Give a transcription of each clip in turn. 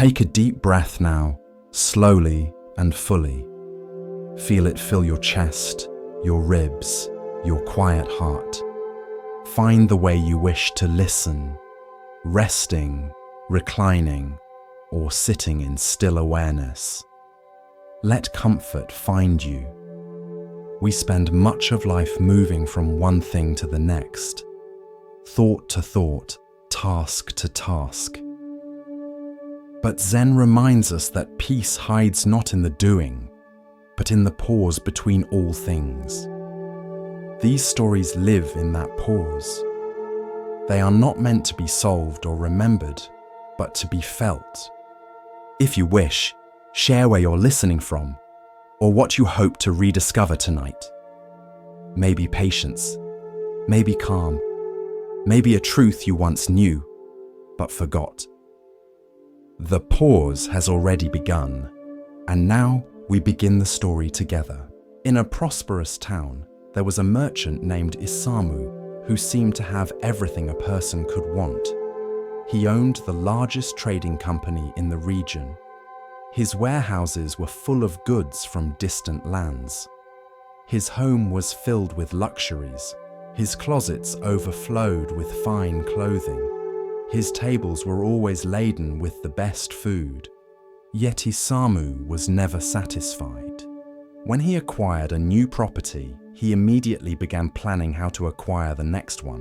Take a deep breath now, slowly and fully. Feel it fill your chest, your ribs, your quiet heart. Find the way you wish to listen, resting, reclining, or sitting in still awareness. Let comfort find you. We spend much of life moving from one thing to the next, thought to thought, task to task. But Zen reminds us that peace hides not in the doing, but in the pause between all things. These stories live in that pause. They are not meant to be solved or remembered, but to be felt. If you wish, share where you're listening from, or what you hope to rediscover tonight. Maybe patience, maybe calm, maybe a truth you once knew, but forgot. The pause has already begun, and now we begin the story together. In a prosperous town, there was a merchant named Isamu who seemed to have everything a person could want. He owned the largest trading company in the region. His warehouses were full of goods from distant lands. His home was filled with luxuries. His closets overflowed with fine clothing. His tables were always laden with the best food. Yet Isamu was never satisfied. When he acquired a new property, he immediately began planning how to acquire the next one.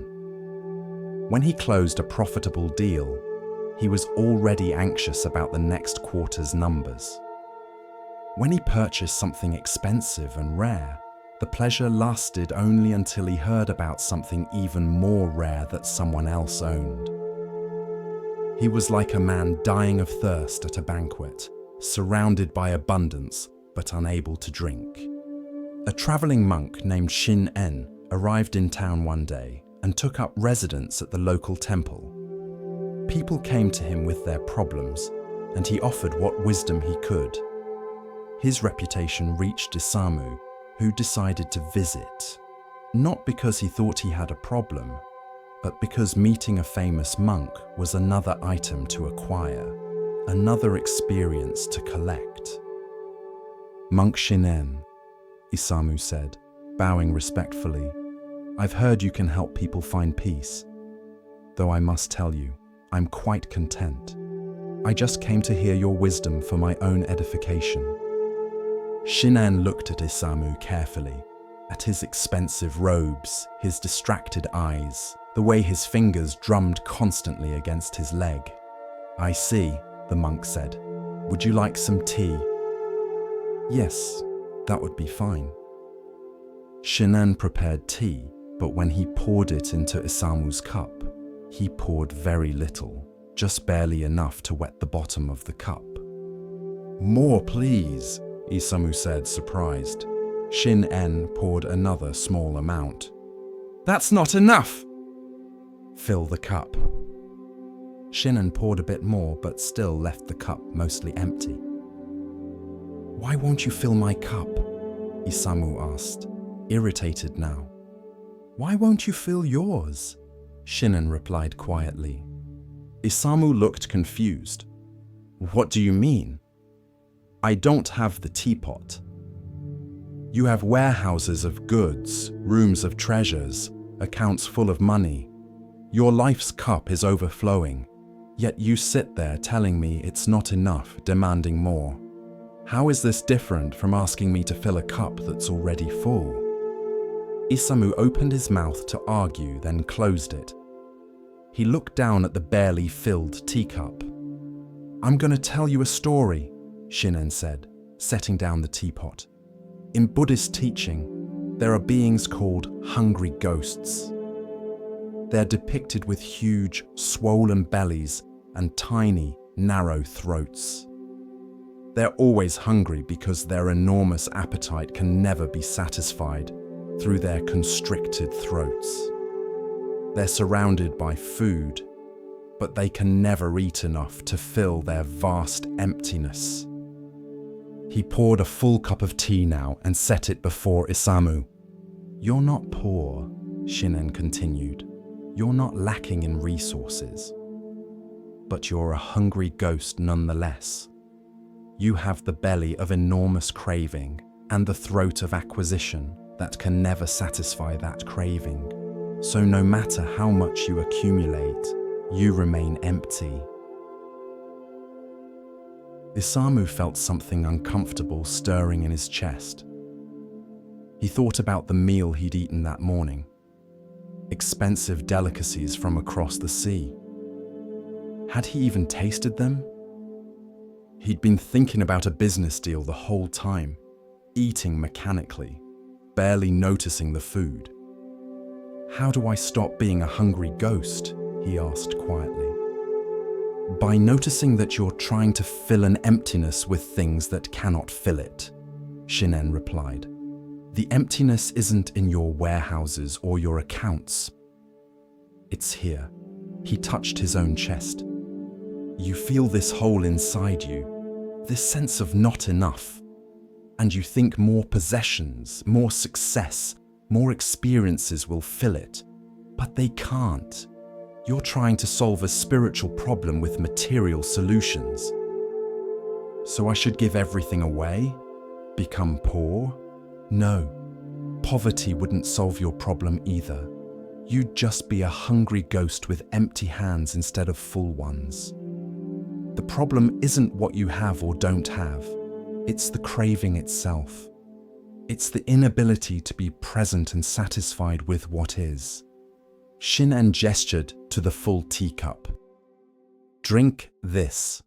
When he closed a profitable deal, he was already anxious about the next quarter's numbers. When he purchased something expensive and rare, the pleasure lasted only until he heard about something even more rare that someone else owned. He was like a man dying of thirst at a banquet, surrounded by abundance but unable to drink. A traveling monk named Shin-en arrived in town one day and took up residence at the local temple. People came to him with their problems, and he offered what wisdom he could. His reputation reached Isamu, who decided to visit, not because he thought he had a problem, but because meeting a famous monk was another item to acquire, another experience to collect. "Monk Shinen," Isamu said, bowing respectfully, "I've heard you can help people find peace. Though I must tell you, I'm quite content. I just came to hear your wisdom for my own edification." Shinen looked at Isamu carefully, at his expensive robes, his distracted eyes, the way his fingers drummed constantly against his leg. "I see," the monk said. "Would you like some tea?" "Yes, that would be fine." Shinen prepared tea, but when he poured it into Isamu's cup, he poured very little, just barely enough to wet the bottom of the cup. "More, please," Isamu said, surprised. Shin-en poured another small amount. "That's not enough!" "Fill the cup." Shinen poured a bit more, but still left the cup mostly empty. "Why won't you fill my cup?" Isamu asked, irritated now. "Why won't you fill yours?" Shinen replied quietly. Isamu looked confused. "What do you mean?" "I don't have the teapot. You have warehouses of goods, rooms of treasures, accounts full of money. Your life's cup is overflowing, yet you sit there telling me it's not enough, demanding more. How is this different from asking me to fill a cup that's already full?" Isamu opened his mouth to argue, then closed it. He looked down at the barely filled teacup. "I'm going to tell you a story," Shinen said, setting down the teapot. "In Buddhist teaching, there are beings called hungry ghosts. They're depicted with huge, swollen bellies and tiny, narrow throats. They're always hungry because their enormous appetite can never be satisfied through their constricted throats. They're surrounded by food, but they can never eat enough to fill their vast emptiness." He poured a full cup of tea now and set it before Isamu. "You're not poor," Shinen continued. "You're not lacking in resources. but you're a hungry ghost nonetheless. You have the belly of enormous craving and the throat of acquisition that can never satisfy that craving. So no matter how much you accumulate, you remain empty. Isamu felt something uncomfortable stirring in his chest. He thought about the meal he'd eaten that morning. Expensive delicacies from across the sea. Had he even tasted them? He'd been thinking about a business deal the whole time, eating mechanically, barely noticing the food. How do I stop being a hungry ghost? He asked quietly. By noticing that you're trying to fill an emptiness with things that cannot fill it, Shinen replied. The emptiness isn't in your warehouses or your accounts. It's here. He touched his own chest. You feel this hole inside you, this sense of not enough. And you think more possessions, more success, more experiences will fill it. But they can't. You're trying to solve a spiritual problem with material solutions. So I should give everything away? Become poor? No. Poverty wouldn't solve your problem either. You'd just be a hungry ghost with empty hands instead of full ones. The problem isn't what you have or don't have. It's the craving itself. It's the inability to be present and satisfied with what is. Shinen gestured to the full teacup. Drink this.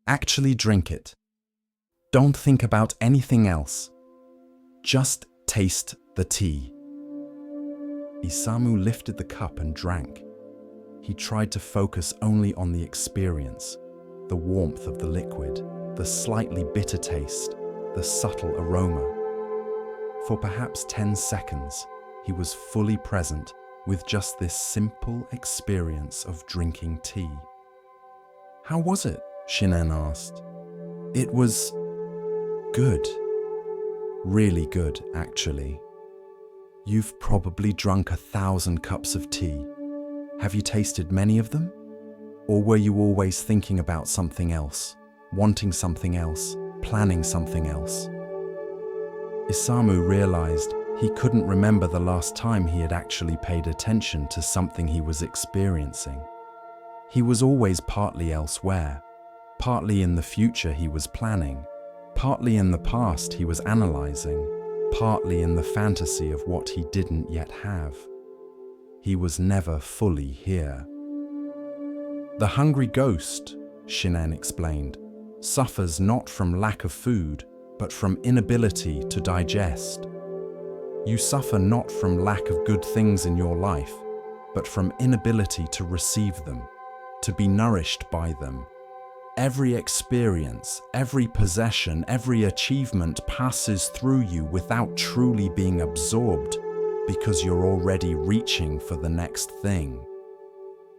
Actually drink it. Don't think about anything else. Just taste the tea. Isamu lifted the cup and drank. He tried to focus only on the experience, the warmth of the liquid, the slightly bitter taste, the subtle aroma. For perhaps 10 seconds, he was fully present with just this simple experience of drinking tea. How was it? Shinen asked. It was good. Really good, actually. You've probably drunk 1,000 cups of tea. Have you tasted many of them? Or were you always thinking about something else, wanting something else, planning something else? Isamu realized he couldn't remember the last time he had actually paid attention to something he was experiencing. He was always partly elsewhere, partly in the future he was planning, partly in the past he was analyzing, partly in the fantasy of what he didn't yet have. He was never fully here. The hungry ghost, Shinen explained, suffers not from lack of food, but from inability to digest. You suffer not from lack of good things in your life, but from inability to receive them, to be nourished by them. Every experience, every possession, every achievement passes through you without truly being absorbed, because you're already reaching for the next thing.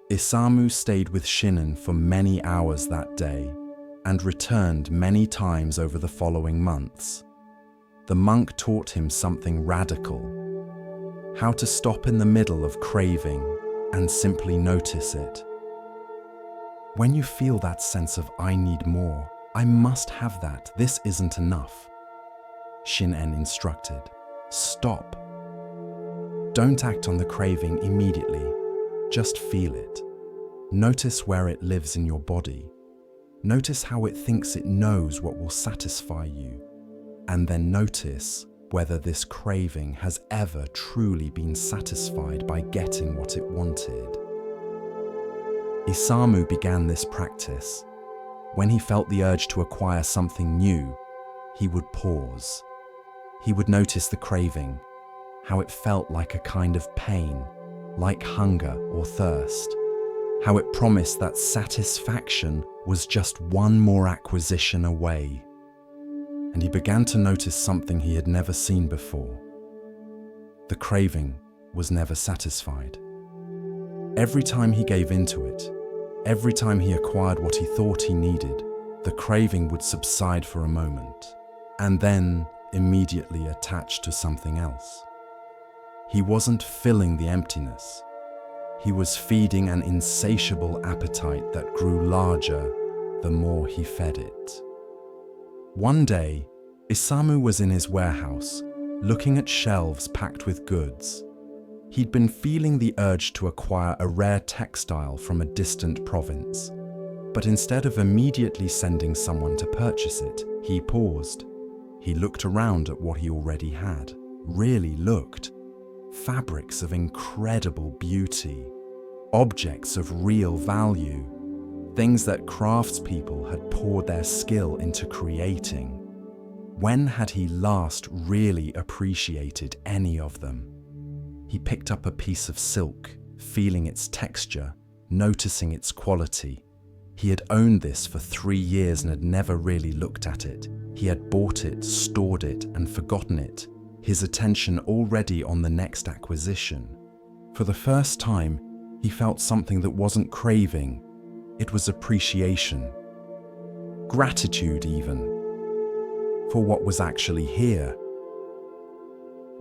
Isamu stayed with Shinen for many hours that day, and returned many times over the following months. The monk taught him something radical: how to stop in the middle of craving and simply notice it. When you feel that sense of I need more, I must have that, this isn't enough, Shinen instructed. Stop. Don't act on the craving immediately, just feel it. Notice where it lives in your body. Notice how it thinks it knows what will satisfy you. And then notice whether this craving has ever truly been satisfied by getting what it wanted. Isamu began this practice. When he felt the urge to acquire something new, he would pause. He would notice the craving, how it felt like a kind of pain, like hunger or thirst, how it promised that satisfaction was just one more acquisition away. And he began to notice something he had never seen before. The craving was never satisfied. Every time he gave into it, every time he acquired what he thought he needed, the craving would subside for a moment, and then immediately attach to something else. He wasn't filling the emptiness. He was feeding an insatiable appetite that grew larger the more he fed it. One day, Isamu was in his warehouse, looking at shelves packed with goods. He'd been feeling the urge to acquire a rare textile from a distant province. But instead of immediately sending someone to purchase it, he paused. He looked around at what he already had. Really looked. Fabrics of incredible beauty. Objects of real value. Things that craftspeople had poured their skill into creating. When had he last really appreciated any of them? He picked up a piece of silk, feeling its texture, noticing its quality. He had owned this for 3 years and had never really looked at it. He had bought it, stored it, and forgotten it, his attention already on the next acquisition. For the first time, he felt something that wasn't craving. It was appreciation. Gratitude even, for what was actually here.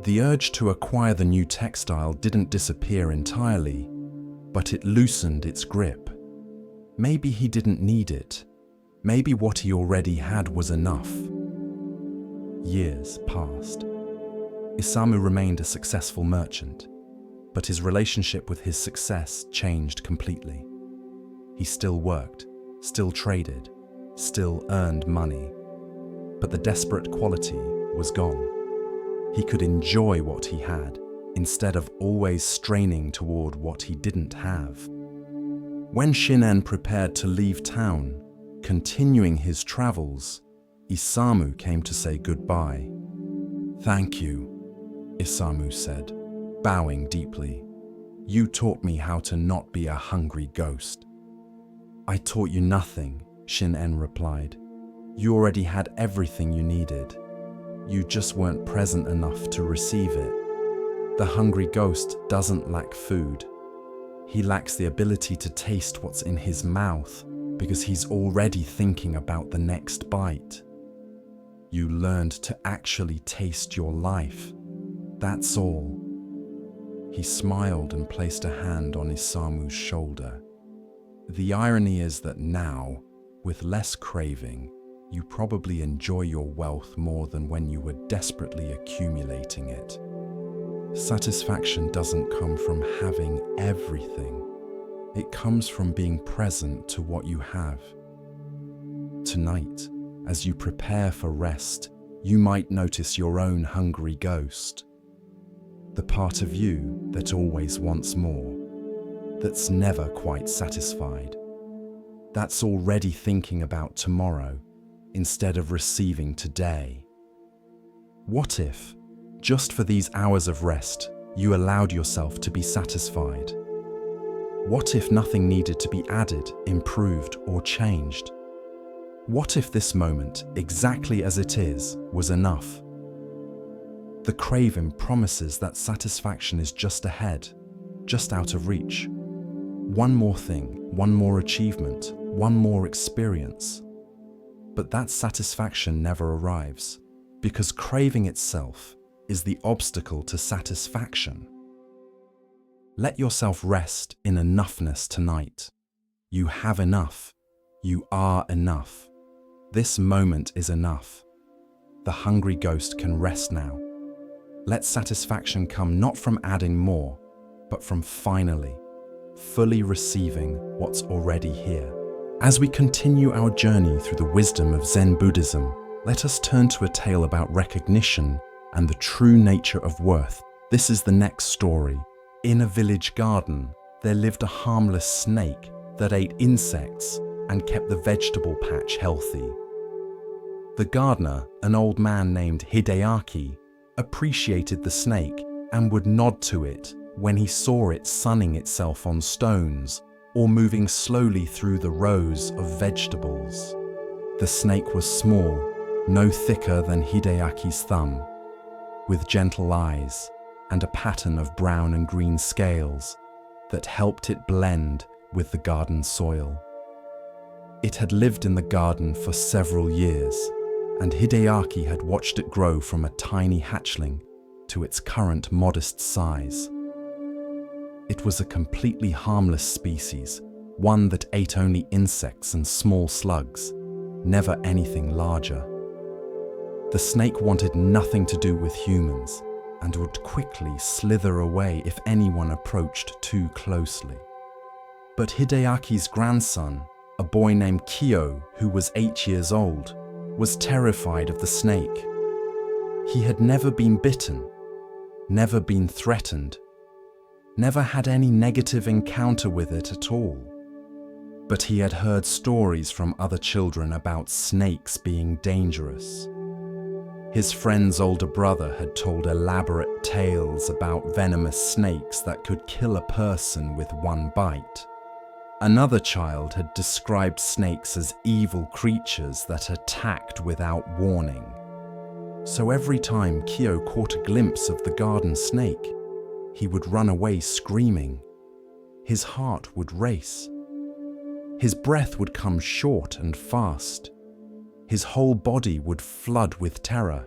The urge to acquire the new textile didn't disappear entirely, but it loosened its grip. Maybe he didn't need it. Maybe what he already had was enough. Years passed. Isamu remained a successful merchant, but his relationship with his success changed completely. He still worked, still traded, still earned money, but the desperate quality was gone. He could enjoy what he had, instead of always straining toward what he didn't have. When Shinen prepared to leave town, continuing his travels, Isamu came to say goodbye. "Thank you," Isamu said, bowing deeply. "You taught me how to not be a hungry ghost." "I taught you nothing," Shinen replied. "You already had everything you needed. You just weren't present enough to receive it. The hungry ghost doesn't lack food. He lacks the ability to taste what's in his mouth because he's already thinking about the next bite. You learned to actually taste your life. That's all." He smiled and placed a hand on Isamu's shoulder. "The irony is that now, with less craving, you probably enjoy your wealth more than when you were desperately accumulating it. Satisfaction doesn't come from having everything. It comes from being present to what you have. Tonight, as you prepare for rest, you might notice your own hungry ghost. The part of you that always wants more, that's never quite satisfied, that's already thinking about tomorrow instead of receiving today. What if, just for these hours of rest, you allowed yourself to be satisfied? What if nothing needed to be added, improved, or changed? What if this moment, exactly as it is, was enough? The craving promises that satisfaction is just ahead, just out of reach. One more thing, one more achievement, one more experience. But that satisfaction never arrives, because craving itself is the obstacle to satisfaction. Let yourself rest in enoughness tonight. You have enough. You are enough. This moment is enough. The hungry ghost can rest now. Let satisfaction come not from adding more, but from finally, fully receiving what's already here. As we continue our journey through the wisdom of Zen Buddhism, let us turn to a tale about recognition and the true nature of worth. This is the next story. In a village garden, there lived a harmless snake that ate insects and kept the vegetable patch healthy. The gardener, an old man named Hideaki, appreciated the snake and would nod to it when he saw it sunning itself on stones or moving slowly through the rows of vegetables. The snake was small, no thicker than Hideaki's thumb, with gentle eyes and a pattern of brown and green scales that helped it blend with the garden soil. It had lived in the garden for several years, and Hideaki had watched it grow from a tiny hatchling to its current modest size. It was a completely harmless species, one that ate only insects and small slugs, never anything larger. The snake wanted nothing to do with humans and would quickly slither away if anyone approached too closely. But Hideaki's grandson, a boy named Kyo, who was 8 years old, was terrified of the snake. He had never been bitten, never been threatened, never had any negative encounter with it at all. But he had heard stories from other children about snakes being dangerous. His friend's older brother had told elaborate tales about venomous snakes that could kill a person with one bite. Another child had described snakes as evil creatures that attacked without warning. So every time Kyo caught a glimpse of the garden snake, he would run away screaming. His heart would race. His breath would come short and fast. His whole body would flood with terror.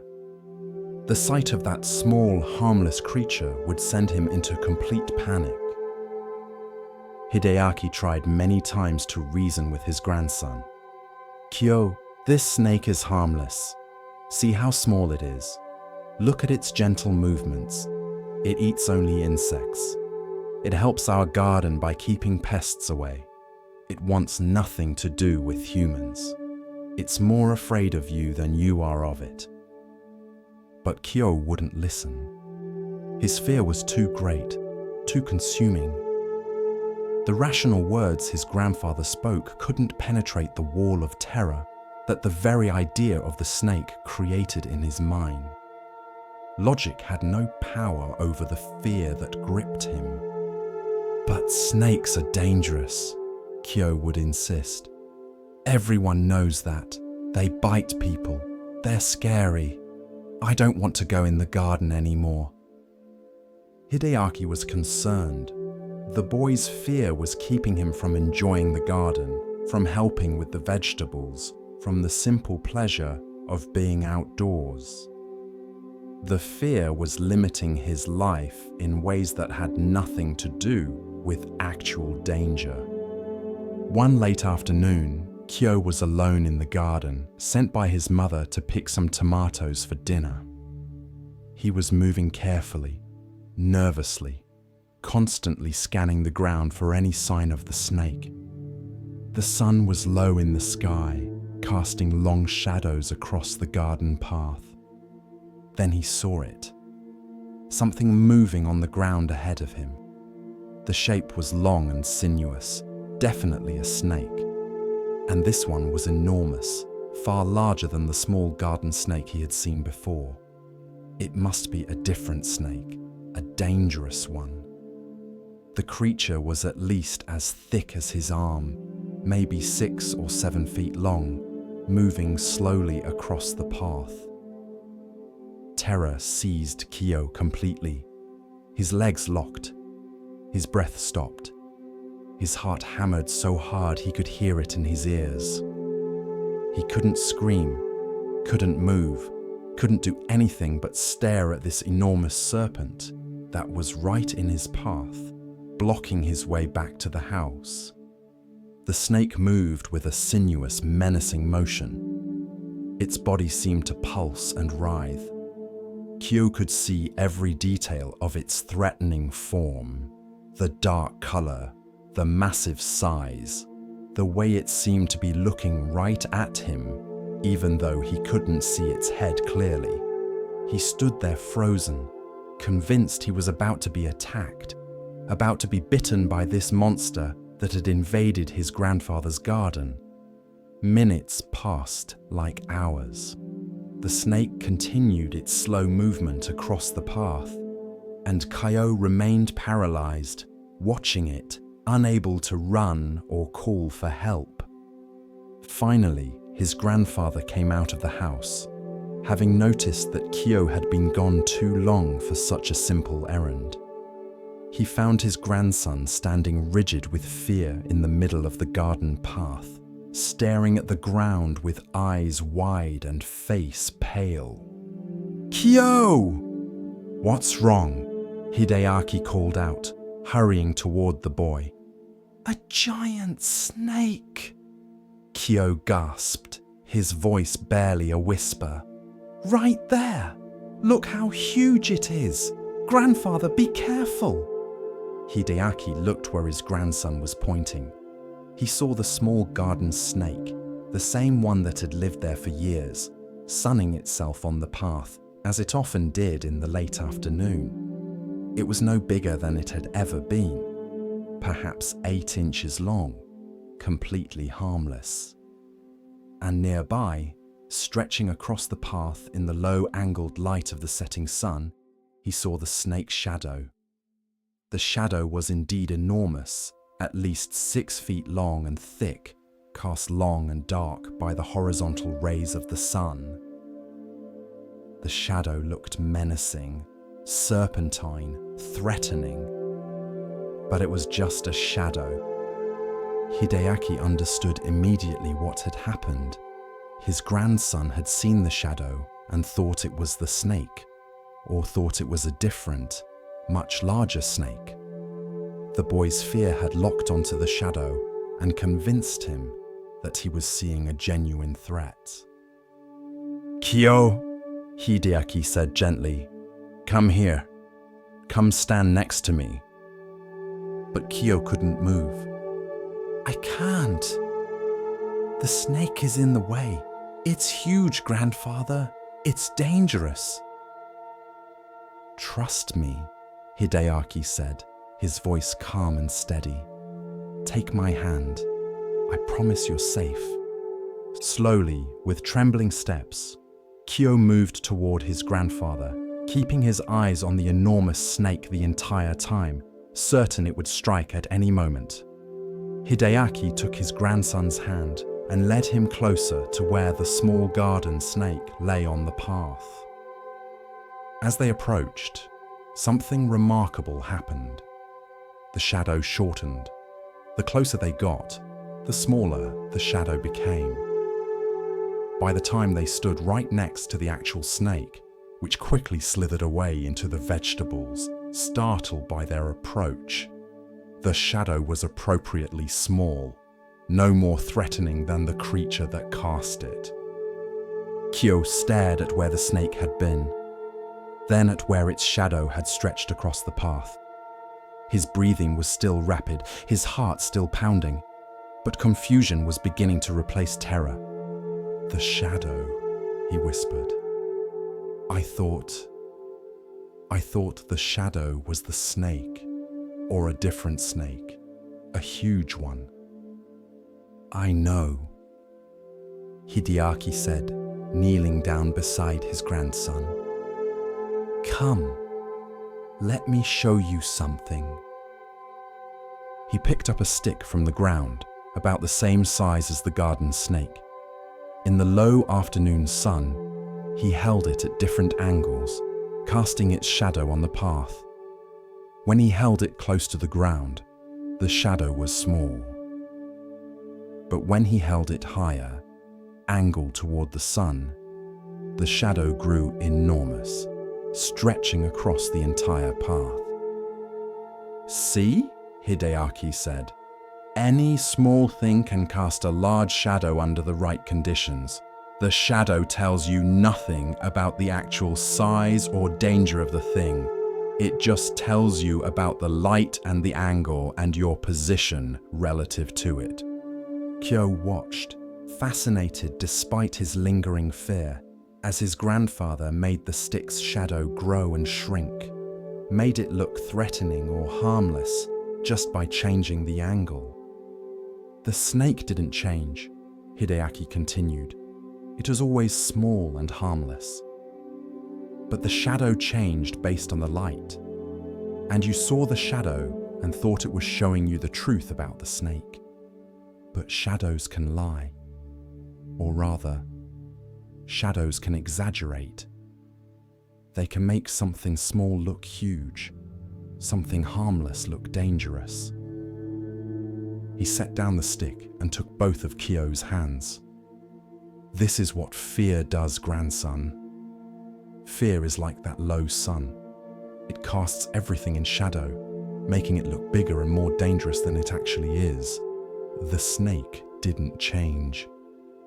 The sight of that small, harmless creature would send him into complete panic. Hideaki tried many times to reason with his grandson. "Kyo, this snake is harmless. See how small it is. Look at its gentle movements. It eats only insects. It helps our garden by keeping pests away. It wants nothing to do with humans. It's more afraid of you than you are of it." But Kyo wouldn't listen. His fear was too great, too consuming. The rational words his grandfather spoke couldn't penetrate the wall of terror that the very idea of the snake created in his mind. Logic had no power over the fear that gripped him. "But snakes are dangerous," Kyo would insist. "Everyone knows that. They bite people. They're scary. I don't want to go in the garden anymore." Hideaki was concerned. The boy's fear was keeping him from enjoying the garden, from helping with the vegetables, from the simple pleasure of being outdoors. The fear was limiting his life in ways that had nothing to do with actual danger. One late afternoon, Kyo was alone in the garden, sent by his mother to pick some tomatoes for dinner. He was moving carefully, nervously, constantly scanning the ground for any sign of the snake. The sun was low in the sky, casting long shadows across the garden path. Then he saw it. Something moving on the ground ahead of him. The shape was long and sinuous, definitely a snake. And this one was enormous, far larger than the small garden snake he had seen before. It must be a different snake, a dangerous one. The creature was at least as thick as his arm, maybe 6 or 7 feet long, moving slowly across the path. Terror seized Kyo completely. His legs locked. His breath stopped. His heart hammered so hard he could hear it in his ears. He couldn't scream, couldn't move, couldn't do anything but stare at this enormous serpent that was right in his path, blocking his way back to the house. The snake moved with a sinuous, menacing motion. Its body seemed to pulse and writhe. Kyo could see every detail of its threatening form, the dark color, the massive size, the way it seemed to be looking right at him, even though he couldn't see its head clearly. He stood there frozen, convinced he was about to be attacked, about to be bitten by this monster that had invaded his grandfather's garden. Minutes passed like hours. The snake continued its slow movement across the path, and Kyo remained paralyzed, watching it, unable to run or call for help. Finally, his grandfather came out of the house, having noticed that Kyo had been gone too long for such a simple errand. He found his grandson standing rigid with fear in the middle of the garden path, staring at the ground with eyes wide and face pale. "Kyo!" "What's wrong?" Hideaki called out, hurrying toward the boy. "A giant snake!" Kyo gasped, his voice barely a whisper. "Right there! Look how huge it is! Grandfather, be careful!" Hideaki looked where his grandson was pointing. He saw the small garden snake, the same one that had lived there for years, sunning itself on the path, as it often did in the late afternoon. It was no bigger than it had ever been, perhaps 8 inches long, completely harmless. And nearby, stretching across the path in the low-angled light of the setting sun, he saw the snake's shadow. The shadow was indeed enormous, at least 6 feet long and thick, cast long and dark by the horizontal rays of the sun. The shadow looked menacing, serpentine, threatening. But it was just a shadow. Hideaki understood immediately what had happened. His grandson had seen the shadow and thought it was the snake, or thought it was a different, much larger snake. The boy's fear had locked onto the shadow and convinced him that he was seeing a genuine threat. "Kyo," Hideaki said gently, "come here. Come stand next to me." But Kyo couldn't move. "I can't. The snake is in the way. It's huge, grandfather. It's dangerous." "Trust me," Hideaki said, his voice calm and steady. "Take my hand. I promise you're safe." Slowly, with trembling steps, Kyo moved toward his grandfather, keeping his eyes on the enormous snake the entire time, certain it would strike at any moment. Hideaki took his grandson's hand and led him closer to where the small garden snake lay on the path. As they approached, something remarkable happened. The shadow shortened. The closer they got, the smaller the shadow became. By the time they stood right next to the actual snake, which quickly slithered away into the vegetables, startled by their approach, the shadow was appropriately small, no more threatening than the creature that cast it. Kyo stared at where the snake had been, then at where its shadow had stretched across the path. His breathing was still rapid, his heart still pounding, but confusion was beginning to replace terror. "The shadow," he whispered. I thought the shadow was the snake, or a different snake, a huge one." "I know," Hideaki said, kneeling down beside his grandson. "Come, let me show you something." He picked up a stick from the ground, about the same size as the garden snake. In the low afternoon sun, he held it at different angles, casting its shadow on the path. When he held it close to the ground, the shadow was small. But when he held it higher, angled toward the sun, the shadow grew enormous, stretching across the entire path. "See?" Hideaki said. "Any small thing can cast a large shadow under the right conditions. The shadow tells you nothing about the actual size or danger of the thing. It just tells you about the light and the angle and your position relative to it." Kyo watched, fascinated despite his lingering fear, as his grandfather made the stick's shadow grow and shrink, made it look threatening or harmless just by changing the angle. "The snake didn't change," Hideaki continued. "It was always small and harmless. But the shadow changed based on the light, and you saw the shadow and thought it was showing you the truth about the snake. But shadows can lie, or rather, shadows can exaggerate. They can make something small look huge, something harmless look dangerous." He set down the stick and took both of Kyo's hands. "This is what fear does, grandson. Fear is like that low sun. It casts everything in shadow, making it look bigger and more dangerous than it actually is. The snake didn't change.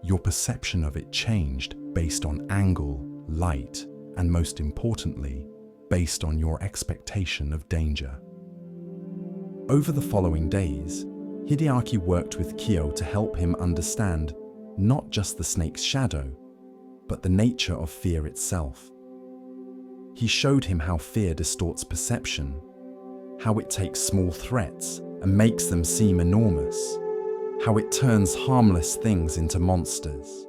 Your perception of it changed based on angle, light, and most importantly, based on your expectation of danger. Over the following days, Hideaki worked with Kyo to help him understand not just the snake's shadow, but the nature of fear itself. He showed him how fear distorts perception, how it takes small threats and makes them seem enormous, how it turns harmless things into monsters.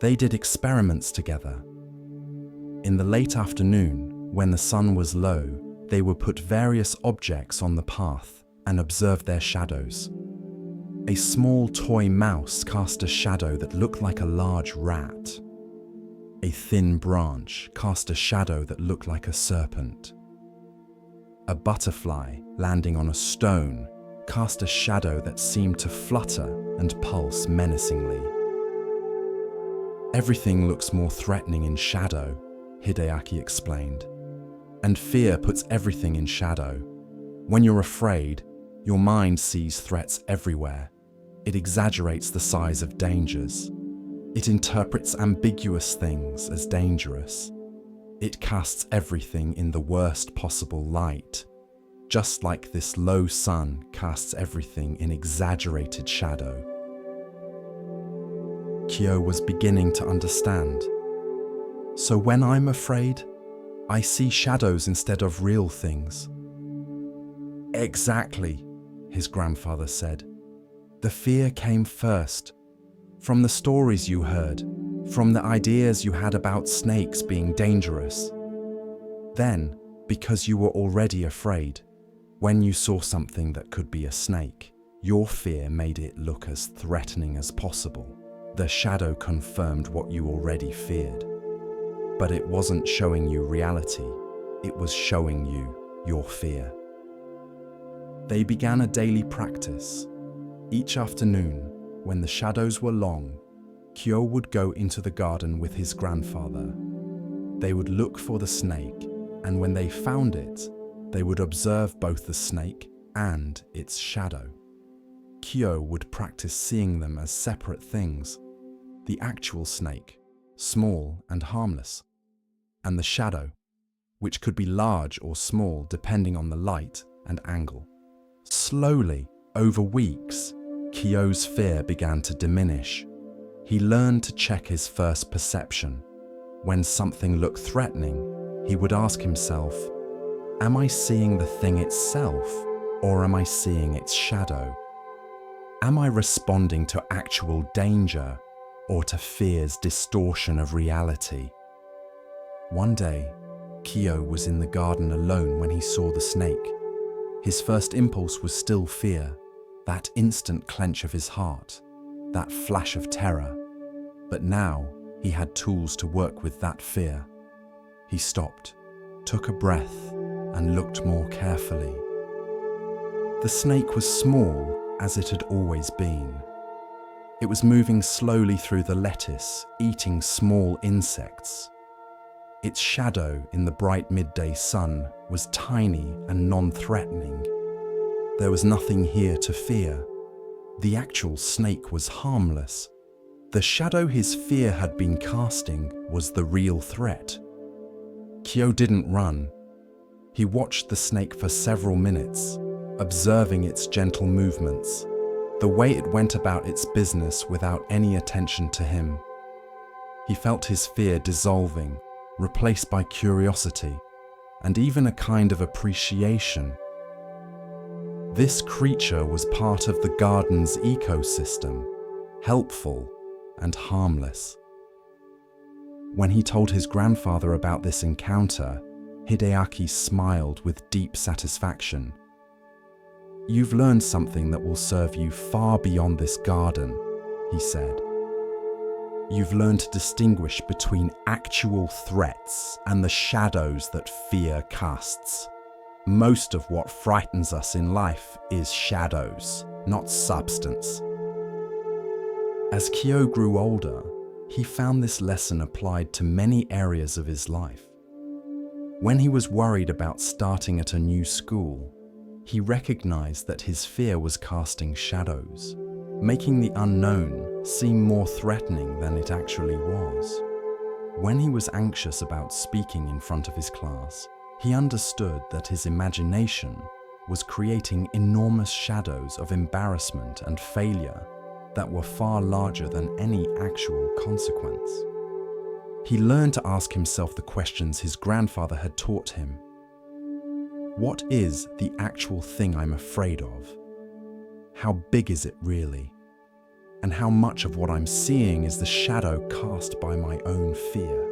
They did experiments together. In the late afternoon, when the sun was low, they would put various objects on the path and observe their shadows. A small toy mouse cast a shadow that looked like a large rat. A thin branch cast a shadow that looked like a serpent. A butterfly landing on a stone cast a shadow that seemed to flutter and pulse menacingly. Everything looks more threatening in shadow, Hideaki explained. And fear puts everything in shadow. When you're afraid, your mind sees threats everywhere. It exaggerates the size of dangers. It interprets ambiguous things as dangerous. It casts everything in the worst possible light, just like this low sun casts everything in exaggerated shadow. Kyo was beginning to understand. So when I'm afraid, I see shadows instead of real things. Exactly, his grandfather said. The fear came first, from the stories you heard, from the ideas you had about snakes being dangerous. Then, because you were already afraid, when you saw something that could be a snake, your fear made it look as threatening as possible. The shadow confirmed what you already feared. But it wasn't showing you reality, it was showing you your fear. They began a daily practice. Each afternoon, when the shadows were long, Kyo would go into the garden with his grandfather. They would look for the snake, and when they found it, they would observe both the snake and its shadow. Kyo would practice seeing them as separate things. The actual snake, small and harmless, and the shadow, which could be large or small depending on the light and angle. Slowly, over weeks, Kyo's fear began to diminish. He learned to check his first perception. When something looked threatening, he would ask himself, am I seeing the thing itself, or am I seeing its shadow? Am I responding to actual danger, or to fear's distortion of reality? One day, Kyo was in the garden alone when he saw the snake. His first impulse was still fear, that instant clench of his heart, that flash of terror. But now, he had tools to work with that fear. He stopped, took a breath, and looked more carefully. The snake was small, as it had always been. It was moving slowly through the lettuce, eating small insects. Its shadow in the bright midday sun was tiny and non-threatening. There was nothing here to fear. The actual snake was harmless. The shadow his fear had been casting was the real threat. Kyo didn't run. He watched the snake for several minutes, observing its gentle movements, the way it went about its business without any attention to him. He felt his fear dissolving, replaced by curiosity, and even a kind of appreciation. This creature was part of the garden's ecosystem, helpful and harmless. When he told his grandfather about this encounter, Hideaki smiled with deep satisfaction. You've learned something that will serve you far beyond this garden, he said. You've learned to distinguish between actual threats and the shadows that fear casts. Most of what frightens us in life is shadows, not substance. As Kyo grew older, he found this lesson applied to many areas of his life. When he was worried about starting at a new school, He recognized that his fear was casting shadows, making the unknown seem more threatening than it actually was. When he was anxious about speaking in front of his class, he understood that his imagination was creating enormous shadows of embarrassment and failure that were far larger than any actual consequence. He learned to ask himself the questions his grandfather had taught him. What is the actual thing I'm afraid of? How big is it really? And how much of what I'm seeing is the shadow cast by my own fear?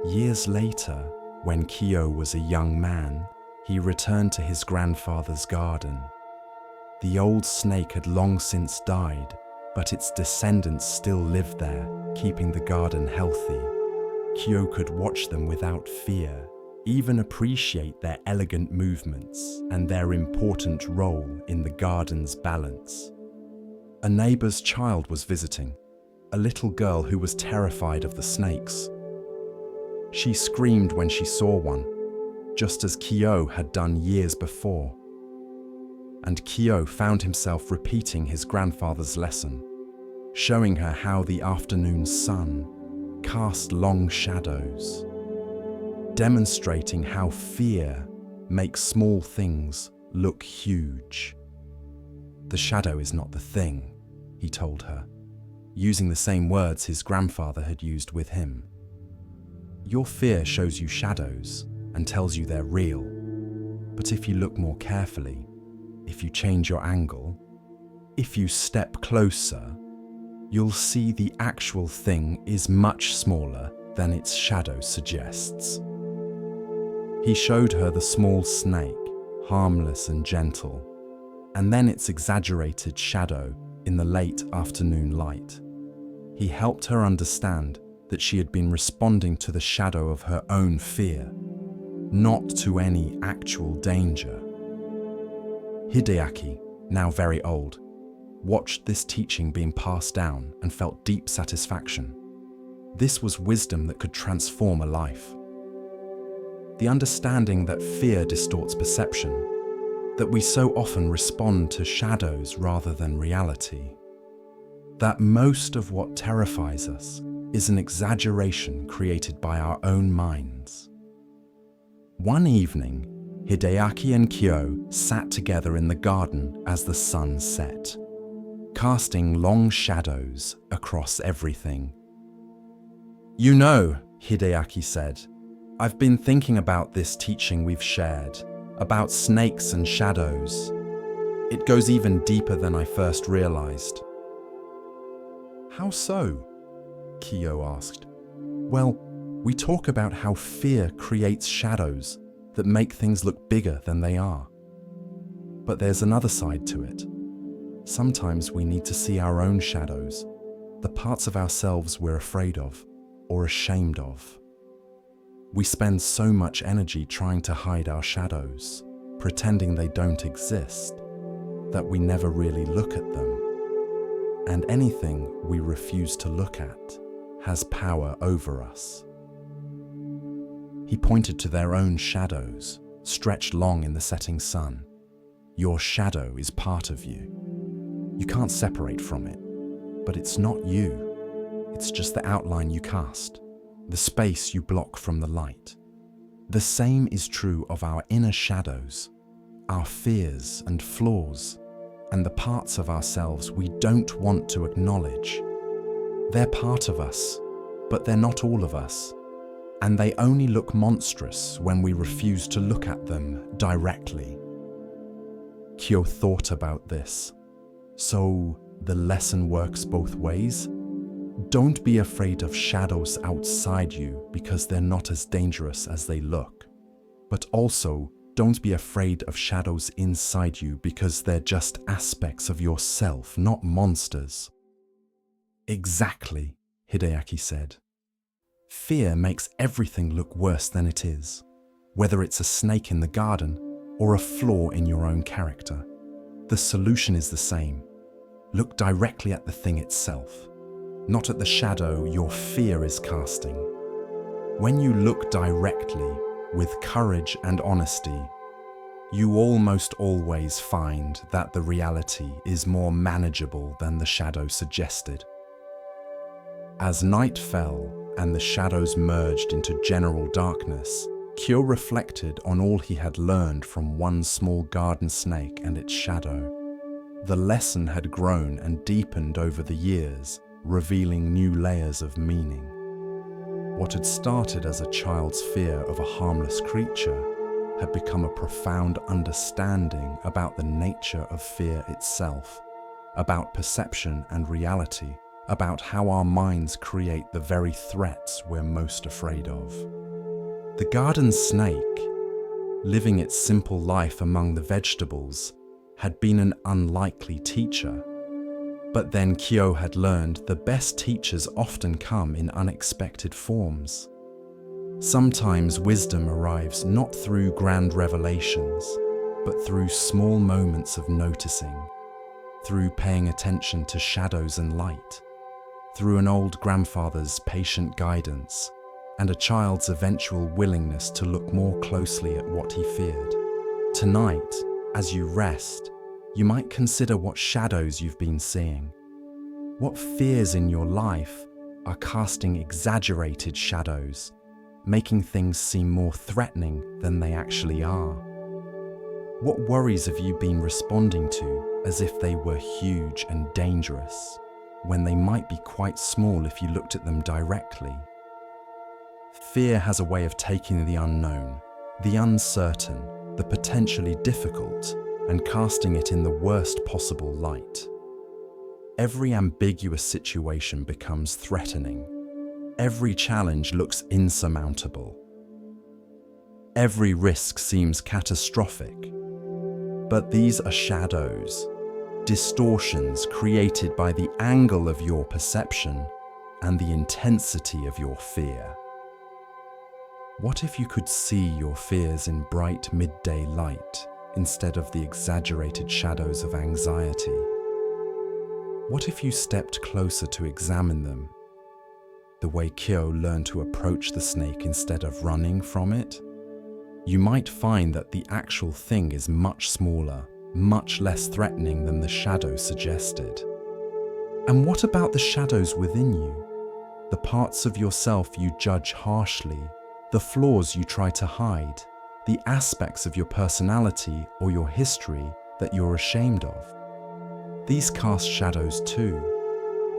Years later, when Kyo was a young man, he returned to his grandfather's garden. The old snake had long since died, but its descendants still lived there, keeping the garden healthy. Kyo could watch them without fear, even appreciate their elegant movements and their important role in the garden's balance. A neighbor's child was visiting, a little girl who was terrified of the snakes. She screamed when she saw one, just as Kyo had done years before. And Kyo found himself repeating his grandfather's lesson, showing her how the afternoon sun cast long shadows, demonstrating how fear makes small things look huge. The shadow is not the thing, he told her, using the same words his grandfather had used with him. Your fear shows you shadows and tells you they're real, but if you look more carefully, if you change your angle, if you step closer, you'll see the actual thing is much smaller than its shadow suggests. He showed her the small snake, harmless and gentle, and then its exaggerated shadow in the late afternoon light. He helped her understand that she had been responding to the shadow of her own fear, not to any actual danger. Hideaki, now very old, watched this teaching being passed down and felt deep satisfaction. This was wisdom that could transform a life. The understanding that fear distorts perception, that we so often respond to shadows rather than reality, that most of what terrifies us is an exaggeration created by our own minds. One evening, Hideaki and Kyo sat together in the garden as the sun set, casting long shadows across everything. You know, Hideaki said, I've been thinking about this teaching we've shared, about snakes and shadows. It goes even deeper than I first realized. How so? Kyo asked. Well, we talk about how fear creates shadows that make things look bigger than they are. But there's another side to it. Sometimes we need to see our own shadows, the parts of ourselves we're afraid of or ashamed of. We spend so much energy trying to hide our shadows, pretending they don't exist, that we never really look at them. And anything we refuse to look at has power over us. He pointed to their own shadows, stretched long in the setting sun. Your shadow is part of you. You can't separate from it, but it's not you. It's just the outline you cast, the space you block from the light. The same is true of our inner shadows, our fears and flaws, and the parts of ourselves we don't want to acknowledge. They're part of us, but they're not all of us, and they only look monstrous when we refuse to look at them directly. Kyo thought about this. So, the lesson works both ways? Don't be afraid of shadows outside you because they're not as dangerous as they look. But also, don't be afraid of shadows inside you because they're just aspects of yourself, not monsters. Exactly, Hideaki said. Fear makes everything look worse than it is, whether it's a snake in the garden or a flaw in your own character. The solution is the same. Look directly at the thing itself, not at the shadow your fear is casting. When you look directly, with courage and honesty, you almost always find that the reality is more manageable than the shadow suggested. As night fell and the shadows merged into general darkness, Kyo reflected on all he had learned from one small garden snake and its shadow. The lesson had grown and deepened over the years, revealing new layers of meaning. What had started as a child's fear of a harmless creature had become a profound understanding about the nature of fear itself, about perception and reality, about how our minds create the very threats we're most afraid of. The garden snake, living its simple life among the vegetables, had been an unlikely teacher. But then Kyo had learned the best teachers often come in unexpected forms. Sometimes wisdom arrives not through grand revelations, but through small moments of noticing, through paying attention to shadows and light, through an old grandfather's patient guidance, and a child's eventual willingness to look more closely at what he feared. Tonight, as you rest, you might consider what shadows you've been seeing. What fears in your life are casting exaggerated shadows, making things seem more threatening than they actually are? What worries have you been responding to as if they were huge and dangerous, when they might be quite small if you looked at them directly? Fear has a way of taking the unknown, the uncertain, the potentially difficult, and casting it in the worst possible light. Every ambiguous situation becomes threatening. Every challenge looks insurmountable. Every risk seems catastrophic. But these are shadows, distortions created by the angle of your perception and the intensity of your fear. What if you could see your fears in bright midday light instead of the exaggerated shadows of anxiety? What if you stepped closer to examine them, the way Kyo learned to approach the snake instead of running from it? You might find that the actual thing is much smaller, much less threatening than the shadow suggested. And what about the shadows within you? The parts of yourself you judge harshly, the flaws you try to hide, the aspects of your personality or your history that you're ashamed of. These cast shadows too.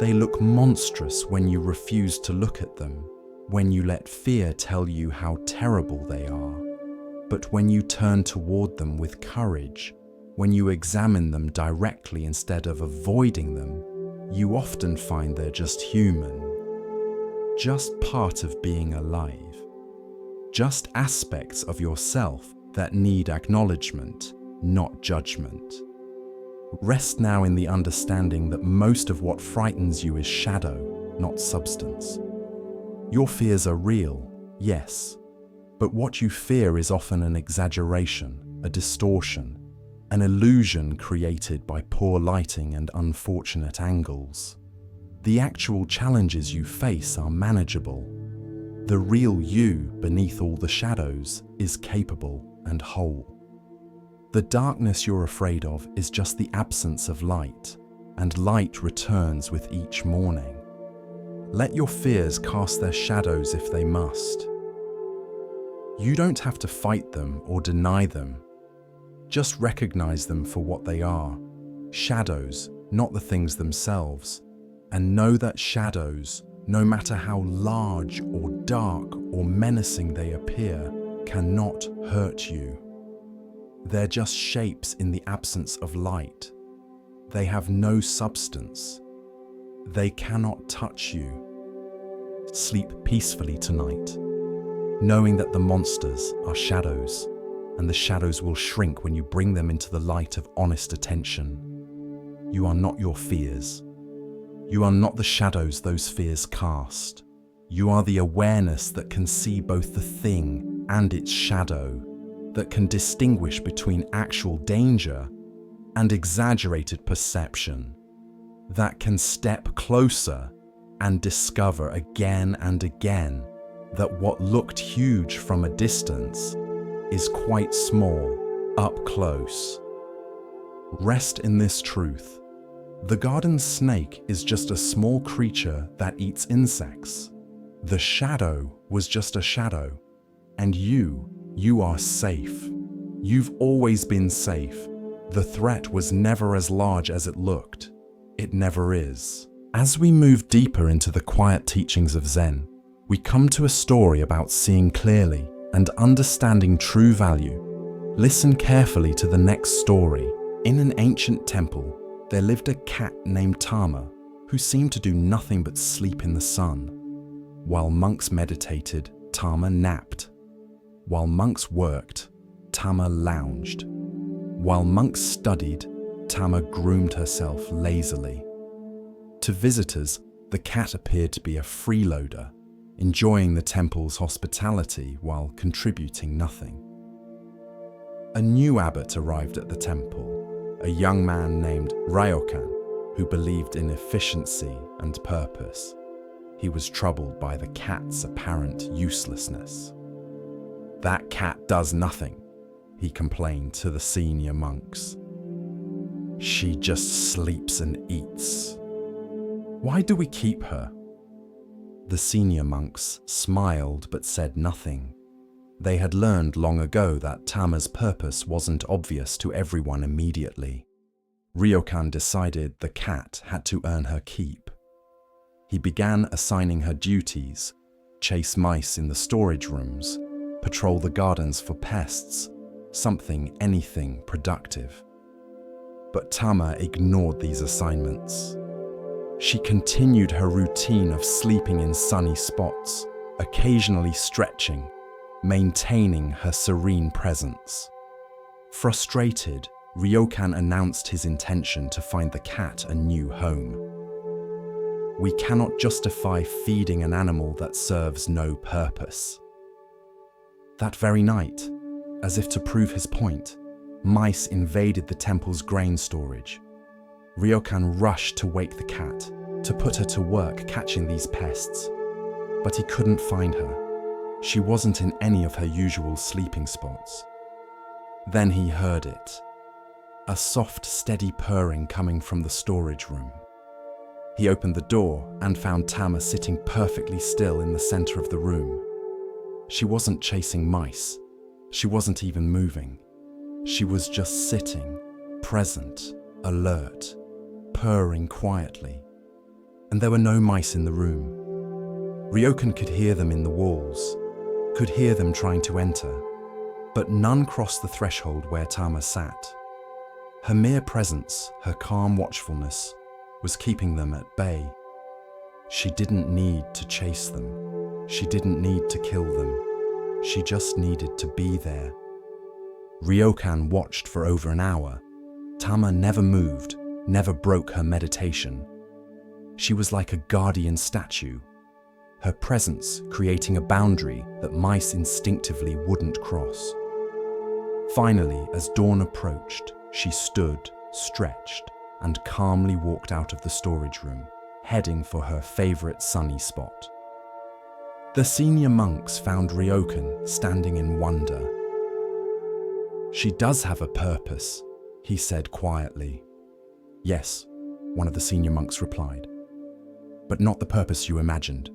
They look monstrous when you refuse to look at them, when you let fear tell you how terrible they are. But when you turn toward them with courage, when you examine them directly instead of avoiding them, you often find they're just human, just part of being alive, just aspects of yourself that need acknowledgement, not judgment. Rest now in the understanding that most of what frightens you is shadow, not substance. Your fears are real, yes, but what you fear is often an exaggeration, a distortion, an illusion created by poor lighting and unfortunate angles. The actual challenges you face are manageable. The real you beneath all the shadows is capable and whole. The darkness you're afraid of is just the absence of light, and light returns with each morning. Let your fears cast their shadows if they must. You don't have to fight them or deny them. Just recognize them for what they are, shadows, not the things themselves, and know that shadows, no matter how large or dark or menacing they appear, cannot hurt you. They're just shapes in the absence of light. They have no substance. They cannot touch you. Sleep peacefully tonight, knowing that the monsters are shadows, and the shadows will shrink when you bring them into the light of honest attention. You are not your fears. You are not the shadows those fears cast. You are the awareness that can see both the thing and its shadow, that can distinguish between actual danger and exaggerated perception, that can step closer and discover again and again that what looked huge from a distance is quite small, up close. Rest in this truth. The garden snake is just a small creature that eats insects. The shadow was just a shadow. And you are safe. You've always been safe. The threat was never as large as it looked. It never is. As we move deeper into the quiet teachings of Zen, we come to a story about seeing clearly and understanding true value. Listen carefully to the next story. In an ancient temple, there lived a cat named Tama, who seemed to do nothing but sleep in the sun. While monks meditated, Tama napped. While monks worked, Tama lounged. While monks studied, Tama groomed herself lazily. To visitors, the cat appeared to be a freeloader, enjoying the temple's hospitality while contributing nothing. A new abbot arrived at the temple, a young man named Ryokan, who believed in efficiency and purpose. He was troubled by the cat's apparent uselessness. "That cat does nothing," he complained to the senior monks. "She just sleeps and eats. Why do we keep her?" The senior monks smiled but said nothing. They had learned long ago that Tama's purpose wasn't obvious to everyone immediately. Ryokan decided the cat had to earn her keep. He began assigning her duties: chase mice in the storage rooms, patrol the gardens for pests, anything productive. But Tama ignored these assignments. She continued her routine of sleeping in sunny spots, occasionally stretching, maintaining her serene presence. Frustrated, Ryokan announced his intention to find the cat a new home. "We cannot justify feeding an animal that serves no purpose." That very night, as if to prove his point, mice invaded the temple's grain storage. Ryokan rushed to wake the cat, to put her to work catching these pests. But he couldn't find her. She wasn't in any of her usual sleeping spots. Then he heard it. A soft, steady purring coming from the storage room. He opened the door and found Tama sitting perfectly still in the center of the room. She wasn't chasing mice. She wasn't even moving. She was just sitting, present, alert, purring quietly. And there were no mice in the room. Ryokan could hear them in the walls, could hear them trying to enter, but none crossed the threshold where Tama sat. Her mere presence, her calm watchfulness, was keeping them at bay. She didn't need to chase them. She didn't need to kill them. She just needed to be there. Ryokan watched for over an hour. Tama never moved, never broke her meditation. She was like a guardian statue, her presence creating a boundary that mice instinctively wouldn't cross. Finally, as dawn approached, she stood, stretched, and calmly walked out of the storage room, heading for her favorite sunny spot. The senior monks found Ryokan standing in wonder. "She does have a purpose," he said quietly. "Yes," one of the senior monks replied, "but not the purpose you imagined.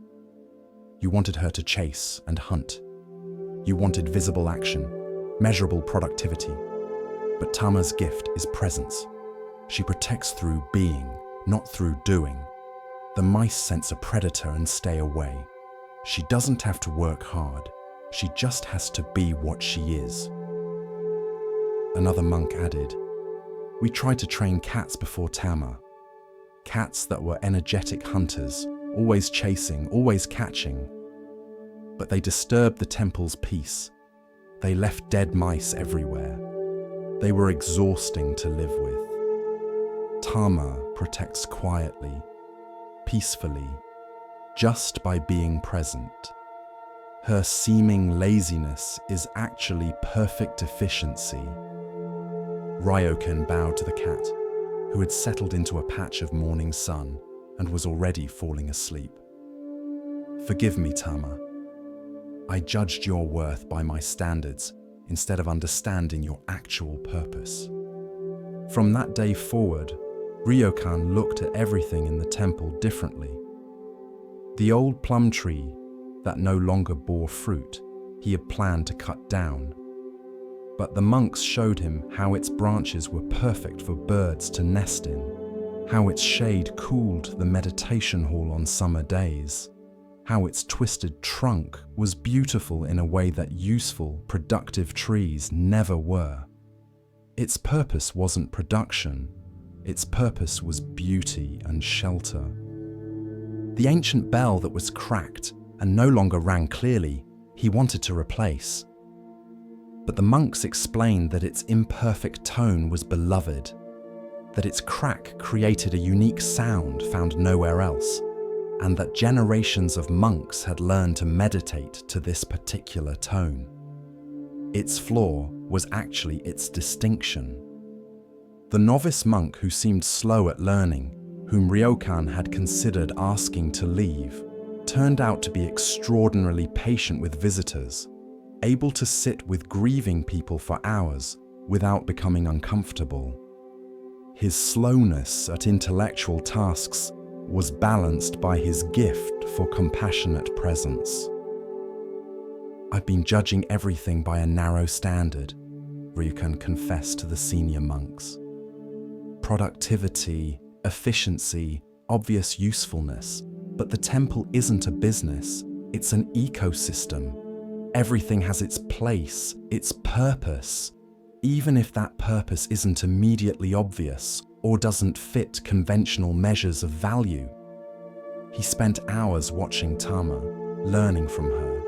You wanted her to chase and hunt. You wanted visible action, measurable productivity. But Tama's gift is presence. She protects through being, not through doing. The mice sense a predator and stay away. She doesn't have to work hard. She just has to be what she is." Another monk added, "We tried to train cats before Tama. Cats that were energetic hunters, always chasing, always catching. But they disturbed the temple's peace. They left dead mice everywhere. They were exhausting to live with. Tama protects quietly, peacefully, just by being present. Her seeming laziness is actually perfect efficiency." Ryokan bowed to the cat, who had settled into a patch of morning sun and was already falling asleep. "Forgive me, Tama. I judged your worth by my standards, instead of understanding your actual purpose. From that day forward, Ryokan looked at everything in the temple differently. The old plum tree that no longer bore fruit, he had planned to cut down. But the monks showed him how its branches were perfect for birds to nest in, how its shade cooled the meditation hall on summer days, how its twisted trunk was beautiful in a way that useful, productive trees never were. Its purpose wasn't production, its purpose was beauty and shelter. The ancient bell that was cracked and no longer rang clearly, he wanted to replace. But the monks explained that its imperfect tone was beloved, that its crack created a unique sound found nowhere else, and that generations of monks had learned to meditate to this particular tone. Its flaw was actually its distinction. The novice monk who seemed slow at learning, whom Ryokan had considered asking to leave, turned out to be extraordinarily patient with visitors, able to sit with grieving people for hours without becoming uncomfortable. His slowness at intellectual tasks was balanced by his gift for compassionate presence. "I've been judging everything by a narrow standard," Ryokan confessed to the senior monks. "Productivity, efficiency, obvious usefulness, but the temple isn't a business, it's an ecosystem. Everything has its place, its purpose, even if that purpose isn't immediately obvious or doesn't fit conventional measures of value." He spent hours watching Tama, learning from her.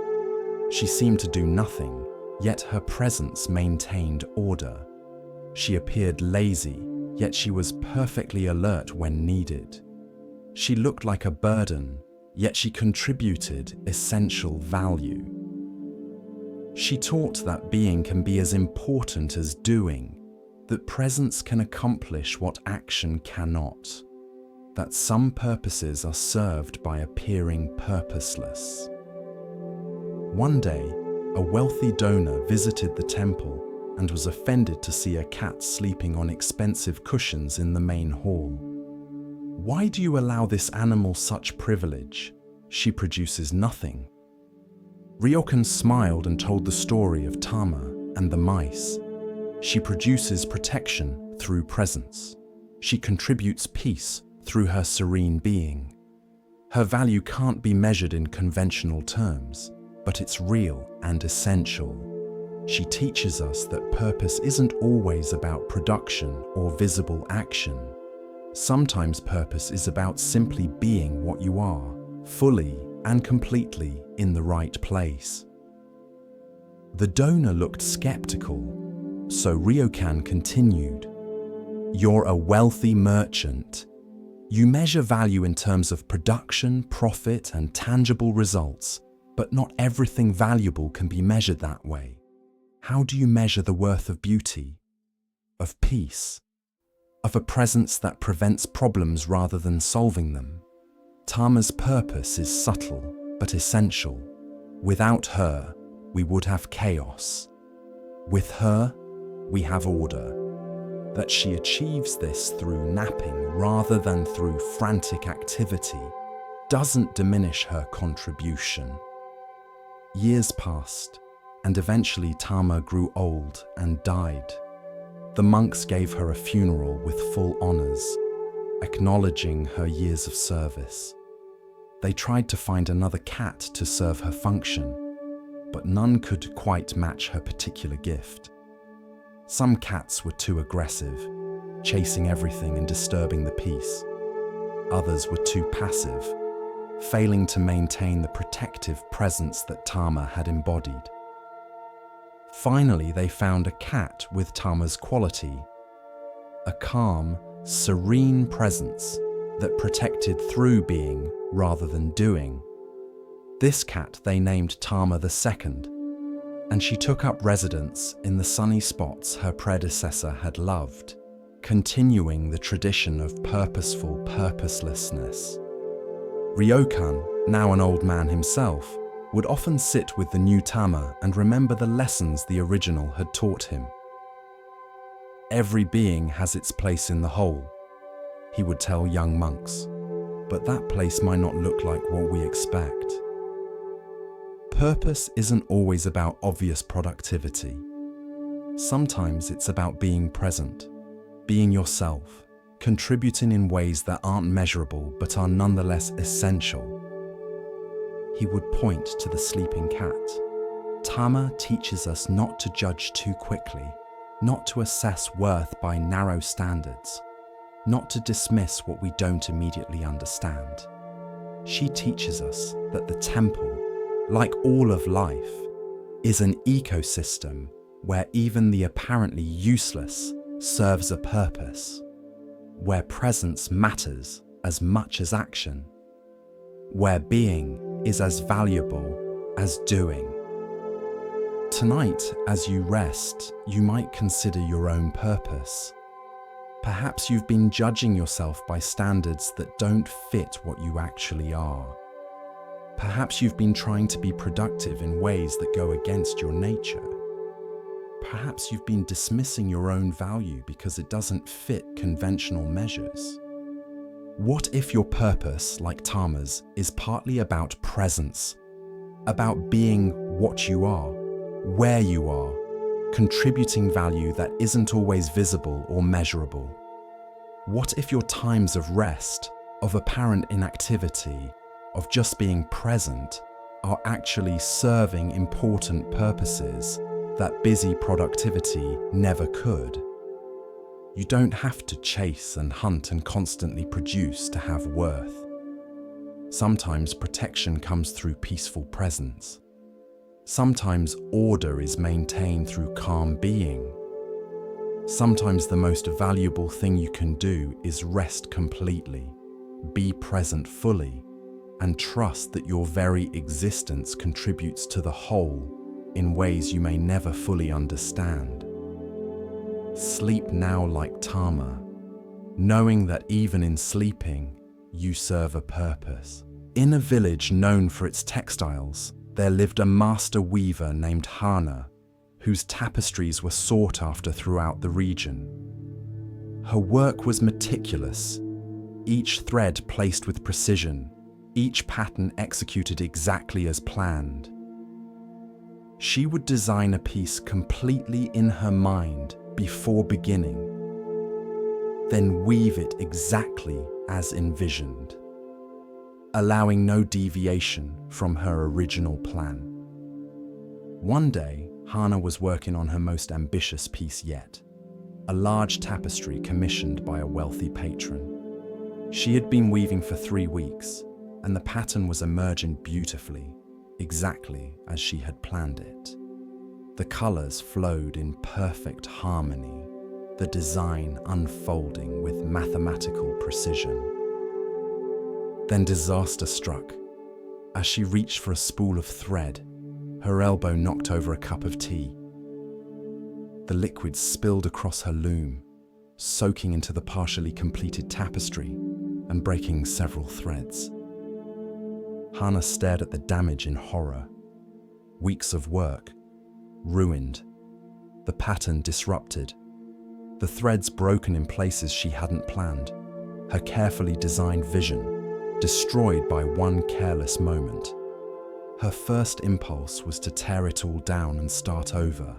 She seemed to do nothing, yet her presence maintained order. She appeared lazy, yet she was perfectly alert when needed. She looked like a burden, yet she contributed essential value. She taught that being can be as important as doing, that presence can accomplish what action cannot, that some purposes are served by appearing purposeless. One day, a wealthy donor visited the temple and was offended to see a cat sleeping on expensive cushions in the main hall. "Why do you allow this animal such privilege? She produces nothing." Ryokan smiled and told the story of Tama and the mice. She produces protection through presence. She contributes peace through her serene being. Her value can't be measured in conventional terms, but it's real and essential. She teaches us that purpose isn't always about production or visible action. Sometimes purpose is about simply being what you are, fully and completely in the right place. The donor looked skeptical, so Ryokan continued. "You're a wealthy merchant. You measure value in terms of production, profit, and tangible results, but not everything valuable can be measured that way. How do you measure the worth of beauty, of peace, of a presence that prevents problems rather than solving them? Tama's purpose is subtle but essential. Without her, we would have chaos. With her, we have order. That she achieves this through napping rather than through frantic activity doesn't diminish her contribution." Years passed, and eventually Tama grew old and died. The monks gave her a funeral with full honors, acknowledging her years of service. They tried to find another cat to serve her function, but none could quite match her particular gift. Some cats were too aggressive, chasing everything and disturbing the peace. Others were too passive, failing to maintain the protective presence that Tama had embodied. Finally, they found a cat with Tama's quality, a calm, serene presence that protected through being rather than doing. This cat they named Tama II, and she took up residence in the sunny spots her predecessor had loved, continuing the tradition of purposeful purposelessness. Ryokan, now an old man himself, would often sit with the new Tama and remember the lessons the original had taught him. Every being has its place in the whole, he would tell young monks, but that place might not look like what we expect. Purpose isn't always about obvious productivity. Sometimes it's about being present, being yourself, contributing in ways that aren't measurable but are nonetheless essential. He would point to the sleeping cat. Tama teaches us not to judge too quickly, not to assess worth by narrow standards, not to dismiss what we don't immediately understand. She teaches us that the temple, like all of life, is an ecosystem where even the apparently useless serves a purpose, where presence matters as much as action, where being is as valuable as doing. Tonight, as you rest, you might consider your own purpose. Perhaps you've been judging yourself by standards that don't fit what you actually are. Perhaps you've been trying to be productive in ways that go against your nature. Perhaps you've been dismissing your own value because it doesn't fit conventional measures. What if your purpose, like Tama's, is partly about presence, about being what you are, where you are, contributing value that isn't always visible or measurable? What if your times of rest, of apparent inactivity, of just being present, are actually serving important purposes that busy productivity never could? You don't have to chase and hunt and constantly produce to have worth. Sometimes protection comes through peaceful presence. Sometimes order is maintained through calm being. Sometimes the most valuable thing you can do is rest completely, be present fully, and trust that your very existence contributes to the whole in ways you may never fully understand. Sleep now like Tama, knowing that even in sleeping, you serve a purpose. In a village known for its textiles, there lived a master weaver named Hana, whose tapestries were sought after throughout the region. Her work was meticulous, each thread placed with precision, each pattern executed exactly as planned. She would design a piece completely in her mind before beginning, then weave it exactly as envisioned, allowing no deviation from her original plan. One day, Hana was working on her most ambitious piece yet, a large tapestry commissioned by a wealthy patron. She had been weaving for 3 weeks, and the pattern was emerging beautifully, exactly as she had planned it. The colors flowed in perfect harmony, the design unfolding with mathematical precision. Then disaster struck. As she reached for a spool of thread, her elbow knocked over a cup of tea. The liquid spilled across her loom, soaking into the partially completed tapestry and breaking several threads. Hana stared at the damage in horror. Weeks of work, ruined. The pattern disrupted. The threads broken in places she hadn't planned. Her carefully designed vision, destroyed by one careless moment. Her first impulse was to tear it all down and start over.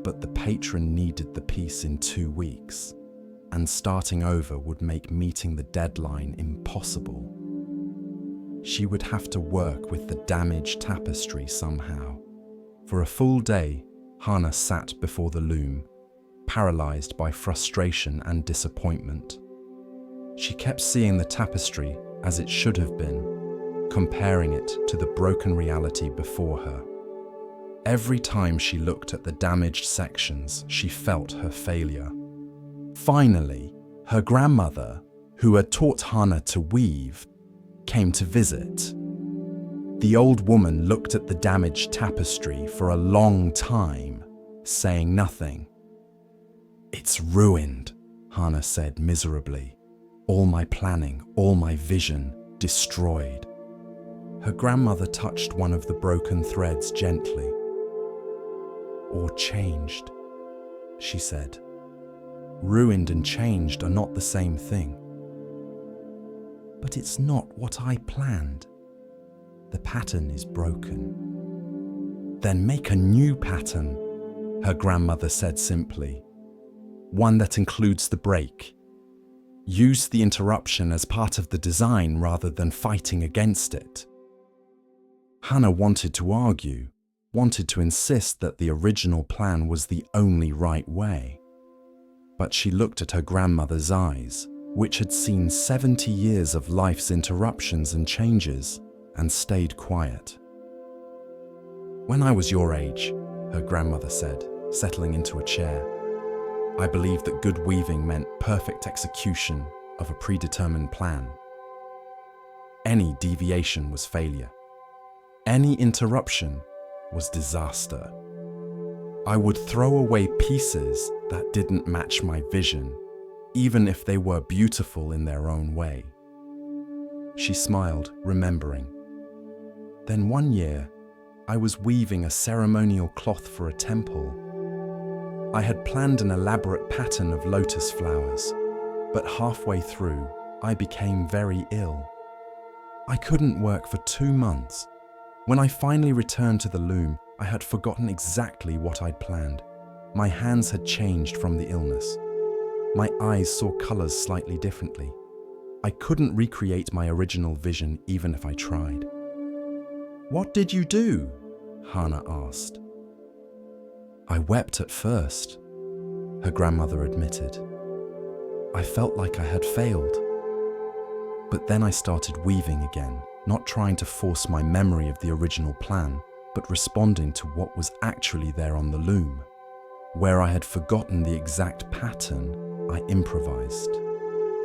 But the patron needed the piece in 2 weeks, and starting over would make meeting the deadline impossible. She would have to work with the damaged tapestry somehow. For a full day, Hana sat before the loom, paralyzed by frustration and disappointment. She kept seeing the tapestry as it should have been, comparing it to the broken reality before her. Every time she looked at the damaged sections, she felt her failure. Finally, her grandmother, who had taught Hana to weave, came to visit. The old woman looked at the damaged tapestry for a long time, saying nothing. "It's ruined," Hana said miserably. "All my planning, all my vision, destroyed." Her grandmother touched one of the broken threads gently. "Or changed," she said. "Ruined and changed are not the same thing." "But it's not what I planned. The pattern is broken." "Then make a new pattern," her grandmother said simply. "One that includes the break. Use the interruption as part of the design rather than fighting against it." Hannah wanted to argue, wanted to insist that the original plan was the only right way. But she looked at her grandmother's eyes, which had seen 70 years of life's interruptions and changes, and stayed quiet. "When I was your age," her grandmother said, settling into a chair, "I believed that good weaving meant perfect execution of a predetermined plan. Any deviation was failure. Any interruption was disaster. I would throw away pieces that didn't match my vision, even if they were beautiful in their own way." She smiled, remembering. "Then one year, I was weaving a ceremonial cloth for a temple. I had planned an elaborate pattern of lotus flowers, but halfway through, I became very ill. I couldn't work for 2 months. When I finally returned to the loom, I had forgotten exactly what I'd planned. My hands had changed from the illness. My eyes saw colors slightly differently. I couldn't recreate my original vision even if I tried." "What did you do?" Hannah asked. "I wept at first," her grandmother admitted. "I felt like I had failed. But then I started weaving again, not trying to force my memory of the original plan, but responding to what was actually there on the loom. Where I had forgotten the exact pattern, I improvised.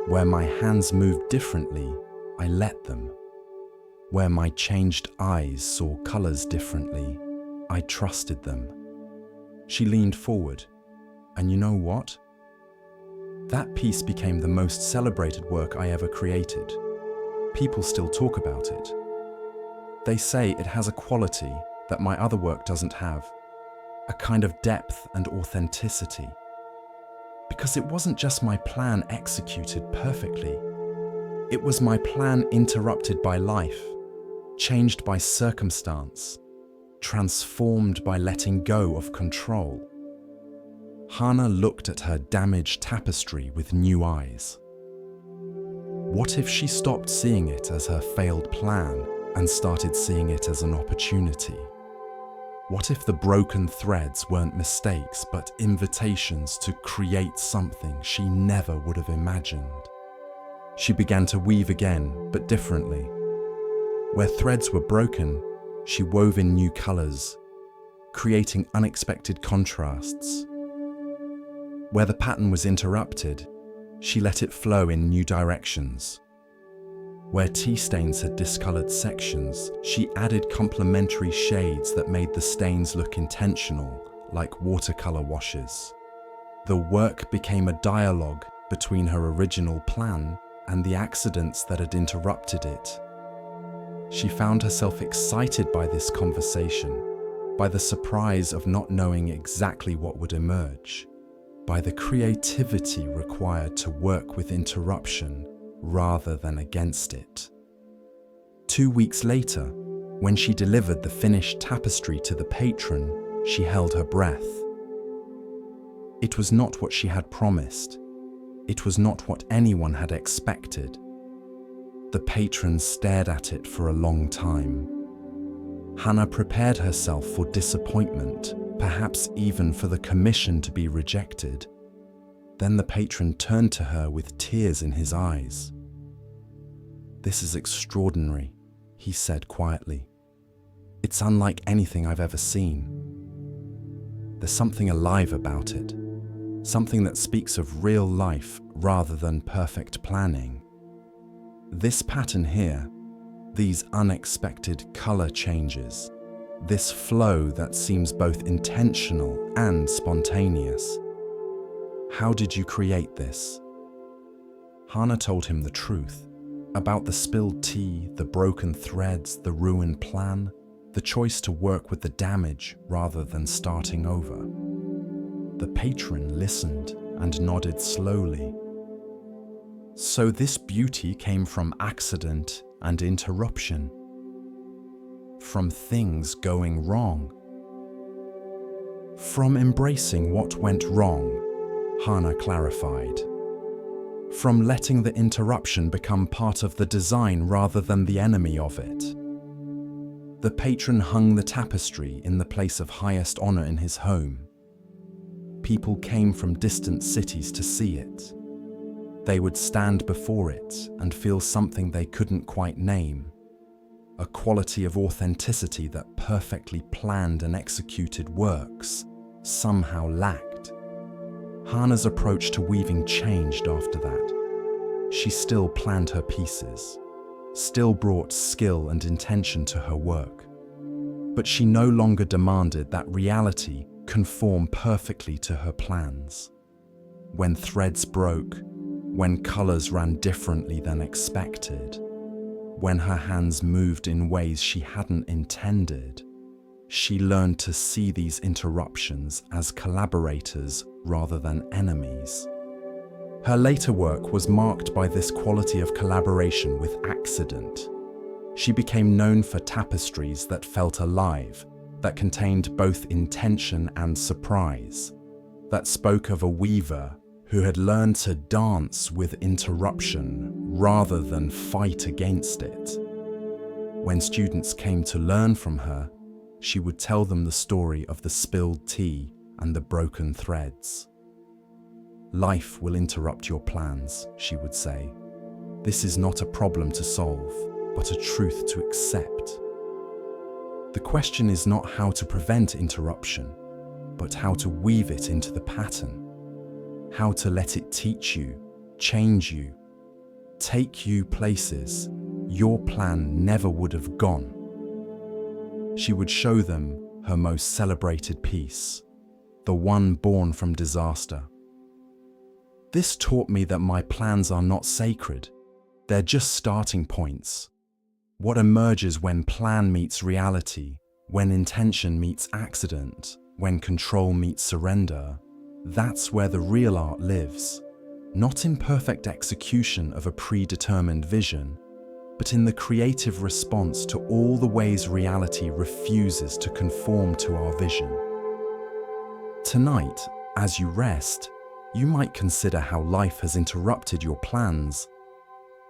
Where my hands moved differently, I let them. Where my changed eyes saw colors differently, I trusted them." She leaned forward, and you know what? That piece became the most celebrated work I ever created. People still talk about it. They say it has a quality that my other work doesn't have, a kind of depth and authenticity. Because it wasn't just my plan executed perfectly. It was my plan interrupted by life, changed by circumstance, transformed by letting go of control. Hannah looked at her damaged tapestry with new eyes. What if she stopped seeing it as her failed plan and started seeing it as an opportunity? What if the broken threads weren't mistakes but invitations to create something she never would have imagined? She began to weave again, but differently. Where threads were broken, she wove in new colors, creating unexpected contrasts. Where the pattern was interrupted, she let it flow in new directions. Where tea stains had discolored sections, she added complementary shades that made the stains look intentional, like watercolor washes. The work became a dialogue between her original plan and the accidents that had interrupted it. She found herself excited by this conversation, by the surprise of not knowing exactly what would emerge, by the creativity required to work with interruption rather than against it. 2 weeks later, when she delivered the finished tapestry to the patron, she held her breath. It was not what she had promised. It was not what anyone had expected. The patron stared at it for a long time. Hannah prepared herself for disappointment, perhaps even for the commission to be rejected. Then the patron turned to her with tears in his eyes. "This is extraordinary," he said quietly. "It's unlike anything I've ever seen. There's something alive about it, something that speaks of real life rather than perfect planning. This pattern here, these unexpected color changes, this flow that seems both intentional and spontaneous. How did you create this?" Hannah told him the truth. About the spilled tea, the broken threads, the ruined plan, the choice to work with the damage rather than starting over. The patron listened and nodded slowly. So this beauty came from accident and interruption, from things going wrong, from embracing what went wrong, Hannah clarified, from letting the interruption become part of the design rather than the enemy of it. The patron hung the tapestry in the place of highest honor in his home. People came from distant cities to see it. They would stand before it and feel something they couldn't quite name, a quality of authenticity that perfectly planned and executed works somehow lacked. Hannah's approach to weaving changed after that. She still planned her pieces, still brought skill and intention to her work, but she no longer demanded that reality conform perfectly to her plans. When threads broke, when colors ran differently than expected, when her hands moved in ways she hadn't intended, she learned to see these interruptions as collaborators rather than enemies. Her later work was marked by this quality of collaboration with accident. She became known for tapestries that felt alive, that contained both intention and surprise, that spoke of a weaver who had learned to dance with interruption rather than fight against it. When students came to learn from her, she would tell them the story of the spilled tea and the broken threads. Life will interrupt your plans, she would say. This is not a problem to solve, but a truth to accept. The question is not how to prevent interruption, but how to weave it into the pattern. How to let it teach you, change you, take you places your plan never would have gone. She would show them her most celebrated piece, the one born from disaster. This taught me that my plans are not sacred, they're just starting points. What emerges when plan meets reality, when intention meets accident, when control meets surrender, that's where the real art lives, not in perfect execution of a predetermined vision, but in the creative response to all the ways reality refuses to conform to our vision. Tonight, as you rest, you might consider how life has interrupted your plans,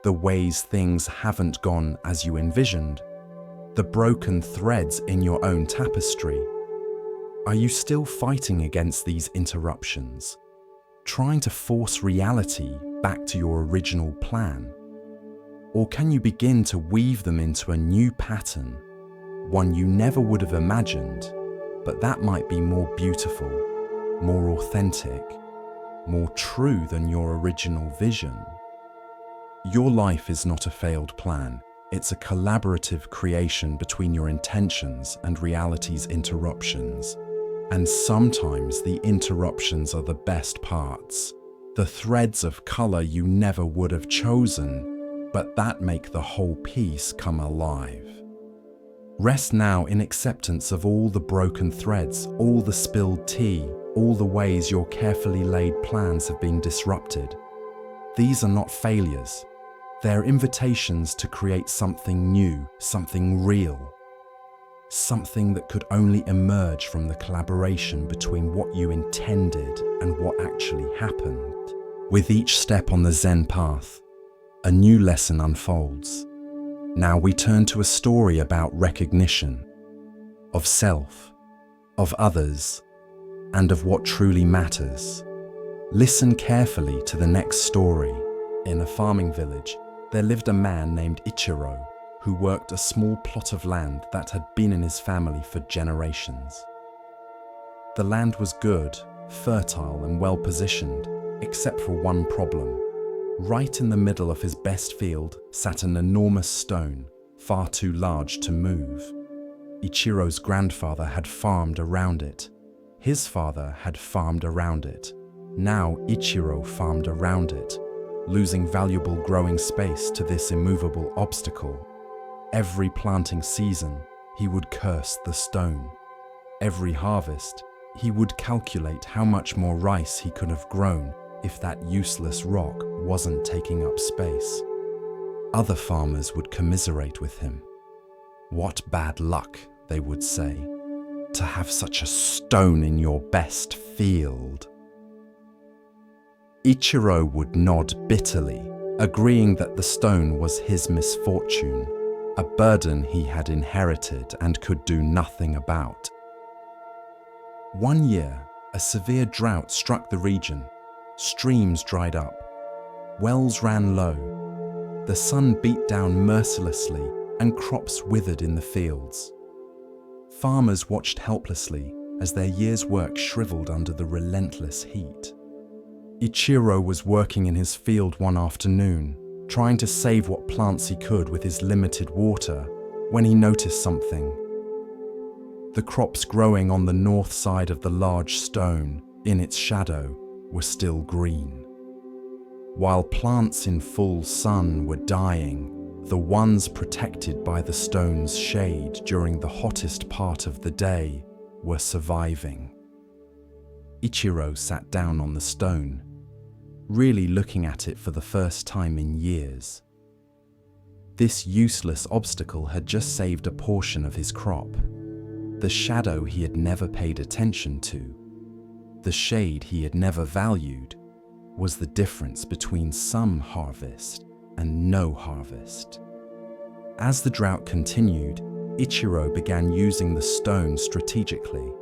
the ways things haven't gone as you envisioned, the broken threads in your own tapestry. Are you still fighting against these interruptions, trying to force reality back to your original plan? Or can you begin to weave them into a new pattern, one you never would have imagined, but that might be more beautiful, more authentic, more true than your original vision? Your life is not a failed plan. It's a collaborative creation between your intentions and reality's interruptions. And sometimes the interruptions are the best parts, the threads of color you never would have chosen, but that make the whole piece come alive. Rest now in acceptance of all the broken threads, all the spilled tea, all the ways your carefully laid plans have been disrupted. These are not failures. They're invitations to create something new, something real. Something that could only emerge from the collaboration between what you intended and what actually happened. With each step on the Zen path, a new lesson unfolds. Now we turn to a story about recognition, of self, of others, and of what truly matters. Listen carefully to the next story. In a farming village, there lived a man named Ichiro, who worked a small plot of land that had been in his family for generations. The land was good, fertile and well positioned, except for one problem. Right in the middle of his best field sat an enormous stone, far too large to move. Ichiro's grandfather had farmed around it. His father had farmed around it. Now Ichiro farmed around it, losing valuable growing space to this immovable obstacle. Every planting season, he would curse the stone. Every harvest, he would calculate how much more rice he could have grown if that useless rock wasn't taking up space. Other farmers would commiserate with him. "What bad luck," they would say, "to have such a stone in your best field." Ichiro would nod bitterly, agreeing that the stone was his misfortune, a burden he had inherited and could do nothing about. One year, a severe drought struck the region. Streams dried up. Wells ran low. The sun beat down mercilessly and crops withered in the fields. Farmers watched helplessly as their year's work shriveled under the relentless heat. Ichiro was working in his field one afternoon, trying to save what plants he could with his limited water, when he noticed something. The crops growing on the north side of the large stone, in its shadow, were still green. While plants in full sun were dying, the ones protected by the stone's shade during the hottest part of the day were surviving. Ichiro sat down on the stone, really looking at it for the first time in years. This useless obstacle had just saved a portion of his crop. The shadow he had never paid attention to, the shade he had never valued, was the difference between some harvest and no harvest. As the drought continued, Ichiro began using the stone strategically.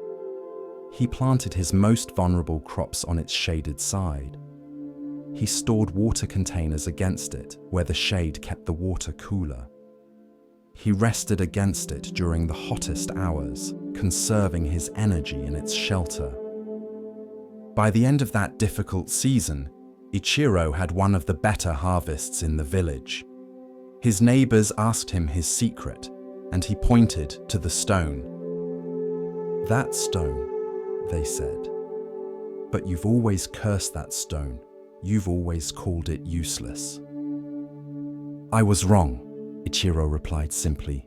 He planted his most vulnerable crops on its shaded side. He stored water containers against it, where the shade kept the water cooler. He rested against it during the hottest hours, conserving his energy in its shelter. By the end of that difficult season, Ichiro had one of the better harvests in the village. His neighbors asked him his secret, and he pointed to the stone. "That stone," they said. "But you've always cursed that stone. You've always called it useless." "I was wrong," Ichiro replied simply.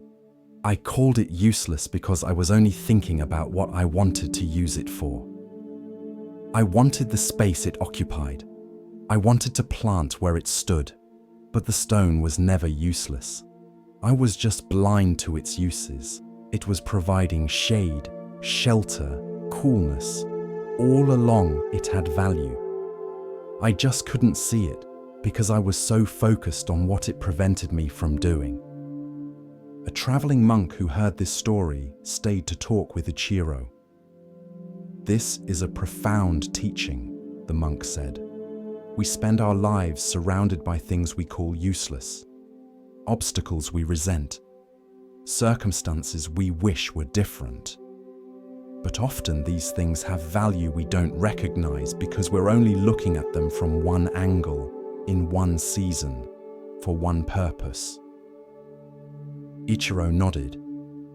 "I called it useless because I was only thinking about what I wanted to use it for. I wanted the space it occupied. I wanted to plant where it stood, but the stone was never useless. I was just blind to its uses. It was providing shade, shelter, coolness. All along it had value. I just couldn't see it because I was so focused on what it prevented me from doing." A traveling monk who heard this story stayed to talk with Ichiro. "This is a profound teaching," the monk said. "We spend our lives surrounded by things we call useless, obstacles we resent, circumstances we wish were different. But often these things have value we don't recognize because we're only looking at them from one angle, in one season, for one purpose." Ichiro nodded.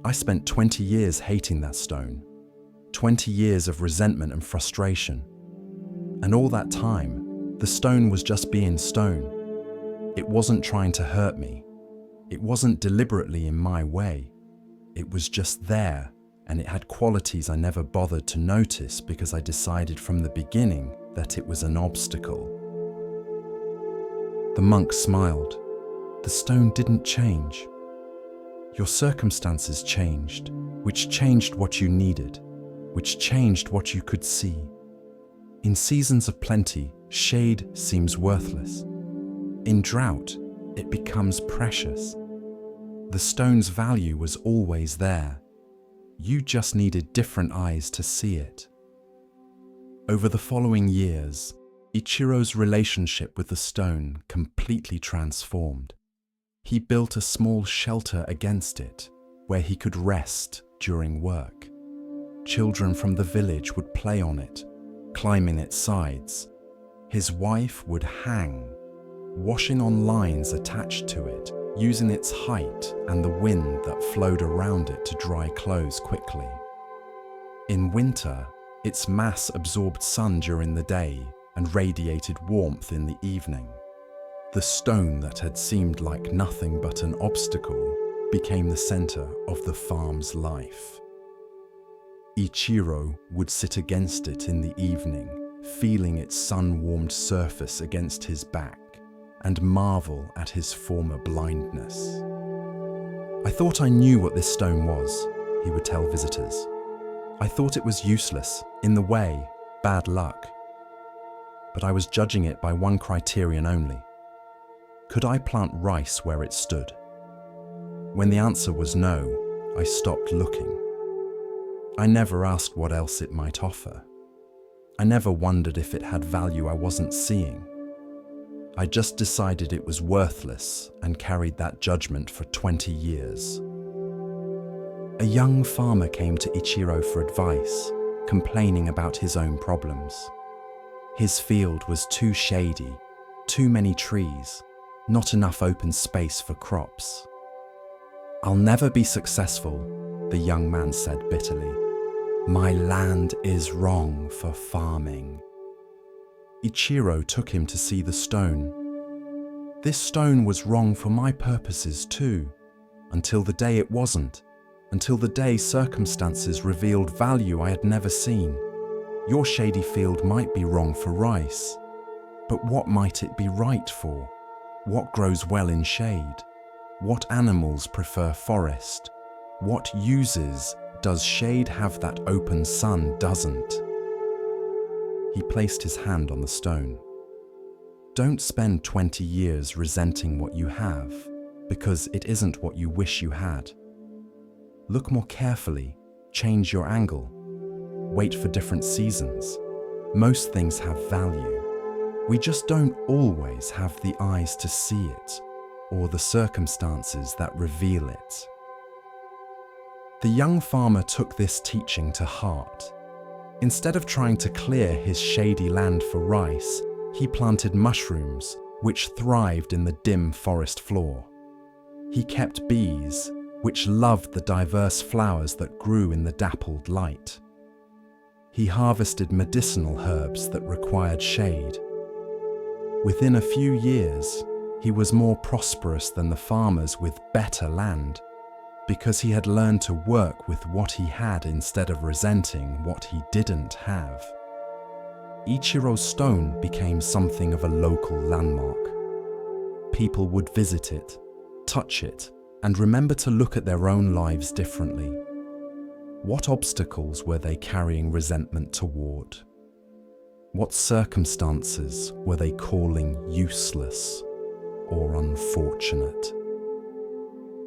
"I spent 20 years hating that stone, 20 years of resentment and frustration. And all that time, the stone was just being stone. It wasn't trying to hurt me. It wasn't deliberately in my way. It was just there, and it had qualities I never bothered to notice because I decided from the beginning that it was an obstacle." The monk smiled. "The stone didn't change. Your circumstances changed, which changed what you needed, which changed what you could see. In seasons of plenty, shade seems worthless. In drought, it becomes precious. The stone's value was always there. You just needed different eyes to see it." Over the following years, Ichiro's relationship with the stone completely transformed. He built a small shelter against it, where he could rest during work. Children from the village would play on it, climbing its sides. His wife would hang, washing on lines attached to it, using its height and the wind that flowed around it to dry clothes quickly. In winter, its mass absorbed sun during the day and radiated warmth in the evening. The stone that had seemed like nothing but an obstacle became the center of the farm's life. Ichiro would sit against it in the evening, feeling its sun-warmed surface against his back, and marvel at his former blindness. "I thought I knew what this stone was," he would tell visitors. "I thought it was useless, in the way, bad luck. But I was judging it by one criterion only. Could I plant rice where it stood? When the answer was no, I stopped looking. I never asked what else it might offer. I never wondered if it had value I wasn't seeing. I just decided it was worthless and carried that judgment for 20 years. A young farmer came to Ichiro for advice, complaining about his own problems. His field was too shady, too many trees, not enough open space for crops. "I'll never be successful," the young man said bitterly. "My land is wrong for farming." Ichiro took him to see the stone. "This stone was wrong for my purposes too, until the day it wasn't, until the day circumstances revealed value I had never seen. Your shady field might be wrong for rice, but what might it be right for? What grows well in shade? What animals prefer forest? What uses does shade have that open sun doesn't?" He placed his hand on the stone. "Don't spend 20 years resenting what you have, because it isn't what you wish you had. Look more carefully, change your angle, wait for different seasons. Most things have value. We just don't always have the eyes to see it, or the circumstances that reveal it." The young farmer took this teaching to heart. Instead of trying to clear his shady land for rice, he planted mushrooms, which thrived in the dim forest floor. He kept bees, which loved the diverse flowers that grew in the dappled light. He harvested medicinal herbs that required shade. Within a few years, he was more prosperous than the farmers with better land, because he had learned to work with what he had instead of resenting what he didn't have. Ichiro's stone became something of a local landmark. People would visit it, touch it, and remember to look at their own lives differently. What obstacles were they carrying resentment toward? What circumstances were they calling useless or unfortunate?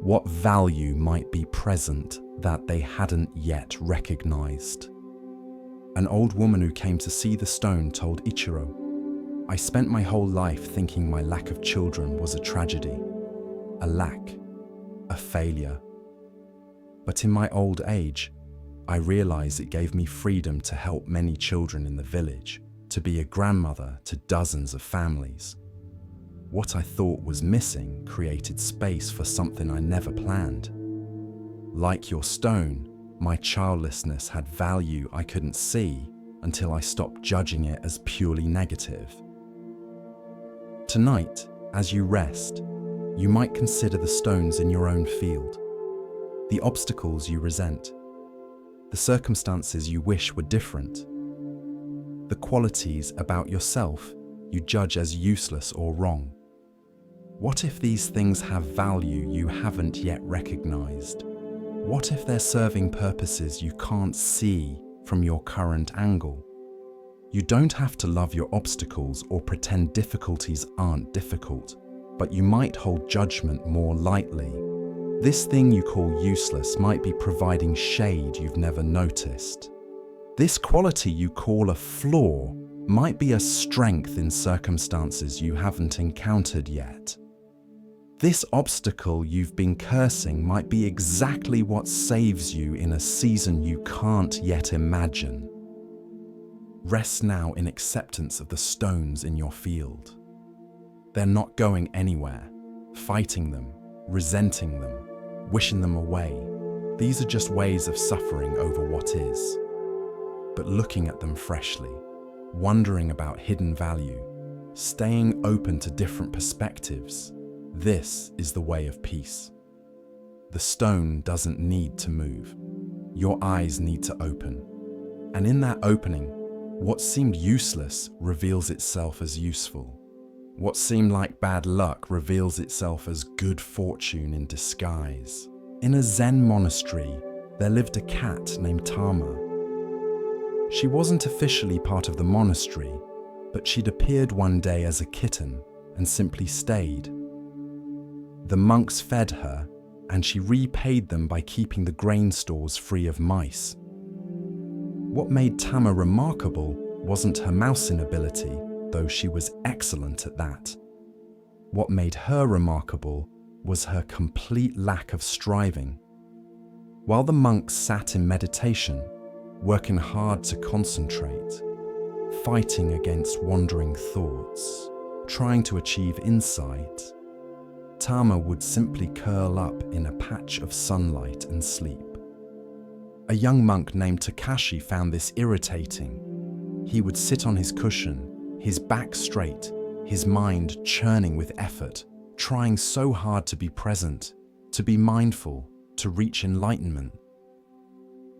What value might be present that they hadn't yet recognized? An old woman who came to see the stone told Ichiro, "I spent my whole life thinking my lack of children was a tragedy, a lack, a failure. But in my old age, I realized it gave me freedom to help many children in the village, to be a grandmother to dozens of families. What I thought was missing created space for something I never planned. Like your stone, my childlessness had value I couldn't see until I stopped judging it as purely negative." Tonight, as you rest, you might consider the stones in your own field, the obstacles you resent, the circumstances you wish were different, the qualities about yourself you judge as useless or wrong. What if these things have value you haven't yet recognized? What if they're serving purposes you can't see from your current angle? You don't have to love your obstacles or pretend difficulties aren't difficult, but you might hold judgment more lightly. This thing you call useless might be providing shade you've never noticed. This quality you call a flaw might be a strength in circumstances you haven't encountered yet. This obstacle you've been cursing might be exactly what saves you in a season you can't yet imagine. Rest now in acceptance of the stones in your field. They're not going anywhere. Fighting them, resenting them, wishing them away. These are just ways of suffering over what is. But looking at them freshly, wondering about hidden value, staying open to different perspectives. This is the way of peace. The stone doesn't need to move. Your eyes need to open. And in that opening, what seemed useless reveals itself as useful. What seemed like bad luck reveals itself as good fortune in disguise. In a Zen monastery, there lived a cat named Tama. She wasn't officially part of the monastery, but she'd appeared one day as a kitten and simply stayed. The monks fed her, and she repaid them by keeping the grain stores free of mice. What made Tama remarkable wasn't her mousing ability, though she was excellent at that. What made her remarkable was her complete lack of striving. While the monks sat in meditation, working hard to concentrate, fighting against wandering thoughts, trying to achieve insight, Tama would simply curl up in a patch of sunlight and sleep. A young monk named Takashi found this irritating. He would sit on his cushion, his back straight, his mind churning with effort, trying so hard to be present, to be mindful, to reach enlightenment.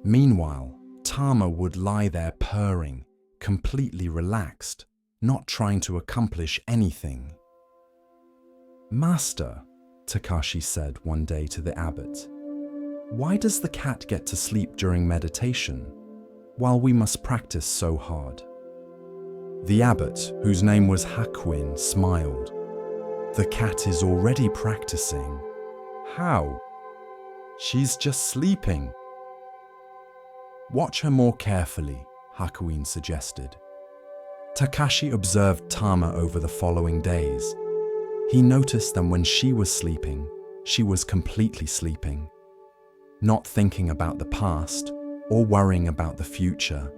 Meanwhile, Tama would lie there purring, completely relaxed, not trying to accomplish anything. "Master," Takashi said one day to the abbot, "why does the cat get to sleep during meditation, while we must practice so hard?" The abbot, whose name was Hakuin, smiled. "The cat is already practicing." "How?" "She's just sleeping." "Watch her more carefully," Hakuin suggested. Takashi observed Tama over the following days. He noticed that when she was sleeping, she was completely sleeping, not thinking about the past or worrying about the future,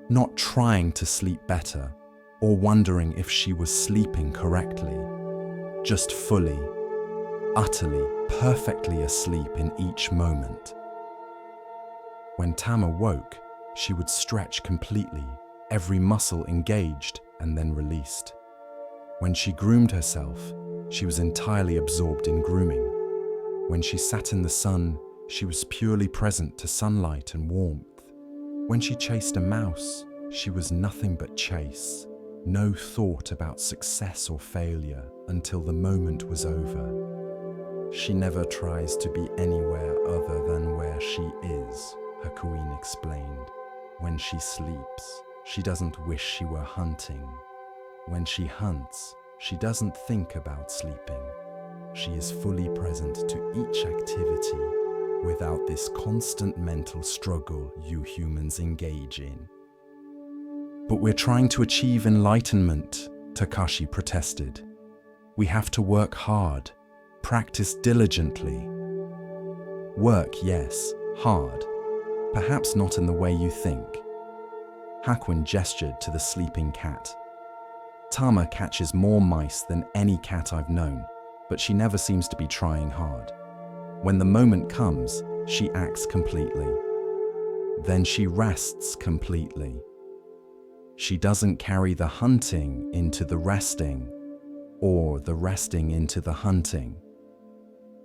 not trying to sleep better or wondering if she was sleeping correctly, just fully, utterly, perfectly asleep in each moment. When Tama woke, she would stretch completely, every muscle engaged and then released. When she groomed herself, she was entirely absorbed in grooming. When she sat in the sun, she was purely present to sunlight and warmth. When she chased a mouse, she was nothing but chase, no thought about success or failure until the moment was over. She never tries to be anywhere other than where she is, Hakuin explained. When she sleeps, she doesn't wish she were hunting. When she hunts, she doesn't think about sleeping. She is fully present to each activity without this constant mental struggle you humans engage in. "But we're trying to achieve enlightenment," Takashi protested. "We have to work hard, practice diligently." "Work, yes, hard. Perhaps not in the way you think." Hakuin gestured to the sleeping cat. "Tama catches more mice than any cat I've known, but she never seems to be trying hard. When the moment comes, she acts completely. Then she rests completely. She doesn't carry the hunting into the resting, or the resting into the hunting.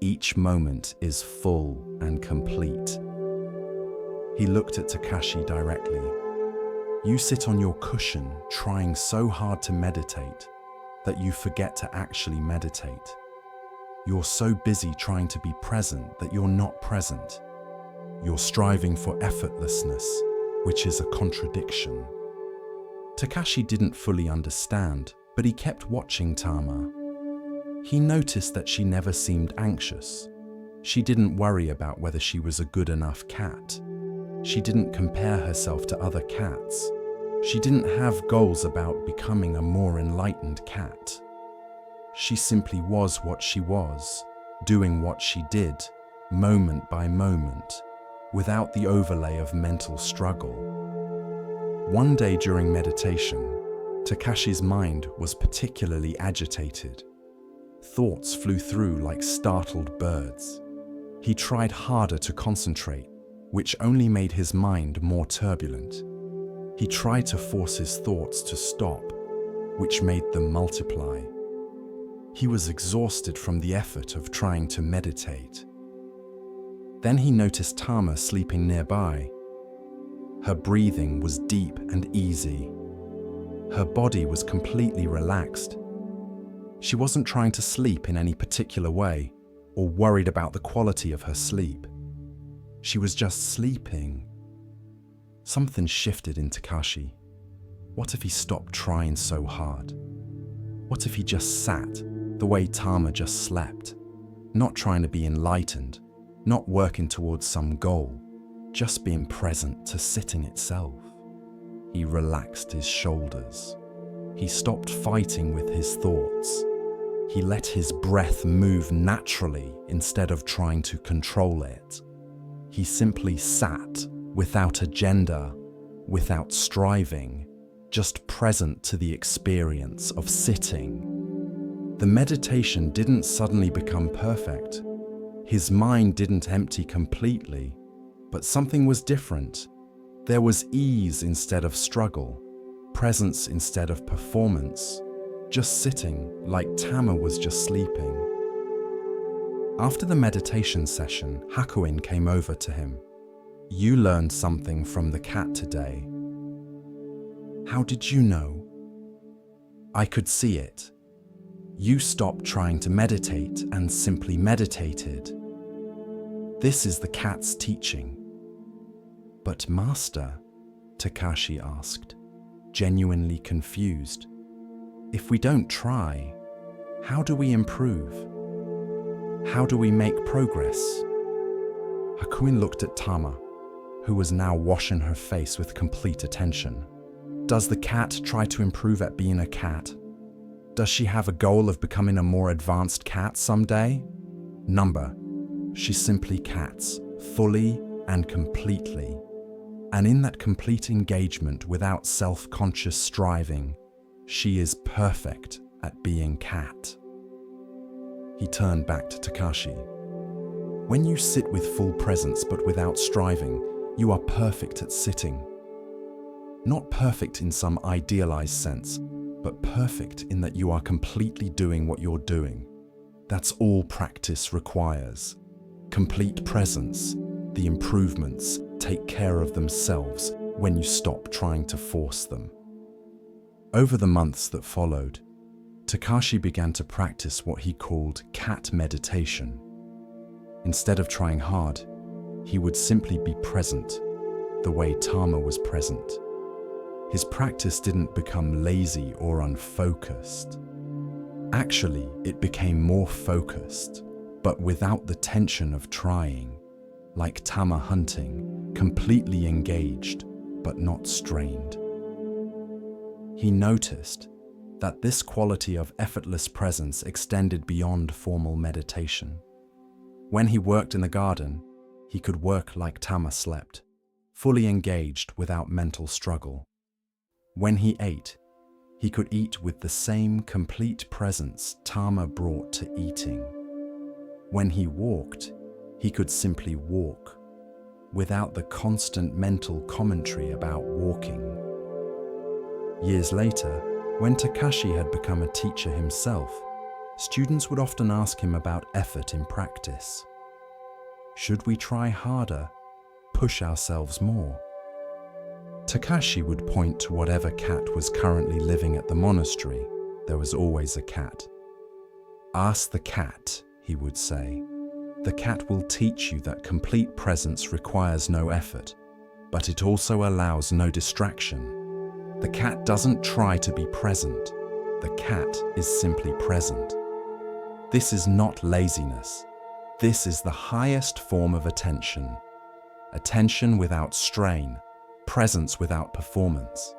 Each moment is full and complete." He looked at Takashi directly. "You sit on your cushion trying so hard to meditate that you forget to actually meditate. You're so busy trying to be present that you're not present. You're striving for effortlessness, which is a contradiction." Takashi didn't fully understand, but he kept watching Tama. He noticed that she never seemed anxious. She didn't worry about whether she was a good enough cat. She didn't compare herself to other cats. She didn't have goals about becoming a more enlightened cat. She simply was what she was, doing what she did, moment by moment, without the overlay of mental struggle. One day during meditation, Takashi's mind was particularly agitated. Thoughts flew through like startled birds. He tried harder to concentrate, which only made his mind more turbulent. He tried to force his thoughts to stop, which made them multiply. He was exhausted from the effort of trying to meditate. Then he noticed Tama sleeping nearby. Her breathing was deep and easy. Her body was completely relaxed. She wasn't trying to sleep in any particular way or worried about the quality of her sleep. She was just sleeping. Something shifted in Takashi. What if he stopped trying so hard? What if he just sat the way Tama just slept, not trying to be enlightened, not working towards some goal, just being present to sitting itself? He relaxed his shoulders. He stopped fighting with his thoughts. He let his breath move naturally instead of trying to control it. He simply sat without agenda, without striving, just present to the experience of sitting. The meditation didn't suddenly become perfect. His mind didn't empty completely, but something was different. There was ease instead of struggle, presence instead of performance, just sitting like Tama was just sleeping. After the meditation session, Hakuin came over to him. "You learned something from the cat today." "How did you know?" "I could see it. You stopped trying to meditate and simply meditated. This is the cat's teaching." "But Master," Takashi asked, genuinely confused, "if we don't try, how do we improve? How do we make progress?" Hakuin looked at Tama, who was now washing her face with complete attention. Does the cat try to improve at being a cat? Does she have a goal of becoming a more advanced cat someday? Number, she simply cats, fully and completely. And in that complete engagement without self-conscious striving, she is perfect at being cat. He turned back to Takashi. "When you sit with full presence but without striving, you are perfect at sitting. Not perfect in some idealized sense, but perfect in that you are completely doing what you're doing. That's all practice requires. Complete presence. The improvements take care of themselves when you stop trying to force them." Over the months that followed, Takashi began to practice what he called cat meditation. Instead of trying hard, he would simply be present, the way Tama was present. His practice didn't become lazy or unfocused. Actually, it became more focused, but without the tension of trying, like Tama hunting, completely engaged, but not strained. He noticed that this quality of effortless presence extended beyond formal meditation. When he worked in the garden, he could work like Tama slept, fully engaged without mental struggle. When he ate, he could eat with the same complete presence Tama brought to eating. When he walked, he could simply walk, without the constant mental commentary about walking. Years later, when Takashi had become a teacher himself, students would often ask him about effort in practice. Should we try harder, push ourselves more? Takashi would point to whatever cat was currently living at the monastery. There was always a cat. "Ask the cat," he would say. "The cat will teach you that complete presence requires no effort, but it also allows no distraction. The cat doesn't try to be present. The cat is simply present. This is not laziness. This is the highest form of attention. Attention without strain, presence without performance."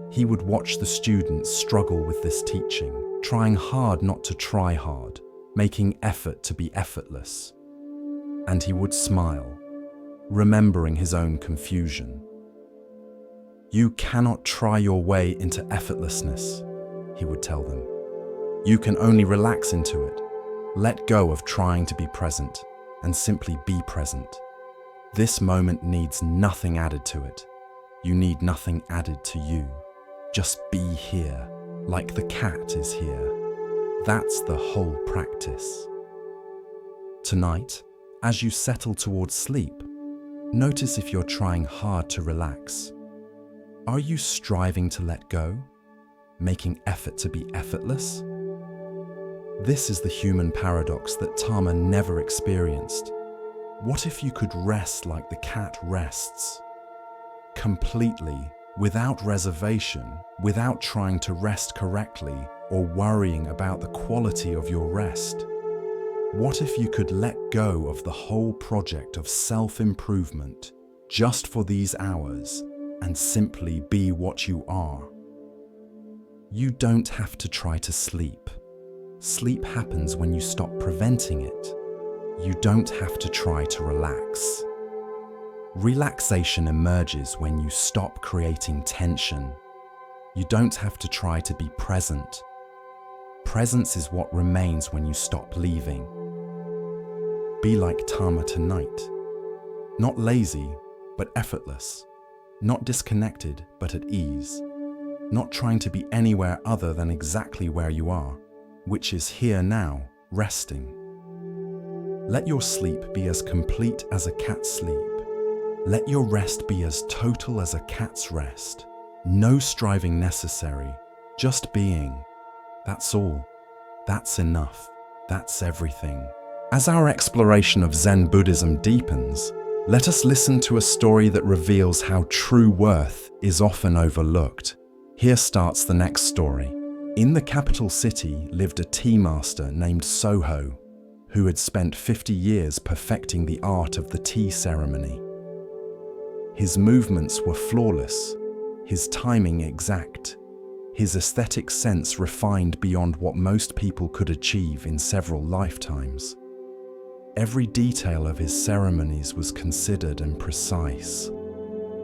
He would watch the students struggle with this teaching, trying hard not to try hard, making effort to be effortless. And he would smile, remembering his own confusion. "You cannot try your way into effortlessness," he would tell them. "You can only relax into it. Let go of trying to be present and simply be present. This moment needs nothing added to it. You need nothing added to you. Just be here, like the cat is here. That's the whole practice. Tonight, as you settle towards sleep, notice if you're trying hard to relax. Are you striving to let go? Making effort to be effortless? This is the human paradox that Tama never experienced. What if you could rest like the cat rests? Completely, without reservation, without trying to rest correctly or worrying about the quality of your rest. What if you could let go of the whole project of self-improvement just for these hours and simply be what you are? You don't have to try to sleep. Sleep happens when you stop preventing it. You don't have to try to relax. Relaxation emerges when you stop creating tension. You don't have to try to be present. Presence is what remains when you stop leaving. Be like Tama tonight. Not lazy, but effortless. Not disconnected, but at ease. Not trying to be anywhere other than exactly where you are, which is here now, resting. Let your sleep be as complete as a cat's sleep. Let your rest be as total as a cat's rest. No striving necessary, just being. That's all. That's enough. That's everything. As our exploration of Zen Buddhism deepens, let us listen to a story that reveals how true worth is often overlooked. Here starts the next story. In the capital city lived a tea master named Soho, who had spent 50 years perfecting the art of the tea ceremony. His movements were flawless, his timing exact, his aesthetic sense refined beyond what most people could achieve in several lifetimes. Every detail of his ceremonies was considered and precise.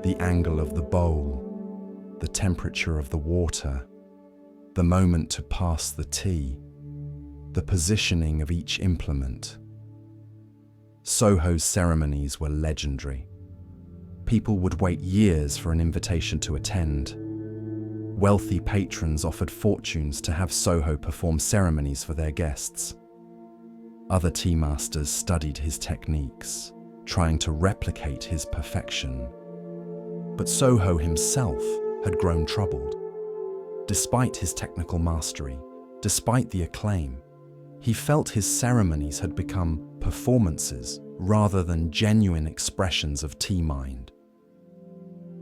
The angle of the bowl, the temperature of the water, the moment to pass the tea, the positioning of each implement. Soho's ceremonies were legendary. People would wait years for an invitation to attend. Wealthy patrons offered fortunes to have Soho perform ceremonies for their guests. Other tea masters studied his techniques, trying to replicate his perfection. But Soho himself had grown troubled. Despite his technical mastery, despite the acclaim, he felt his ceremonies had become performances rather than genuine expressions of tea mind.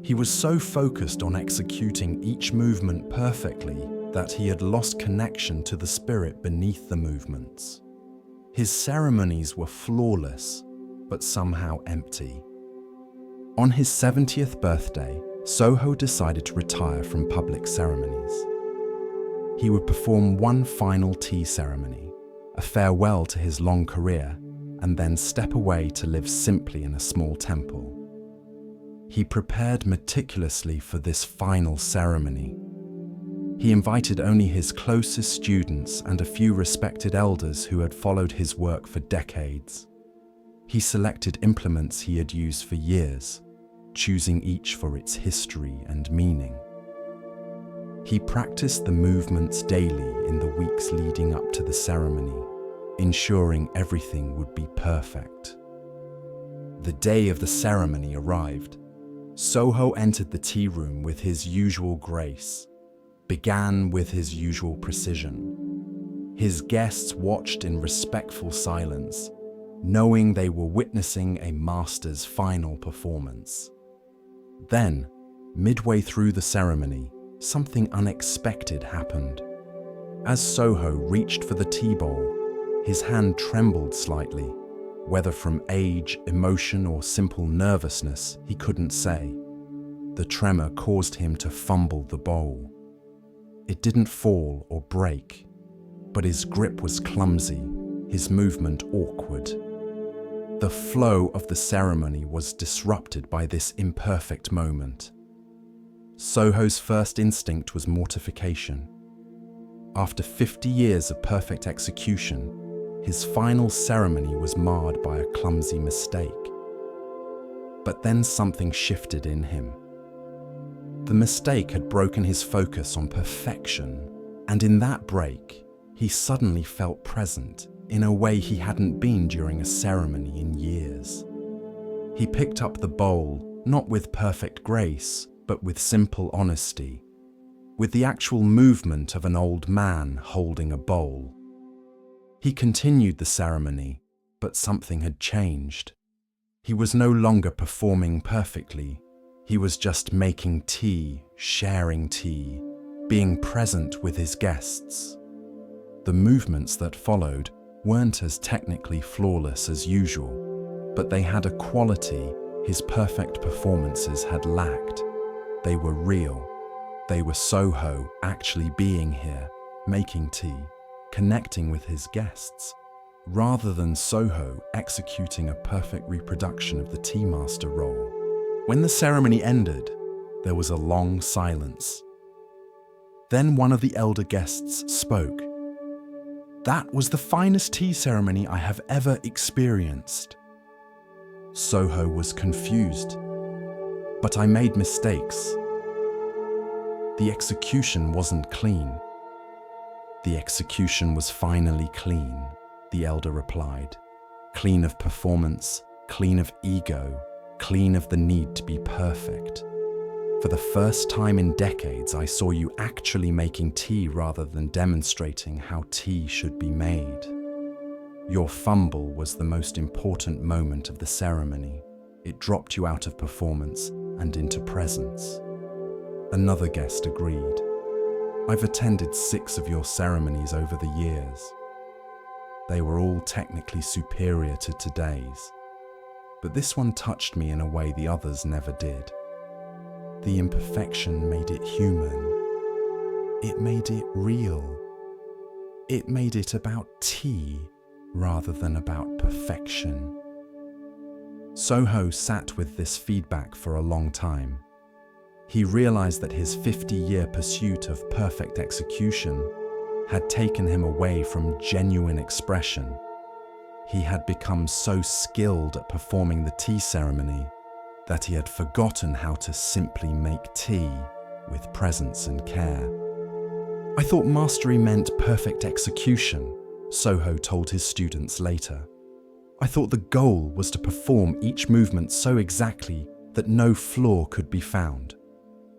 He was so focused on executing each movement perfectly that he had lost connection to the spirit beneath the movements. His ceremonies were flawless, but somehow empty. On his 70th birthday, Soho decided to retire from public ceremonies. He would perform one final tea ceremony, a farewell to his long career, and then step away to live simply in a small temple. He prepared meticulously for this final ceremony. He invited only his closest students and a few respected elders who had followed his work for decades. He selected implements he had used for years, choosing each for its history and meaning. He practiced the movements daily in the weeks leading up to the ceremony, ensuring everything would be perfect. The day of the ceremony arrived. Soho entered the tea room with his usual grace, began with his usual precision. His guests watched in respectful silence, knowing they were witnessing a master's final performance. Then, midway through the ceremony, something unexpected happened. As Soho reached for the tea bowl, his hand trembled slightly. Whether from age, emotion, or simple nervousness, he couldn't say. The tremor caused him to fumble the bowl. It didn't fall or break, but his grip was clumsy, his movement awkward. The flow of the ceremony was disrupted by this imperfect moment. Soho's first instinct was mortification. After 50 years of perfect execution, his final ceremony was marred by a clumsy mistake. But then something shifted in him. The mistake had broken his focus on perfection, and in that break, he suddenly felt present in a way he hadn't been during a ceremony in years. He picked up the bowl, not with perfect grace, but with simple honesty, with the actual movement of an old man holding a bowl. He continued the ceremony, but something had changed. He was no longer performing perfectly. He was just making tea, sharing tea, being present with his guests. The movements that followed weren't as technically flawless as usual, but they had a quality his perfect performances had lacked. They were real. They were Soho actually being here, making tea, connecting with his guests, rather than Soho executing a perfect reproduction of the tea master role. When the ceremony ended, there was a long silence. Then one of the elder guests spoke. "That was the finest tea ceremony I have ever experienced." Soho was confused. "But I made mistakes. The execution wasn't clean." "The execution was finally clean," the elder replied. "Clean of performance, clean of ego, clean of the need to be perfect. For the first time in decades, I saw you actually making tea rather than demonstrating how tea should be made. Your fumble was the most important moment of the ceremony. It dropped you out of performance and into presence." Another guest agreed. "I've attended 6 of your ceremonies over the years. They were all technically superior to today's. But this one touched me in a way the others never did. The imperfection made it human. It made it real. It made it about tea rather than about perfection." Soho sat with this feedback for a long time. He realized that his 50-year pursuit of perfect execution had taken him away from genuine expression. He had become so skilled at performing the tea ceremony that he had forgotten how to simply make tea with presence and care. "I thought mastery meant perfect execution," Soho told his students later. "I thought the goal was to perform each movement so exactly that no flaw could be found.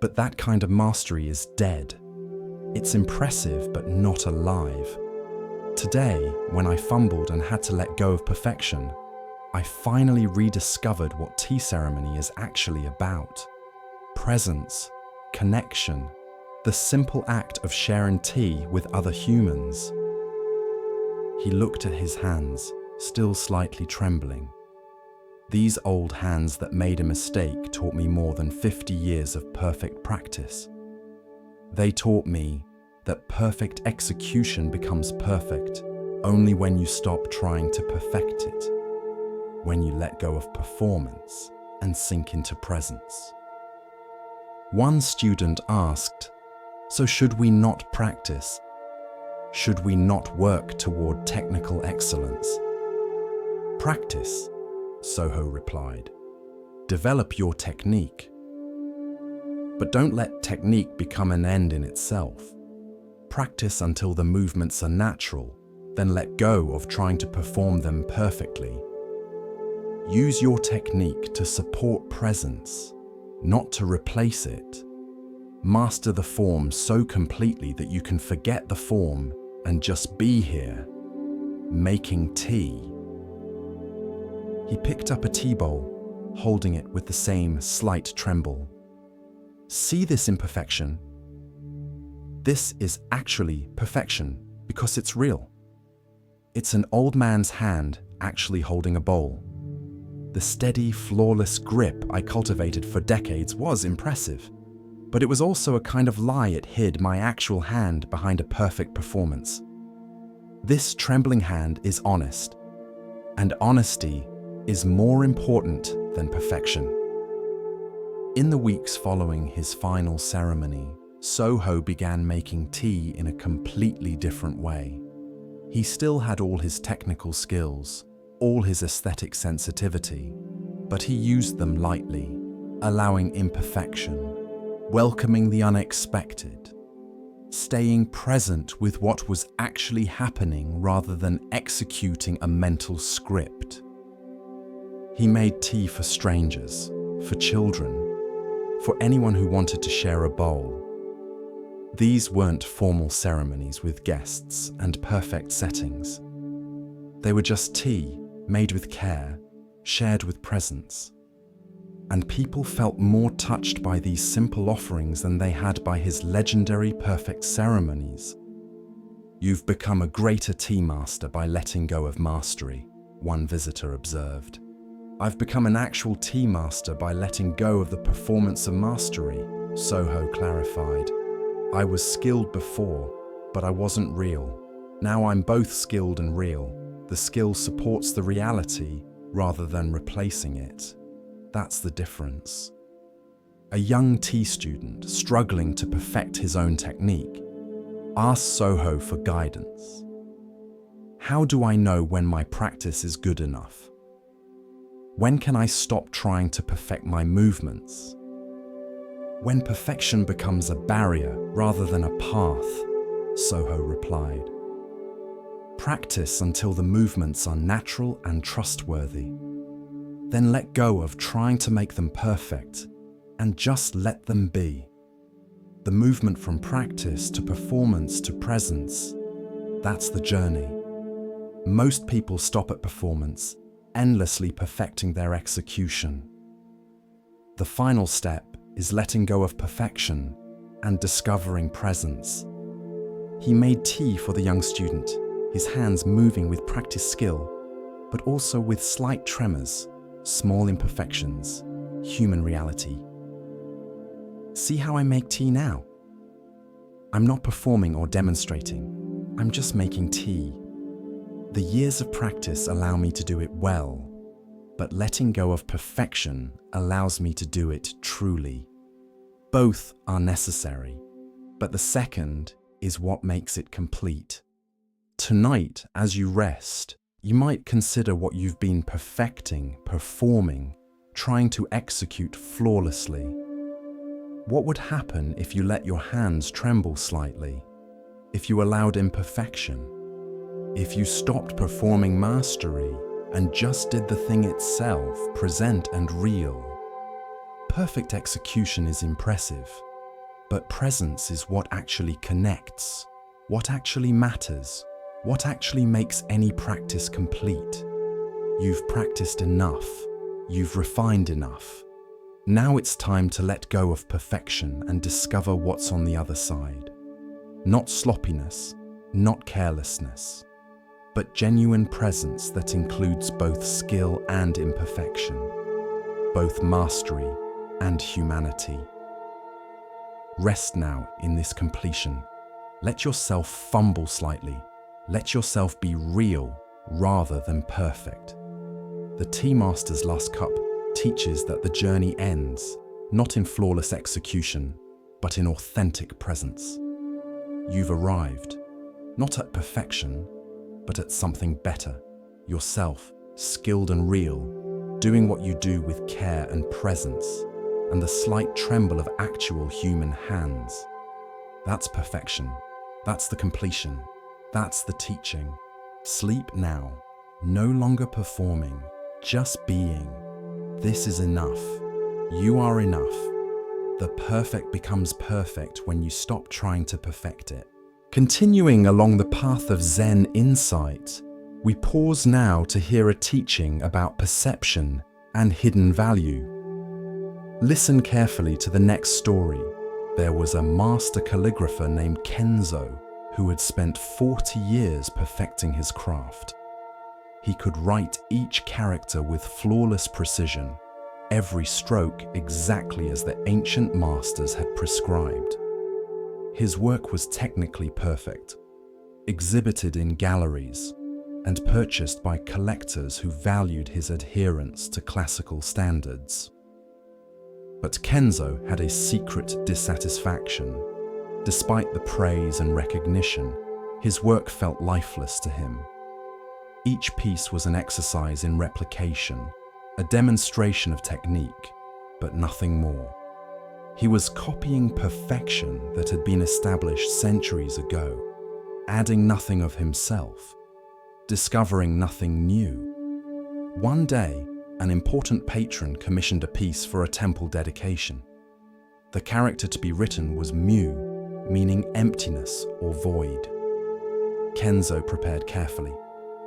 But that kind of mastery is dead. It's impressive but not alive. Today, when I fumbled and had to let go of perfection, I finally rediscovered what tea ceremony is actually about. Presence, connection, the simple act of sharing tea with other humans." He looked at his hands, still slightly trembling. "These old hands that made a mistake taught me more than 50 years of perfect practice. They taught me that perfect execution becomes perfect only when you stop trying to perfect it, when you let go of performance and sink into presence." One student asked, "So should we not practice? Should we not work toward technical excellence?" "Practice," Soho replied. "Develop your technique. But don't let technique become an end in itself. Practice until the movements are natural, then let go of trying to perform them perfectly. Use your technique to support presence, not to replace it. Master the form so completely that you can forget the form and just be here, making tea." He picked up a tea bowl, holding it with the same slight tremble. "See this imperfection? This is actually perfection because it's real. It's an old man's hand actually holding a bowl. The steady, flawless grip I cultivated for decades was impressive, but it was also a kind of lie it hid my actual hand behind a perfect performance. This trembling hand is honest, and honesty is more important than perfection." In the weeks following his final ceremony, Soho began making tea in a completely different way. He still had all his technical skills, all his aesthetic sensitivity, but he used them lightly, allowing imperfection, welcoming the unexpected, staying present with what was actually happening rather than executing a mental script. He made tea for strangers, for children, for anyone who wanted to share a bowl. These weren't formal ceremonies with guests and perfect settings. They were just tea, made with care, shared with presence. And people felt more touched by these simple offerings than they had by his legendary perfect ceremonies. "You've become a greater tea master by letting go of mastery," one visitor observed. "I've become an actual tea master by letting go of the performance of mastery," Soho clarified. "I was skilled before, but I wasn't real. Now I'm both skilled and real. The skill supports the reality rather than replacing it. That's the difference." A young tea student struggling to perfect his own technique asked Soho for guidance. "How do I know when my practice is good enough? When can I stop trying to perfect my movements? When perfection becomes a barrier rather than a path," Soho replied. "Practice until the movements are natural and trustworthy. Then let go of trying to make them perfect and just let them be. The movement from practice to performance to presence, that's the journey. Most people stop at performance, endlessly perfecting their execution. The final step is letting go of perfection and discovering presence." He made tea for the young student, his hands moving with practiced skill, but also with slight tremors, small imperfections, human reality. "See how I make tea now? I'm not performing or demonstrating, I'm just making tea. The years of practice allow me to do it well, but letting go of perfection allows me to do it truly. Both are necessary, but the second is what makes it complete." Tonight, as you rest, you might consider what you've been perfecting, performing, trying to execute flawlessly. What would happen if you let your hands tremble slightly? If you allowed imperfection? If you stopped performing mastery and just did the thing itself, present and real? Perfect execution is impressive, but presence is what actually connects, what actually matters, what actually makes any practice complete. You've practiced enough, you've refined enough. Now it's time to let go of perfection and discover what's on the other side. Not sloppiness, not carelessness, but genuine presence that includes both skill and imperfection, both mastery and humanity. Rest now in this completion. Let yourself fumble slightly. Let yourself be real rather than perfect. The Tea Master's Last Cup teaches that the journey ends not in flawless execution, but in authentic presence. You've arrived, not at perfection, but at something better. Yourself, skilled and real, doing what you do with care and presence, and the slight tremble of actual human hands. That's perfection. That's the completion. That's the teaching. Sleep now, no longer performing, just being. This is enough. You are enough. The perfect becomes perfect when you stop trying to perfect it. Continuing along the path of Zen insight, we pause now to hear a teaching about perception and hidden value. Listen carefully to the next story. There was a master calligrapher named Kenzo who had spent 40 years perfecting his craft. He could write each character with flawless precision, every stroke exactly as the ancient masters had prescribed. His work was technically perfect, exhibited in galleries, and purchased by collectors who valued his adherence to classical standards. But Kenzo had a secret dissatisfaction. Despite the praise and recognition, his work felt lifeless to him. Each piece was an exercise in replication, a demonstration of technique, but nothing more. He was copying perfection that had been established centuries ago, adding nothing of himself, discovering nothing new. One day, an important patron commissioned a piece for a temple dedication. The character to be written was Mu, meaning emptiness or void. Kenzo prepared carefully,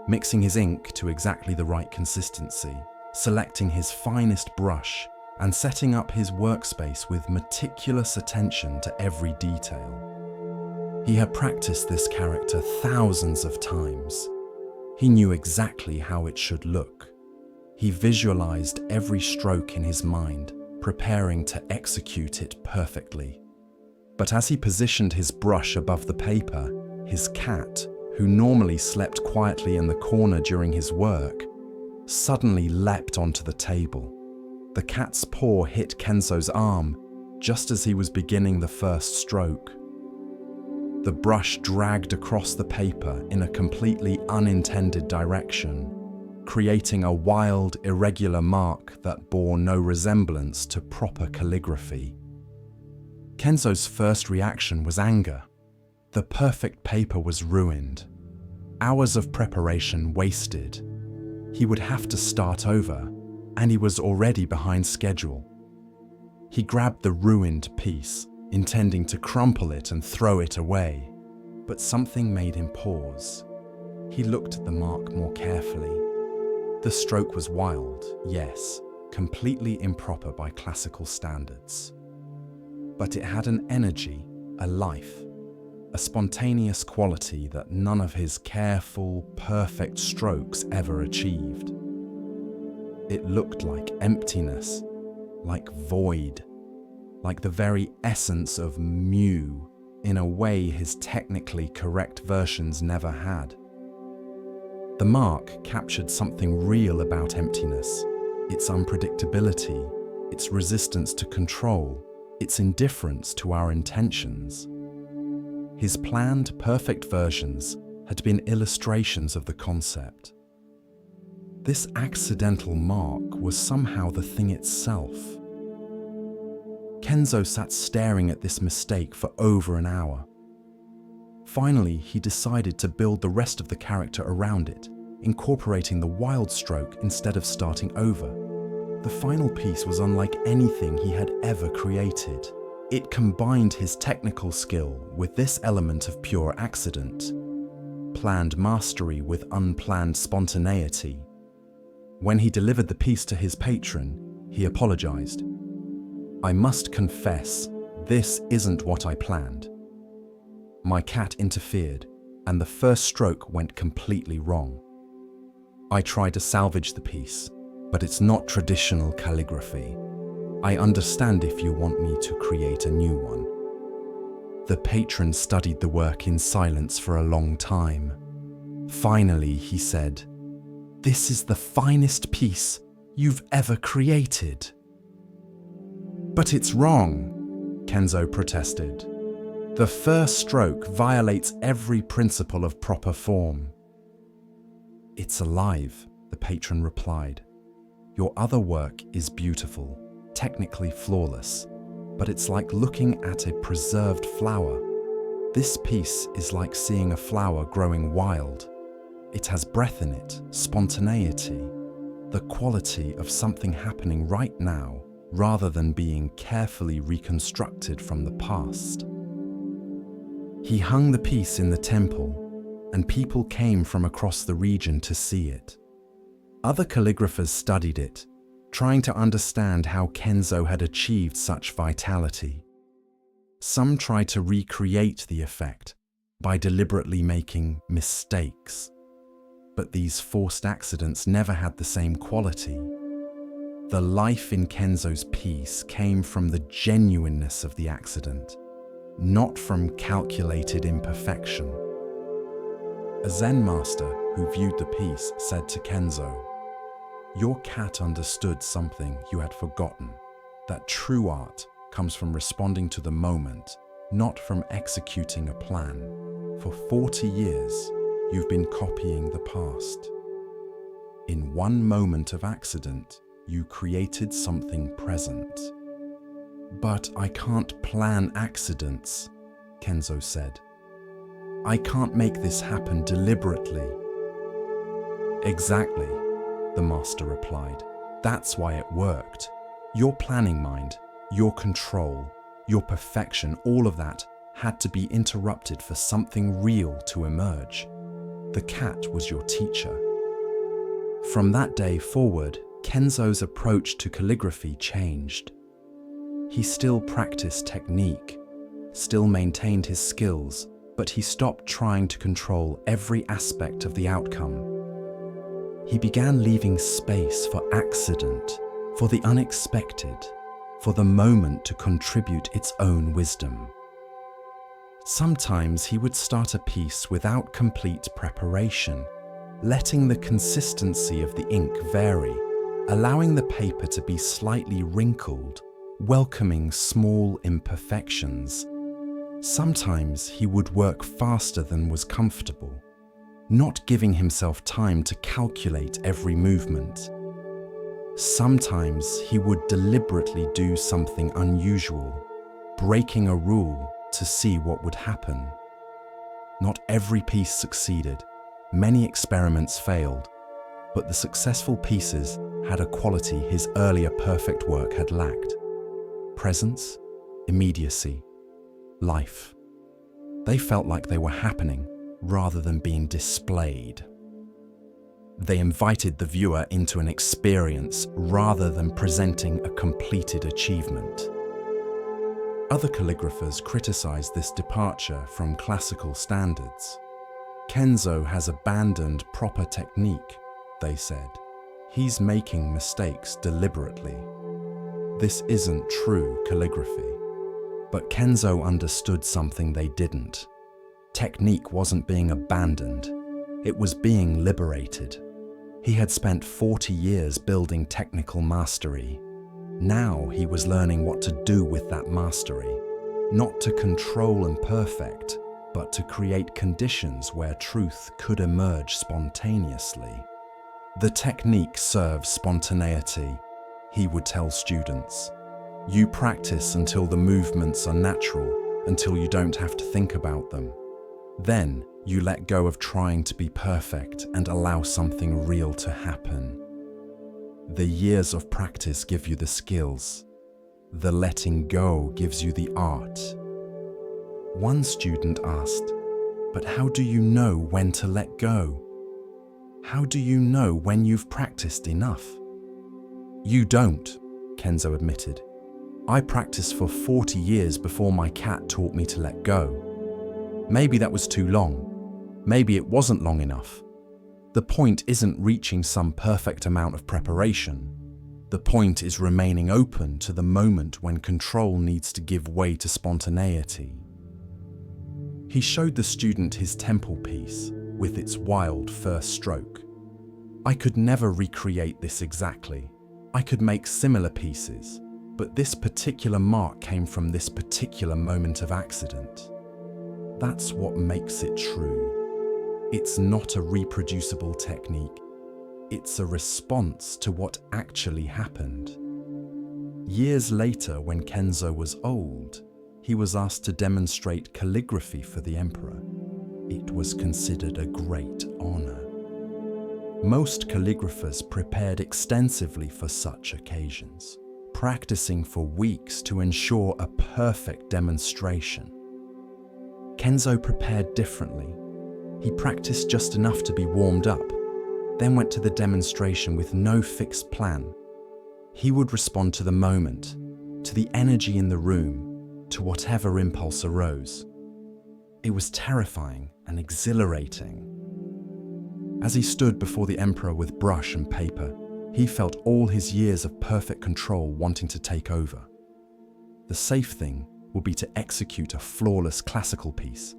mixing his ink to exactly the right consistency, selecting his finest brush, and setting up his workspace with meticulous attention to every detail. He had practiced this character thousands of times. He knew exactly how it should look. He visualized every stroke in his mind, preparing to execute it perfectly. But as he positioned his brush above the paper, his cat, who normally slept quietly in the corner during his work, suddenly leapt onto the table. The cat's paw hit Kenzo's arm just as he was beginning the first stroke. The brush dragged across the paper in a completely unintended direction, creating a wild, irregular mark that bore no resemblance to proper calligraphy. Kenzo's first reaction was anger. The perfect paper was ruined. Hours of preparation wasted. He would have to start over, and he was already behind schedule. He grabbed the ruined piece, intending to crumple it and throw it away, but something made him pause. He looked at the mark more carefully. The stroke was wild, yes, completely improper by classical standards. But it had an energy, a life, a spontaneous quality that none of his careful, perfect strokes ever achieved. It looked like emptiness, like void, like the very essence of Mu, in a way his technically correct versions never had. The mark captured something real about emptiness, its unpredictability, its resistance to control, its indifference to our intentions. His planned perfect versions had been illustrations of the concept. This accidental mark was somehow the thing itself. Kenzo sat staring at this mistake for over an hour. Finally, he decided to build the rest of the character around it, incorporating the wild stroke instead of starting over. The final piece was unlike anything he had ever created. It combined his technical skill with this element of pure accident, planned mastery with unplanned spontaneity. When he delivered the piece to his patron, he apologized. "I must confess, this isn't what I planned." My cat interfered, and the first stroke went completely wrong. I tried to salvage the piece, but it's not traditional calligraphy. I understand if you want me to create a new one. The patron studied the work in silence for a long time. Finally, he said, "This is the finest piece you've ever created." "But it's wrong," Kenzo protested. "The first stroke violates every principle of proper form." "It's alive," the patron replied. "Your other work is beautiful, technically flawless, but it's like looking at a preserved flower. This piece is like seeing a flower growing wild. It has breath in it, spontaneity, the quality of something happening right now rather than being carefully reconstructed from the past." He hung the piece in the temple, and people came from across the region to see it. Other calligraphers studied it, trying to understand how Kenzo had achieved such vitality. Some tried to recreate the effect by deliberately making mistakes, but these forced accidents never had the same quality. The life in Kenzo's piece came from the genuineness of the accident, not from calculated imperfection. A Zen master who viewed the piece said to Kenzo, "Your cat understood something you had forgotten, that true art comes from responding to the moment, not from executing a plan. For 40 years, you've been copying the past. In one moment of accident, you created something present." "But I can't plan accidents," Kenzo said. "I can't make this happen deliberately." "Exactly," the master replied. "That's why it worked. Your planning mind, your control, your perfection, all of that had to be interrupted for something real to emerge. The cat was your teacher." From that day forward, Kenzo's approach to calligraphy changed. He still practiced technique, still maintained his skills, but he stopped trying to control every aspect of the outcome. He began leaving space for accident, for the unexpected, for the moment to contribute its own wisdom. Sometimes he would start a piece without complete preparation, letting the consistency of the ink vary, allowing the paper to be slightly wrinkled, welcoming small imperfections. Sometimes he would work faster than was comfortable, not giving himself time to calculate every movement. Sometimes he would deliberately do something unusual, breaking a rule to see what would happen. Not every piece succeeded. Many experiments failed, but the successful pieces had a quality his earlier perfect work had lacked: presence, immediacy, life. They felt like they were happening rather than being displayed. They invited the viewer into an experience rather than presenting a completed achievement. Other calligraphers criticized this departure from classical standards. "Kenzo has abandoned proper technique," they said. "He's making mistakes deliberately." This isn't true calligraphy. But Kenzo understood something they didn't. Technique wasn't being abandoned, it was being liberated. He had spent 40 years building technical mastery. Now he was learning what to do with that mastery, not to control and perfect, but to create conditions where truth could emerge spontaneously. "The technique serves spontaneity," he would tell students. "You practice until the movements are natural, until you don't have to think about them. Then you let go of trying to be perfect and allow something real to happen. The years of practice give you the skills. The letting go gives you the art." One student asked, "But how do you know when to let go? How do you know when you've practiced enough?" "You don't," Kenzo admitted. "I practiced for 40 years before my cat taught me to let go. Maybe that was too long. Maybe it wasn't long enough. The point isn't reaching some perfect amount of preparation. The point is remaining open to the moment when control needs to give way to spontaneity." He showed the student his temple piece with its wild first stroke. "I could never recreate this exactly. I could make similar pieces, but this particular mark came from this particular moment of accident. That's what makes it true. It's not a reproducible technique. It's a response to what actually happened." Years later, when Kenzo was old, he was asked to demonstrate calligraphy for the emperor. It was considered a great honor. Most calligraphers prepared extensively for such occasions, practicing for weeks to ensure a perfect demonstration. Kenzo prepared differently. He practiced just enough to be warmed up, then went to the demonstration with no fixed plan. He would respond to the moment, to the energy in the room, to whatever impulse arose. It was terrifying and exhilarating. As he stood before the emperor with brush and paper, he felt all his years of perfect control wanting to take over. The safe thing would be to execute a flawless classical piece.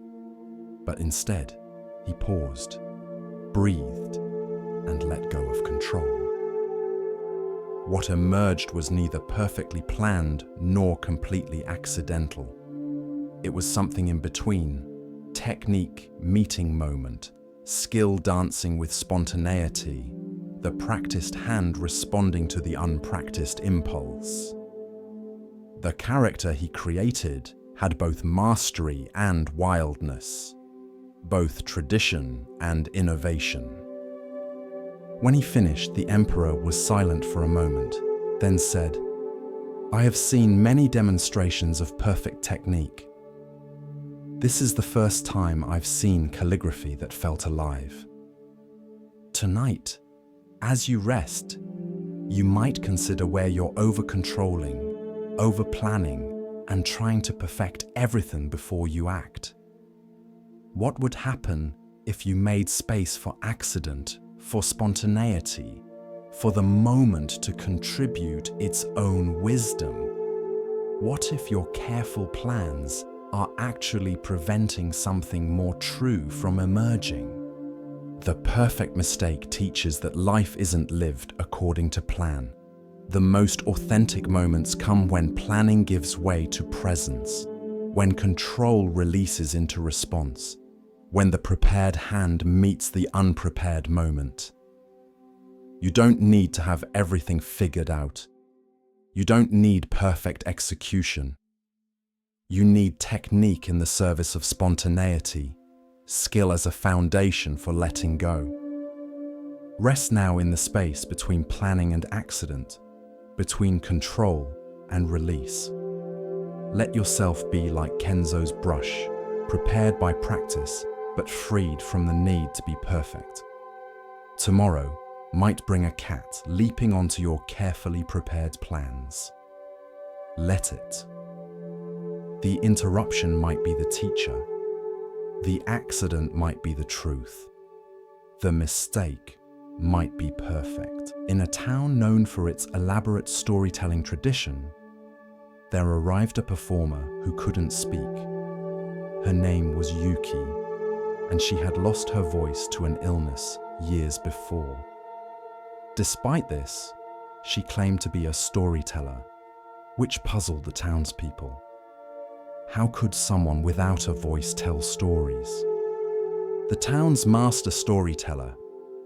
But instead, he paused, breathed, and let go of control. What emerged was neither perfectly planned nor completely accidental. It was something in between: technique meeting moment, skill dancing with spontaneity, the practiced hand responding to the unpracticed impulse. The character he created had both mastery and wildness, both tradition and innovation. When he finished, the emperor was silent for a moment, then said, "I have seen many demonstrations of perfect technique. This is the first time I've seen calligraphy that felt alive. Tonight, as you rest, you might consider where you're over-controlling, over-planning, and trying to perfect everything before you act. What would happen if you made space for accident, for spontaneity, for the moment to contribute its own wisdom? What if your careful plans are actually preventing something more true from emerging?" The perfect mistake teaches that life isn't lived according to plan. The most authentic moments come when planning gives way to presence, when control releases into response, when the prepared hand meets the unprepared moment. You don't need to have everything figured out. You don't need perfect execution. You need technique in the service of spontaneity, skill as a foundation for letting go. Rest now in the space between planning and accident, between control and release. Let yourself be like Kenzo's brush, prepared by practice, but freed from the need to be perfect. Tomorrow might bring a cat leaping onto your carefully prepared plans. Let it. The interruption might be the teacher. The accident might be the truth. The mistake might be perfect. In a town known for its elaborate storytelling tradition, there arrived a performer who couldn't speak. Her name was Yuki, and she had lost her voice to an illness years before. Despite this, she claimed to be a storyteller, which puzzled the townspeople. How could someone without a voice tell stories? The town's master storyteller,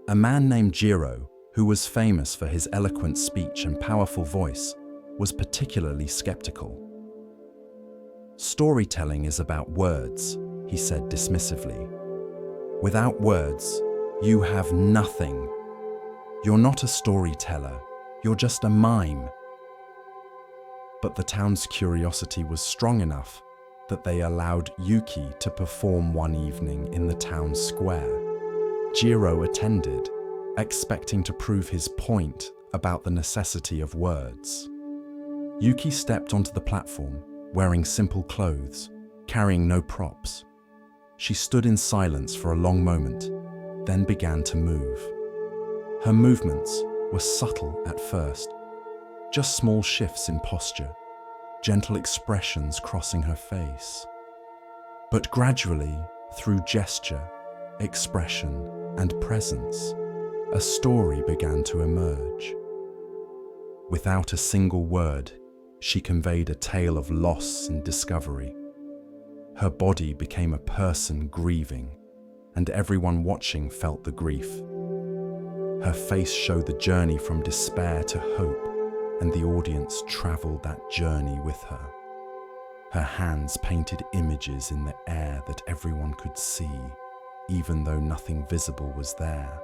a man named Jiro, who was famous for his eloquent speech and powerful voice, was particularly skeptical. "Storytelling is about words," he said dismissively. "Without words, you have nothing. You're not a storyteller, you're just a mime." But the town's curiosity was strong enough that they allowed Yuki to perform one evening in the town square. Jiro attended, expecting to prove his point about the necessity of words. Yuki stepped onto the platform, wearing simple clothes, carrying no props. She stood in silence for a long moment, then began to move. Her movements were subtle at first, just small shifts in posture, gentle expressions crossing her face. But gradually, through gesture, expression, and presence, a story began to emerge. Without a single word, she conveyed a tale of loss and discovery. Her body became a person grieving, and everyone watching felt the grief. Her face showed the journey from despair to hope, and the audience traveled that journey with her. Her hands painted images in the air that everyone could see, even though nothing visible was there.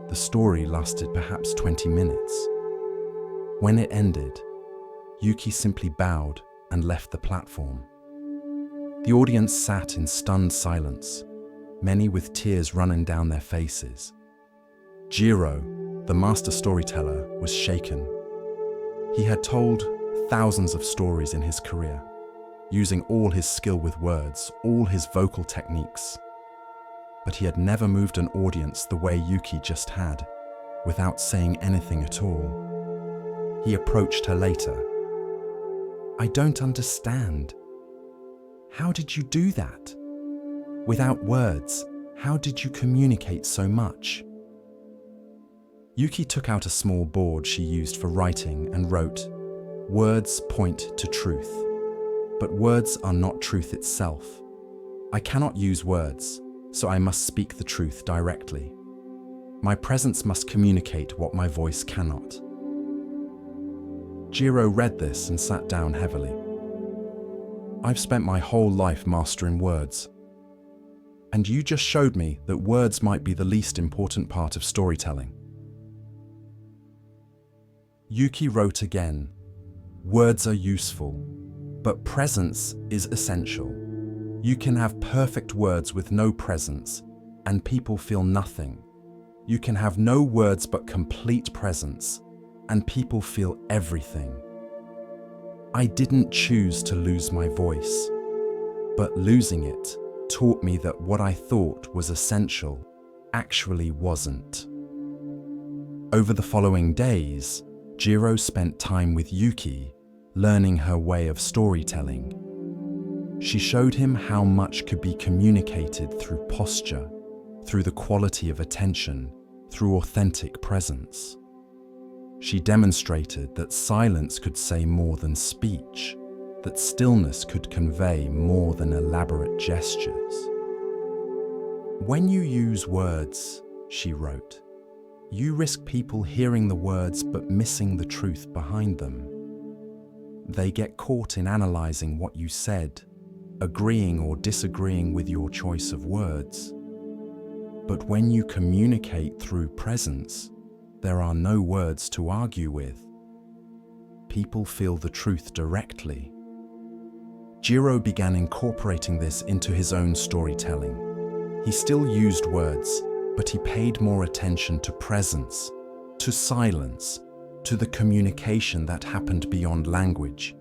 The story lasted perhaps 20 minutes. When it ended, Yuki simply bowed and left the platform. The audience sat in stunned silence, many with tears running down their faces. Jiro, the master storyteller, was shaken. He had told thousands of stories in his career, using all his skill with words, all his vocal techniques. But he had never moved an audience the way Yuki just had, without saying anything at all. He approached her later. "I don't understand. How did you do that? Without words, how did you communicate so much?" Yuki took out a small board she used for writing and wrote, "Words point to truth, but words are not truth itself. I cannot use words, so I must speak the truth directly. My presence must communicate what my voice cannot." Jiro read this and sat down heavily. I've spent my whole life mastering words. And you just showed me that words might be the least important part of storytelling. Yuki wrote again, words are useful, but presence is essential. You can have perfect words with no presence, and people feel nothing. You can have no words but complete presence, and people feel everything. I didn't choose to lose my voice, but losing it taught me that what I thought was essential actually wasn't. Over the following days, Jiro spent time with Yuki, learning her way of storytelling. She showed him how much could be communicated through posture, through the quality of attention, through authentic presence. She demonstrated that silence could say more than speech, that stillness could convey more than elaborate gestures. When you use words, she wrote, you risk people hearing the words but missing the truth behind them. They get caught in analyzing what you said, agreeing or disagreeing with your choice of words. But when you communicate through presence, there are no words to argue with. People feel the truth directly. Jiro began incorporating this into his own storytelling. He still used words, but he paid more attention to presence, to silence, to the communication that happened beyond language.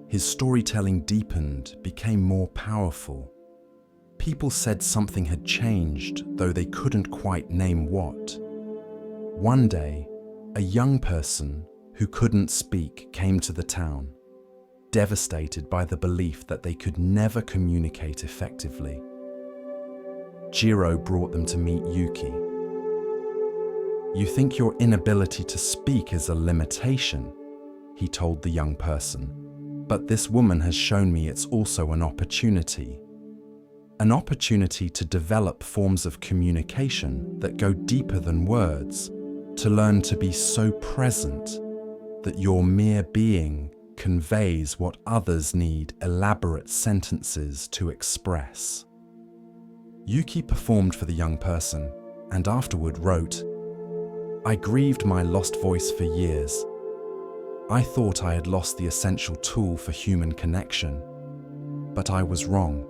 His storytelling deepened, became more powerful. People said something had changed, though they couldn't quite name what. One day, a young person who couldn't speak came to the town, devastated by the belief that they could never communicate effectively. Jiro brought them to meet Yuki. You think your inability to speak is a limitation, he told the young person, but this woman has shown me it's also an opportunity. An opportunity to develop forms of communication that go deeper than words, to learn to be so present that your mere being conveys what others need elaborate sentences to express. Yuki performed for the young person and afterward wrote, I grieved my lost voice for years. I thought I had lost the essential tool for human connection, but I was wrong.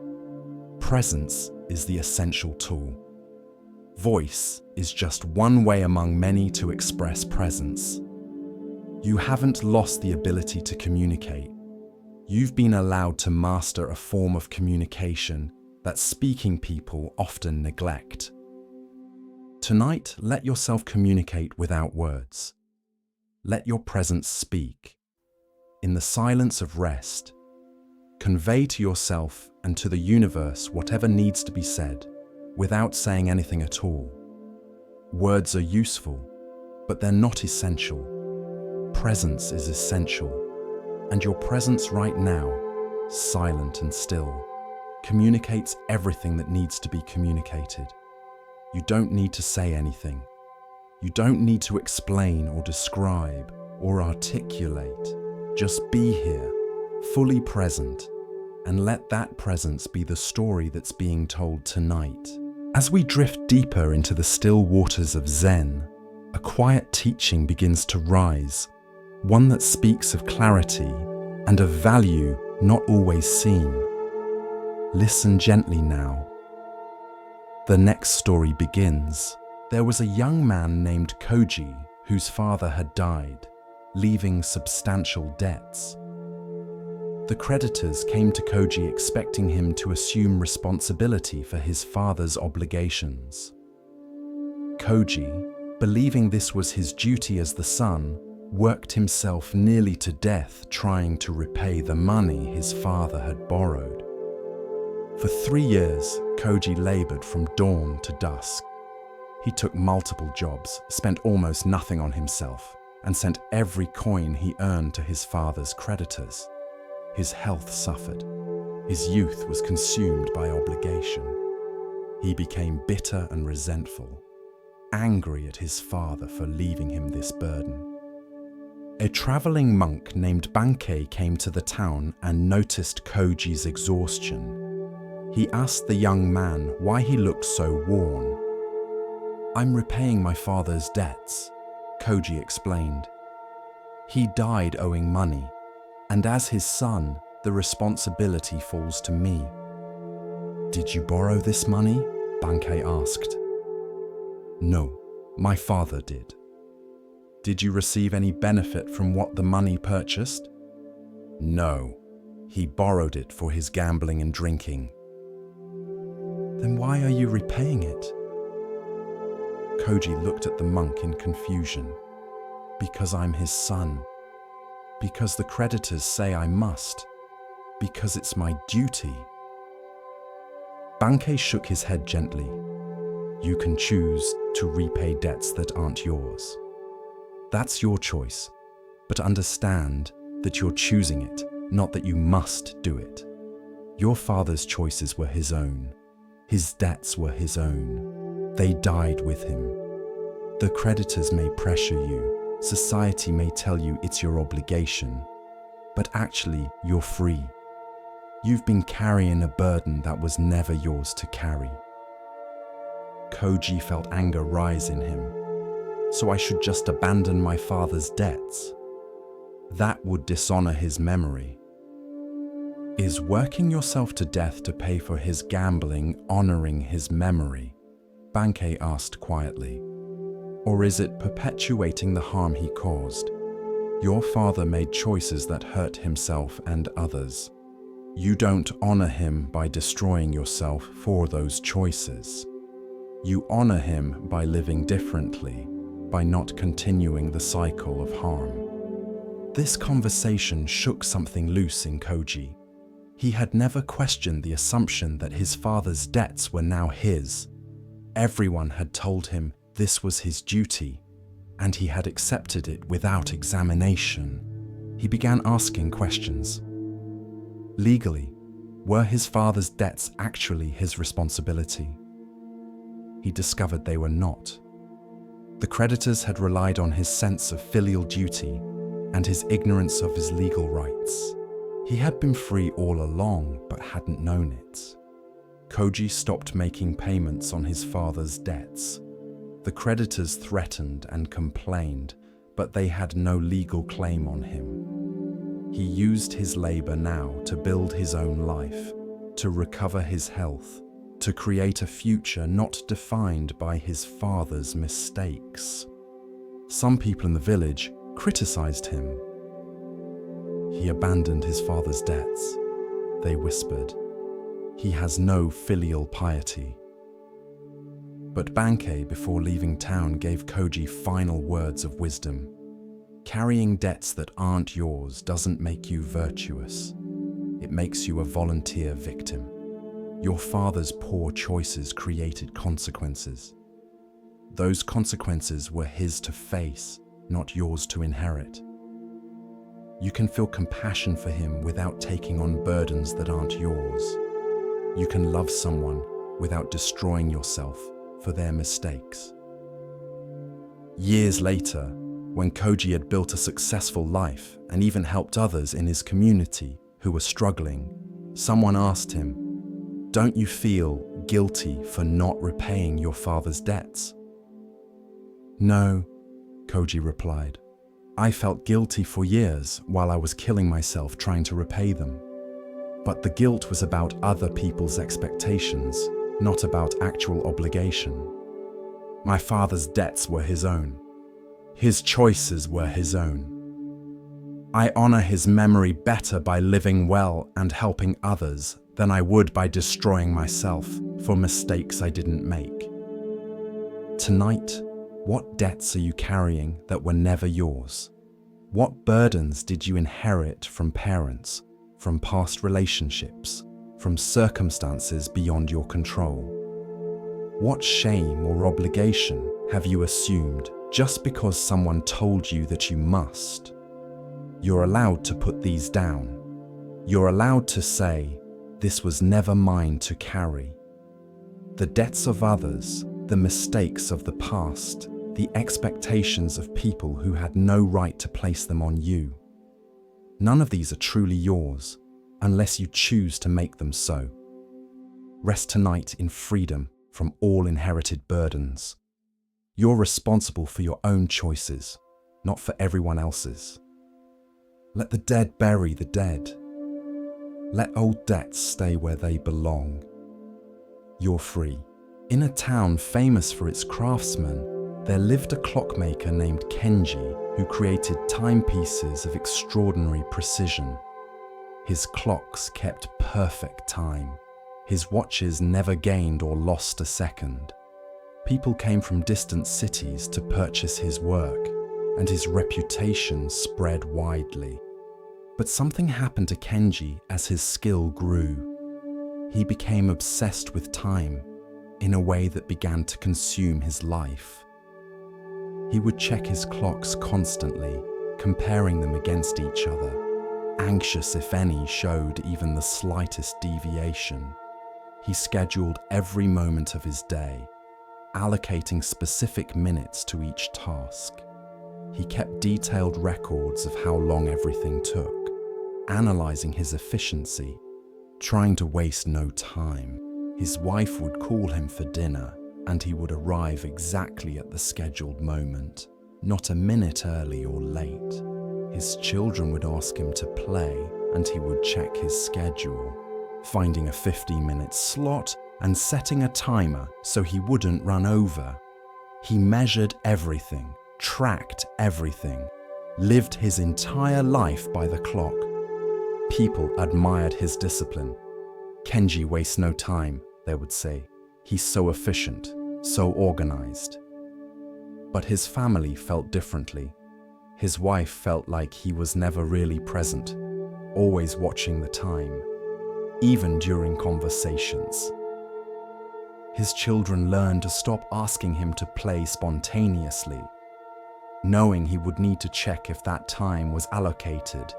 Presence is the essential tool. Voice is just one way among many to express presence. You haven't lost the ability to communicate. You've been allowed to master a form of communication that speaking people often neglect. Tonight, let yourself communicate without words. Let your presence speak. In the silence of rest, convey to yourself and to the universe whatever needs to be said, without saying anything at all. Words are useful, but they're not essential. Presence is essential, and your presence right now, silent and still, communicates everything that needs to be communicated. You don't need to say anything. You don't need to explain or describe or articulate. Just be here, fully present, and let that presence be the story that's being told tonight. As we drift deeper into the still waters of Zen, a quiet teaching begins to rise, one that speaks of clarity and of value not always seen. Listen gently now. The next story begins. There was a young man named Koji whose father had died, leaving substantial debts. The creditors came to Koji expecting him to assume responsibility for his father's obligations. Koji, believing this was his duty as the son, worked himself nearly to death trying to repay the money his father had borrowed. For 3 years, Koji labored from dawn to dusk. He took multiple jobs, spent almost nothing on himself, and sent every coin he earned to his father's creditors. His health suffered. His youth was consumed by obligation. He became bitter and resentful, angry at his father for leaving him this burden. A traveling monk named Bankei came to the town and noticed Koji's exhaustion. He asked the young man why he looked so worn. "I'm repaying my father's debts," Koji explained. "He died owing money, and as his son, the responsibility falls to me." "Did you borrow this money?" Bankei asked. "No, my father did." "Did you receive any benefit from what the money purchased?" "No, he borrowed it for his gambling and drinking." "Then why are you repaying it?" Koji looked at the monk in confusion. "Because I'm his son. Because the creditors say I must. Because it's my duty." Bankei shook his head gently. "You can choose to repay debts that aren't yours. That's your choice, but understand that you're choosing it, not that you must do it. Your father's choices were his own. His debts were his own. They died with him. The creditors may pressure you, society may tell you it's your obligation, but actually you're free. You've been carrying a burden that was never yours to carry." Koji felt anger rise in him. "So I should just abandon my father's debts? That would dishonor his memory." "Is working yourself to death to pay for his gambling honoring his memory?" Bankei asked quietly. "Or is it perpetuating the harm he caused? Your father made choices that hurt himself and others. You don't honor him by destroying yourself for those choices. You honor him by living differently, by not continuing the cycle of harm." This conversation shook something loose in Koji. He had never questioned the assumption that his father's debts were now his. Everyone had told him this was his duty, and he had accepted it without examination. He began asking questions. Legally, were his father's debts actually his responsibility? He discovered they were not. The creditors had relied on his sense of filial duty and his ignorance of his legal rights. He had been free all along, but hadn't known it. Koji stopped making payments on his father's debts. The creditors threatened and complained, but they had no legal claim on him. He used his labor now to build his own life, to recover his health, to create a future not defined by his father's mistakes. Some people in the village criticized him. "He abandoned his father's debts," they whispered. "He has no filial piety." But Bankei, before leaving town, gave Koji final words of wisdom. Carrying debts that aren't yours doesn't make you virtuous. It makes you a volunteer victim. Your father's poor choices created consequences. Those consequences were his to face, not yours to inherit. You can feel compassion for him without taking on burdens that aren't yours. You can love someone without destroying yourself for their mistakes. Years later, when Koji had built a successful life and even helped others in his community who were struggling, someone asked him, "Don't you feel guilty for not repaying your father's debts?" "No," Koji replied. "I felt guilty for years while I was killing myself trying to repay them. But the guilt was about other people's expectations, not about actual obligation. My father's debts were his own. His choices were his own. I honor his memory better by living well and helping others than I would by destroying myself for mistakes I didn't make." Tonight, what debts are you carrying that were never yours? What burdens did you inherit from parents, from past relationships, from circumstances beyond your control? What shame or obligation have you assumed just because someone told you that you must? You're allowed to put these down. You're allowed to say, "This was never mine to carry." The debts of others, the mistakes of the past, the expectations of people who had no right to place them on you. None of these are truly yours, unless you choose to make them so. Rest tonight in freedom from all inherited burdens. You're responsible for your own choices, not for everyone else's. Let the dead bury the dead. Let old debts stay where they belong. You're free. In a town famous for its craftsmen, there lived a clockmaker named Kenji who created timepieces of extraordinary precision. His clocks kept perfect time. His watches never gained or lost a second. People came from distant cities to purchase his work, and his reputation spread widely. But something happened to Kenji as his skill grew. He became obsessed with time in a way that began to consume his life. He would check his clocks constantly, comparing them against each other, anxious if any showed even the slightest deviation. He scheduled every moment of his day, allocating specific minutes to each task. He kept detailed records of how long everything took, analyzing his efficiency, trying to waste no time. His wife would call him for dinner, and he would arrive exactly at the scheduled moment, not a minute early or late. His children would ask him to play, and he would check his schedule, finding a 15-minute slot and setting a timer so he wouldn't run over. He measured everything, tracked everything, lived his entire life by the clock. People admired his discipline. Kenji wastes no time, they would say. He's so efficient, so organized. But his family felt differently. His wife felt like he was never really present, always watching the time, even during conversations. His children learned to stop asking him to play spontaneously, knowing he would need to check if that time was allocated.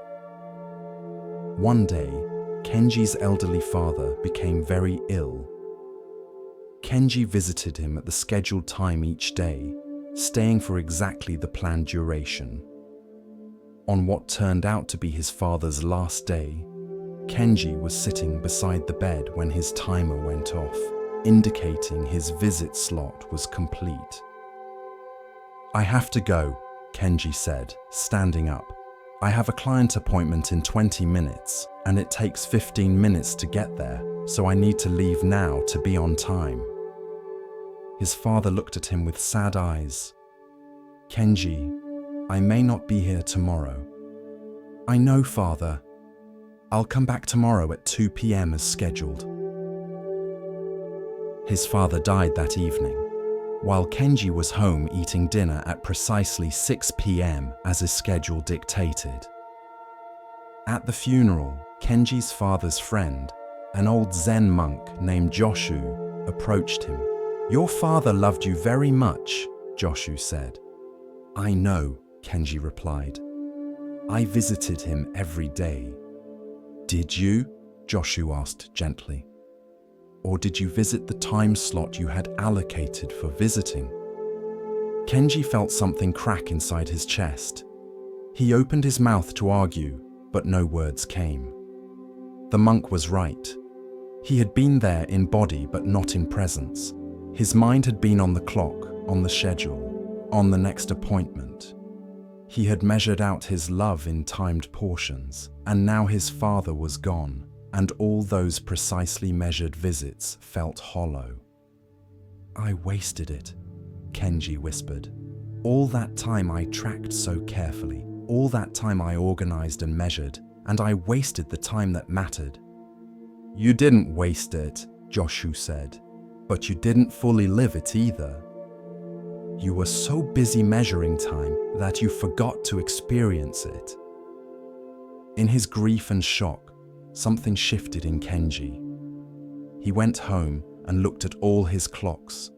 One day, Kenji's elderly father became very ill. Kenji visited him at the scheduled time each day, staying for exactly the planned duration. On what turned out to be his father's last day, Kenji was sitting beside the bed when his timer went off, indicating his visit slot was complete. "I have to go," Kenji said, standing up. "I have a client appointment in 20 minutes, and it takes 15 minutes to get there, so I need to leave now to be on time." His father looked at him with sad eyes. "Kenji, I may not be here tomorrow." "I know, father. I'll come back tomorrow at 2 p.m. as scheduled." His father died that evening, while Kenji was home eating dinner at precisely 6 p.m. as his schedule dictated. At the funeral, Kenji's father's friend, an old Zen monk named Joshu, approached him. "Your father loved you very much," Joshu said. "I know," Kenji replied. "I visited him every day." "Did you?" Joshu asked gently. "Or did you visit the time slot you had allocated for visiting?" Kenji felt something crack inside his chest. He opened his mouth to argue, but no words came. The monk was right. He had been there in body but not in presence. His mind had been on the clock, on the schedule, on the next appointment. He had measured out his love in timed portions, and now his father was gone, and all those precisely measured visits felt hollow. "I wasted it," Kenji whispered. "All that time I tracked so carefully, all that time I organized and measured, and I wasted the time that mattered." "You didn't waste it," Joshu said, "but you didn't fully live it either. You were so busy measuring time that you forgot to experience it." In his grief and shock, something shifted in Kenji. He went home and looked at all his clocks,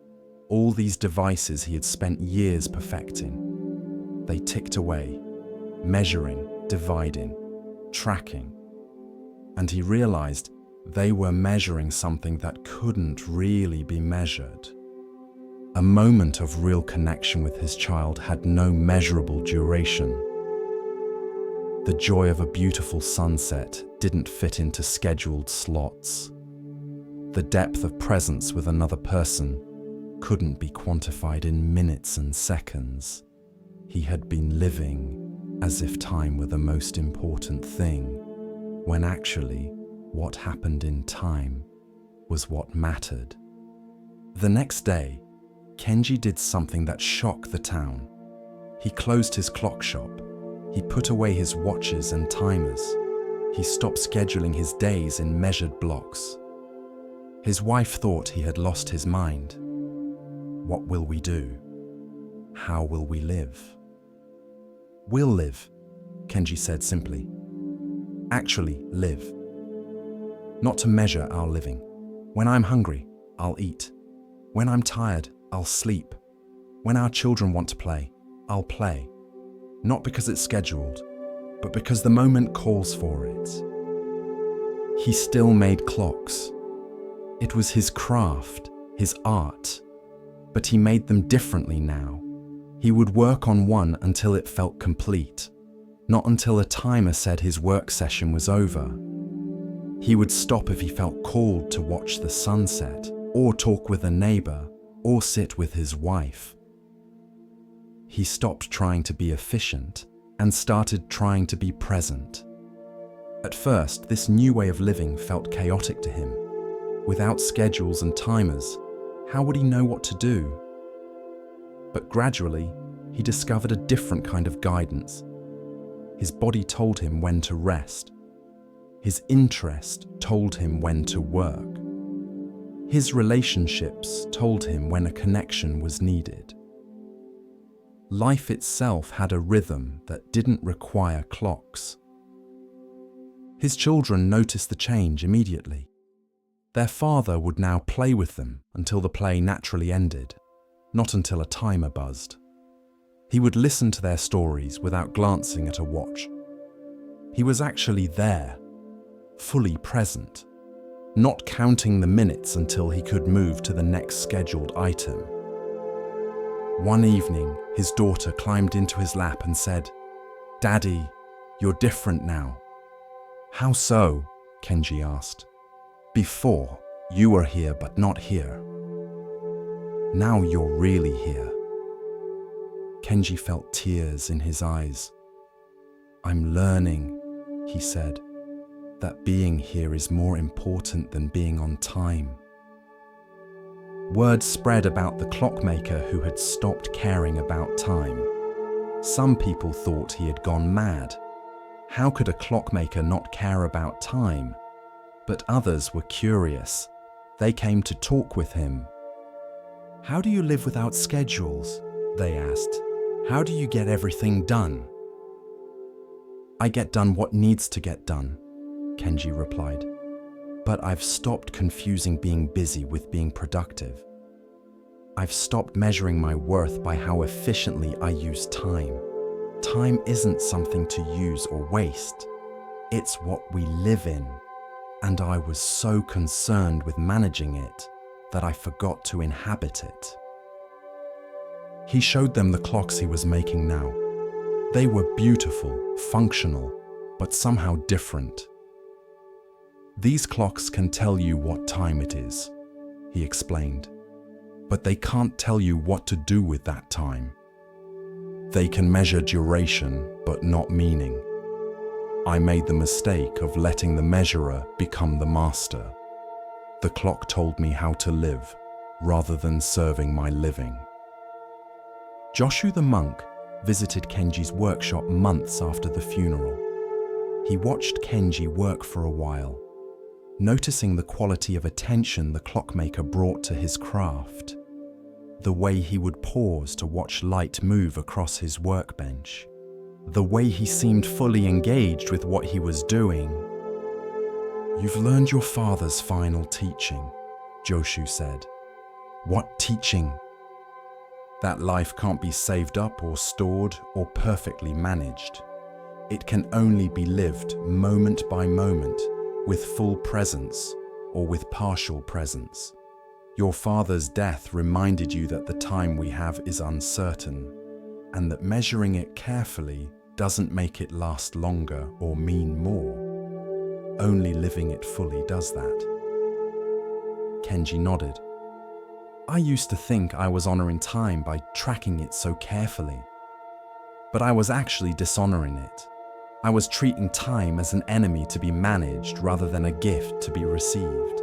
all these devices he had spent years perfecting. They ticked away, measuring, dividing, tracking. And he realized they were measuring something that couldn't really be measured. A moment of real connection with his child had no measurable duration. The joy of a beautiful sunset didn't fit into scheduled slots. The depth of presence with another person couldn't be quantified in minutes and seconds. He had been living as if time were the most important thing, when actually what happened in time was what mattered. The next day, Kenji did something that shocked the town. He closed his clock shop. He put away his watches and timers. He stopped scheduling his days in measured blocks. His wife thought he had lost his mind. What will we do? How will we live? We'll live, Kenji said simply. Actually live. Not to measure our living. When I'm hungry, I'll eat. When I'm tired, I'll sleep. When our children want to play, I'll play. Not because it's scheduled, but because the moment calls for it. He still made clocks. It was his craft, his art, but he made them differently now. He would work on one until it felt complete, not until a timer said his work session was over. He would stop if he felt called to watch the sunset, or talk with a neighbor, or sit with his wife. He stopped trying to be efficient and started trying to be present. At first, this new way of living felt chaotic to him. Without schedules and timers, how would he know what to do? But gradually, he discovered a different kind of guidance. His body told him when to rest. His interest told him when to work. His relationships told him when a connection was needed. Life itself had a rhythm that didn't require clocks. His children noticed the change immediately. Their father would now play with them until the play naturally ended, not until a timer buzzed. He would listen to their stories without glancing at a watch. He was actually there, fully present, not counting the minutes until he could move to the next scheduled item. One evening, his daughter climbed into his lap and said, "Daddy, you're different now." "How so?" Kenji asked. "Before, you were here but not here. Now you're really here." Kenji felt tears in his eyes. "I'm learning," he said, "that being here is more important than being on time." Word spread about the clockmaker who had stopped caring about time. Some people thought he had gone mad. How could a clockmaker not care about time? But others were curious. They came to talk with him. "How do you live without schedules?" they asked. "How do you get everything done?" "I get done what needs to get done," Kenji replied. "But I've stopped confusing being busy with being productive. I've stopped measuring my worth by how efficiently I use time. Time isn't something to use or waste. It's what we live in. And I was so concerned with managing it that I forgot to inhabit it." He showed them the clocks he was making now. They were beautiful, functional, but somehow different. "These clocks can tell you what time it is," he explained, "but they can't tell you what to do with that time. They can measure duration, but not meaning. I made the mistake of letting the measurer become the master. The clock told me how to live, rather than serving my living." Joshu the monk visited Kenji's workshop months after the funeral. He watched Kenji work for a while, noticing the quality of attention the clockmaker brought to his craft, the way he would pause to watch light move across his workbench, the way he seemed fully engaged with what he was doing. "You've learned your father's final teaching," Joshu said. "What teaching?" "That life can't be saved up or stored or perfectly managed. It can only be lived moment by moment, with full presence or with partial presence. Your father's death reminded you that the time we have is uncertain, and that measuring it carefully doesn't make it last longer or mean more. Only living it fully does that. Kenji nodded. I used to think I was honoring time by tracking it so carefully. But I was actually dishonoring it. I was treating time as an enemy to be managed rather than a gift to be received.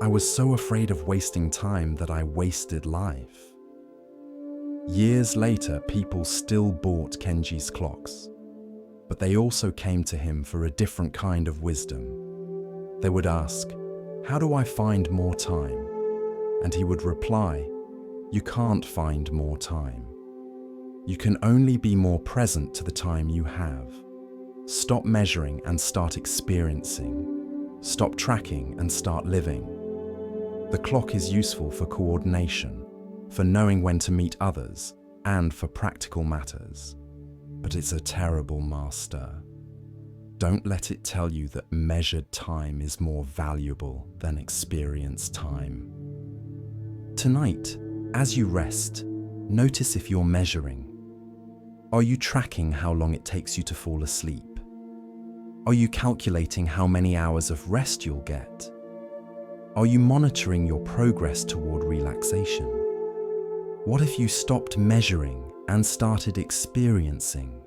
I was so afraid of wasting time that I wasted life. Years later, people still bought Kenji's clocks, but they also came to him for a different kind of wisdom. They would ask, "How do I find more time?" And he would reply, "You can't find more time. You can only be more present to the time you have. Stop measuring and start experiencing. Stop tracking and start living." The clock is useful for coordination, for knowing when to meet others, and for practical matters. But it's a terrible master. Don't let it tell you that measured time is more valuable than experienced time. Tonight, as you rest, notice if you're measuring. Are you tracking how long it takes you to fall asleep? Are you calculating how many hours of rest you'll get? Are you monitoring your progress toward relaxation? What if you stopped measuring and started experiencing?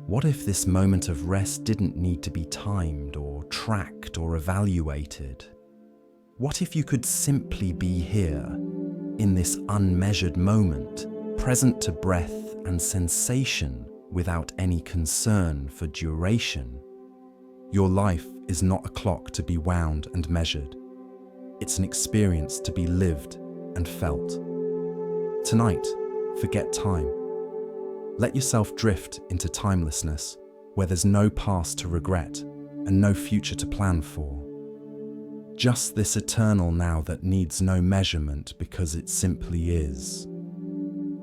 What if this moment of rest didn't need to be timed or tracked or evaluated? What if you could simply be here, in this unmeasured moment, present to breath and sensation without any concern for duration? Your life is not a clock to be wound and measured. It's an experience to be lived and felt. Tonight, forget time. Let yourself drift into timelessness, where there's no past to regret and no future to plan for. Just this eternal now that needs no measurement because it simply is.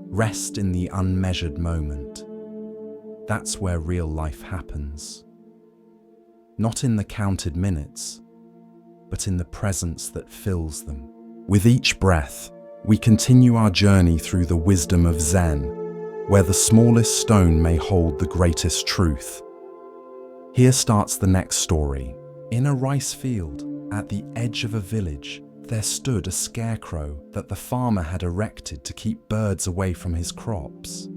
Rest in the unmeasured moment. That's where real life happens. Not in the counted minutes, but in the presence that fills them. With each breath, we continue our journey through the wisdom of Zen, where the smallest stone may hold the greatest truth. Here starts the next story. In a rice field, at the edge of a village, there stood a scarecrow that the farmer had erected to keep birds away from his crops.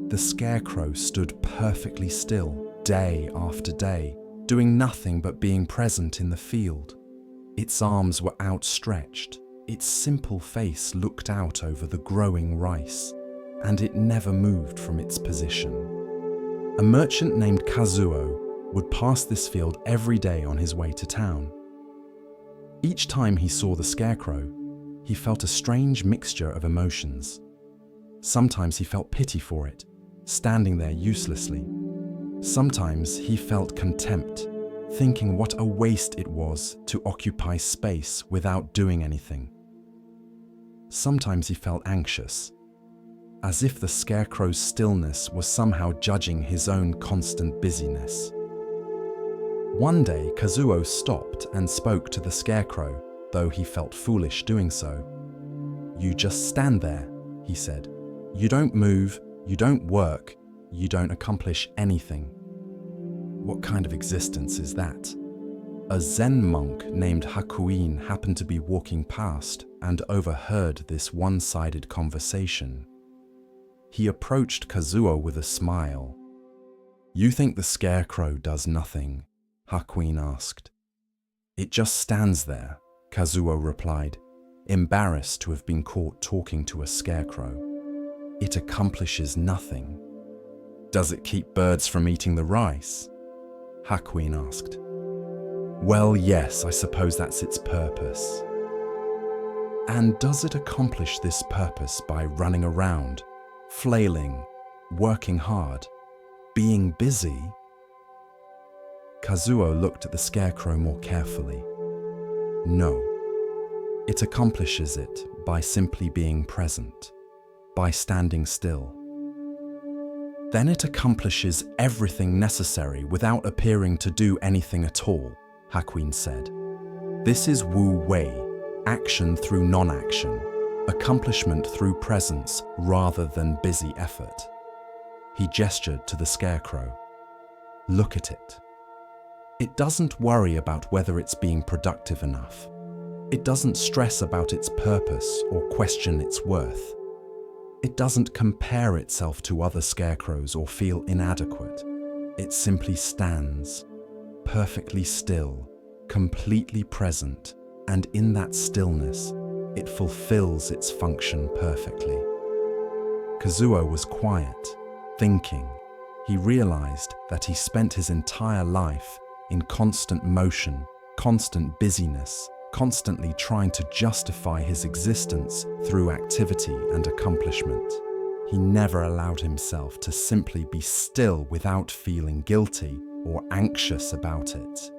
The scarecrow stood perfectly still, day after day, doing nothing but being present in the field. Its arms were outstretched, its simple face looked out over the growing rice, and it never moved from its position. A merchant named Kazuo would pass this field every day on his way to town. Each time he saw the scarecrow, he felt a strange mixture of emotions. Sometimes he felt pity for it, standing there uselessly. Sometimes he felt contempt, thinking what a waste it was to occupy space without doing anything. Sometimes he felt anxious, as if the scarecrow's stillness was somehow judging his own constant busyness. One day, Kazuo stopped and spoke to the scarecrow, though he felt foolish doing so. "You just stand there," he said. "You don't move, you don't work, you don't accomplish anything." What kind of existence is that? A Zen monk named Hakuin happened to be walking past and overheard this one-sided conversation. He approached Kazuo with a smile. "You think the scarecrow does nothing?" Hakuin asked. "It just stands there," Kazuo replied, embarrassed to have been caught talking to a scarecrow. "It accomplishes nothing." "Does it keep birds from eating the rice?" Hakuin asked. "Well, yes, I suppose that's its purpose." "And does it accomplish this purpose by running around, flailing, working hard, being busy?" Kazuo looked at the scarecrow more carefully. "No. It accomplishes it by simply being present, by standing still." "Then it accomplishes everything necessary without appearing to do anything at all," Hakuin said. "This is Wu Wei, Action through non-action, accomplishment through presence rather than busy effort. He gestured to the scarecrow. Look at it. It doesn't worry about whether it's being productive enough. It doesn't stress about its purpose or question its worth. It doesn't compare itself to other scarecrows or feel inadequate. It simply stands, perfectly still, completely present, and in that stillness, it fulfills its function perfectly. Kazuo was quiet, thinking. He realized that he spent his entire life in constant motion, constant busyness, constantly trying to justify his existence through activity and accomplishment. He never allowed himself to simply be still without feeling guilty or anxious about it.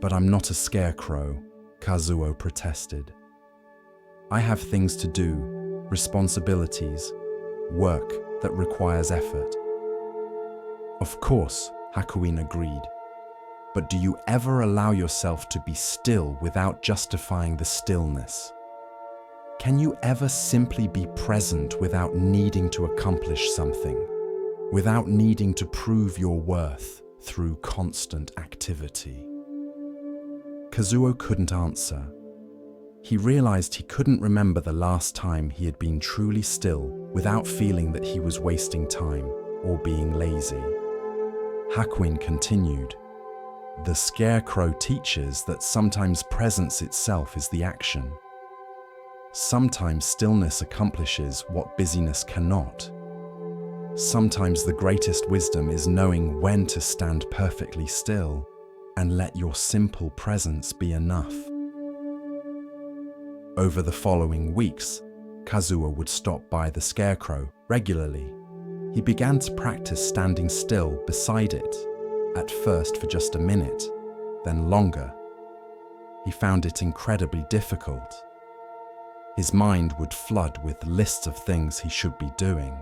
But I'm not a scarecrow, Kazuo protested. I have things to do, responsibilities, work that requires effort. Of course, Hakuin agreed. But do you ever allow yourself to be still without justifying the stillness? Can you ever simply be present without needing to accomplish something, without needing to prove your worth through constant activity? Kazuo couldn't answer. He realized he couldn't remember the last time he had been truly still without feeling that he was wasting time or being lazy. Hakuin continued. The scarecrow teaches that sometimes presence itself is the action. Sometimes stillness accomplishes what busyness cannot. Sometimes the greatest wisdom is knowing when to stand perfectly still and let your simple presence be enough. Over the following weeks, Kazuo would stop by the scarecrow regularly. He began to practice standing still beside it, at first for just a minute, then longer. He found it incredibly difficult. His mind would flood with lists of things he should be doing.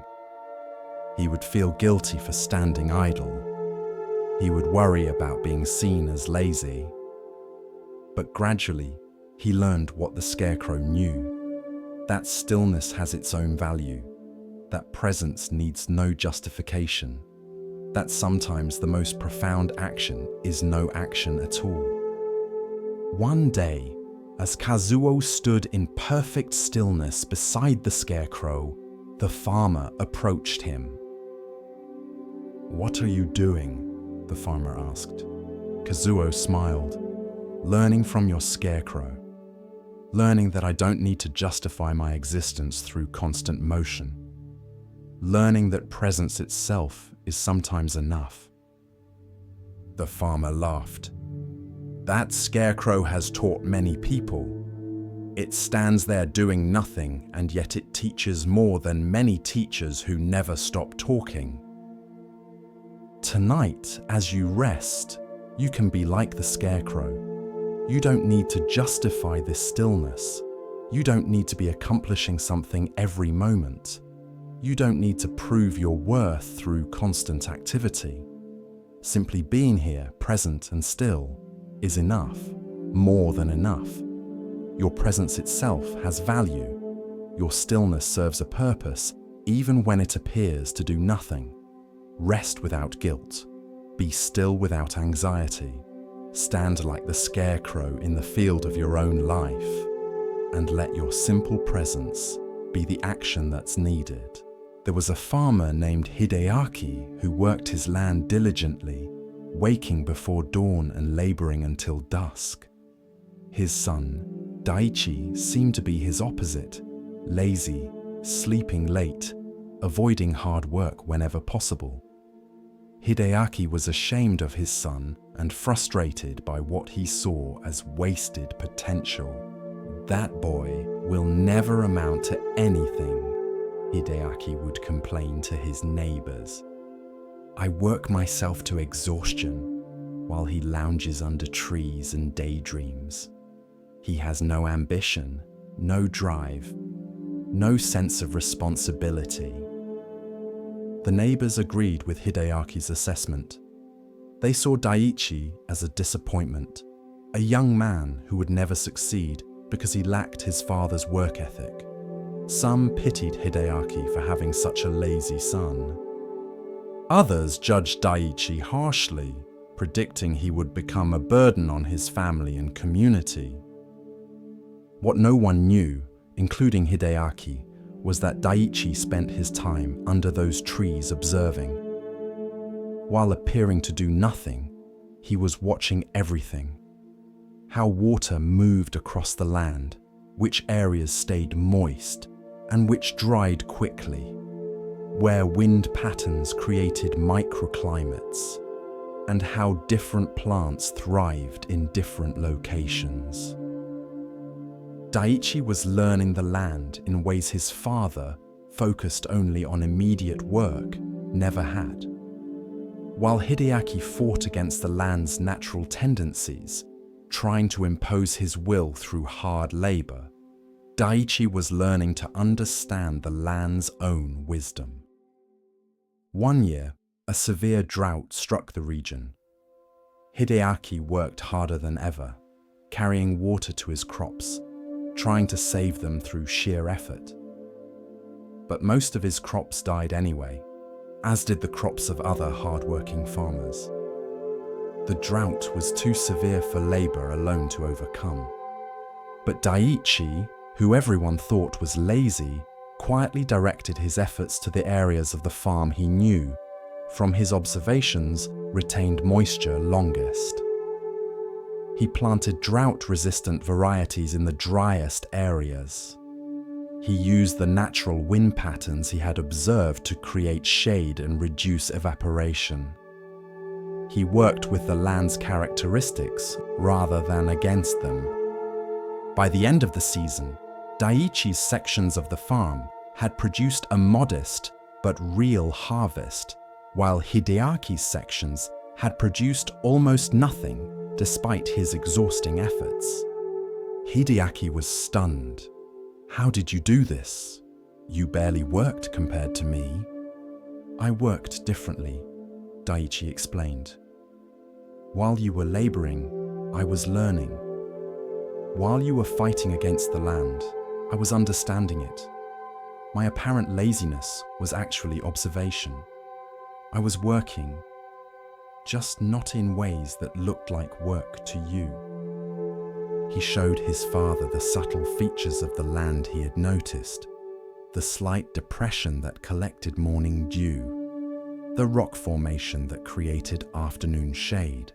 He would feel guilty for standing idle. He would worry about being seen as lazy. But gradually, he learned what the scarecrow knew. That stillness has its own value. That presence needs no justification. That sometimes the most profound action is no action at all. One day, as Kazuo stood in perfect stillness beside the scarecrow, the farmer approached him. "What are you doing?" the farmer asked. Kazuo smiled. "Learning from your scarecrow. Learning that I don't need to justify my existence through constant motion. Learning that presence itself is sometimes enough." The farmer laughed. "That scarecrow has taught many people. It stands there doing nothing, and yet it teaches more than many teachers who never stop talking. Tonight, as you rest, you can be like the scarecrow. You don't need to justify this stillness. You don't need to be accomplishing something every moment. You don't need to prove your worth through constant activity. Simply being here, present and still, is enough, more than enough. Your presence itself has value. Your stillness serves a purpose, even when it appears to do nothing. Rest without guilt. Be still without anxiety. Stand like the scarecrow in the field of your own life, and let your simple presence be the action that's needed." There was a farmer named Hideaki who worked his land diligently, waking before dawn and laboring until dusk. His son, Daichi, seemed to be his opposite, lazy, sleeping late, avoiding hard work whenever possible. Hideaki was ashamed of his son and frustrated by what he saw as wasted potential. "That boy will never amount to anything," Hideaki would complain to his neighbors. "I work myself to exhaustion while he lounges under trees and daydreams. He has no ambition, no drive, no sense of responsibility." The neighbors agreed with Hideaki's assessment. They saw Daichi as a disappointment, a young man who would never succeed because he lacked his father's work ethic. Some pitied Hideaki for having such a lazy son. Others judged Daiichi harshly, predicting he would become a burden on his family and community. What no one knew, including Hideaki, was that Daiichi spent his time under those trees observing. While appearing to do nothing, he was watching everything. How water moved across the land, which areas stayed moist, and which dried quickly, where wind patterns created microclimates, and how different plants thrived in different locations. Daiichi was learning the land in ways his father, focused only on immediate work, never had. While Hideaki fought against the land's natural tendencies, trying to impose his will through hard labor, Daiichi was learning to understand the land's own wisdom. One year, a severe drought struck the region. Hideaki worked harder than ever, carrying water to his crops, trying to save them through sheer effort. But most of his crops died anyway, as did the crops of other hard-working farmers. The drought was too severe for labor alone to overcome. But Daiichi, who everyone thought was lazy, quietly directed his efforts to the areas of the farm he knew, from his observations, retained moisture longest. He planted drought-resistant varieties in the driest areas. He used the natural wind patterns he had observed to create shade and reduce evaporation. He worked with the land's characteristics rather than against them. By the end of the season, Daiichi's sections of the farm had produced a modest but real harvest, while Hideaki's sections had produced almost nothing despite his exhausting efforts. Hideaki was stunned. "How did you do this? You barely worked compared to me." "I worked differently," Daiichi explained. "While you were laboring, I was learning. While you were fighting against the land, I was understanding it. My apparent laziness was actually observation. I was working, just not in ways that looked like work to you." He showed his father the subtle features of the land he had noticed, the slight depression that collected morning dew, the rock formation that created afternoon shade,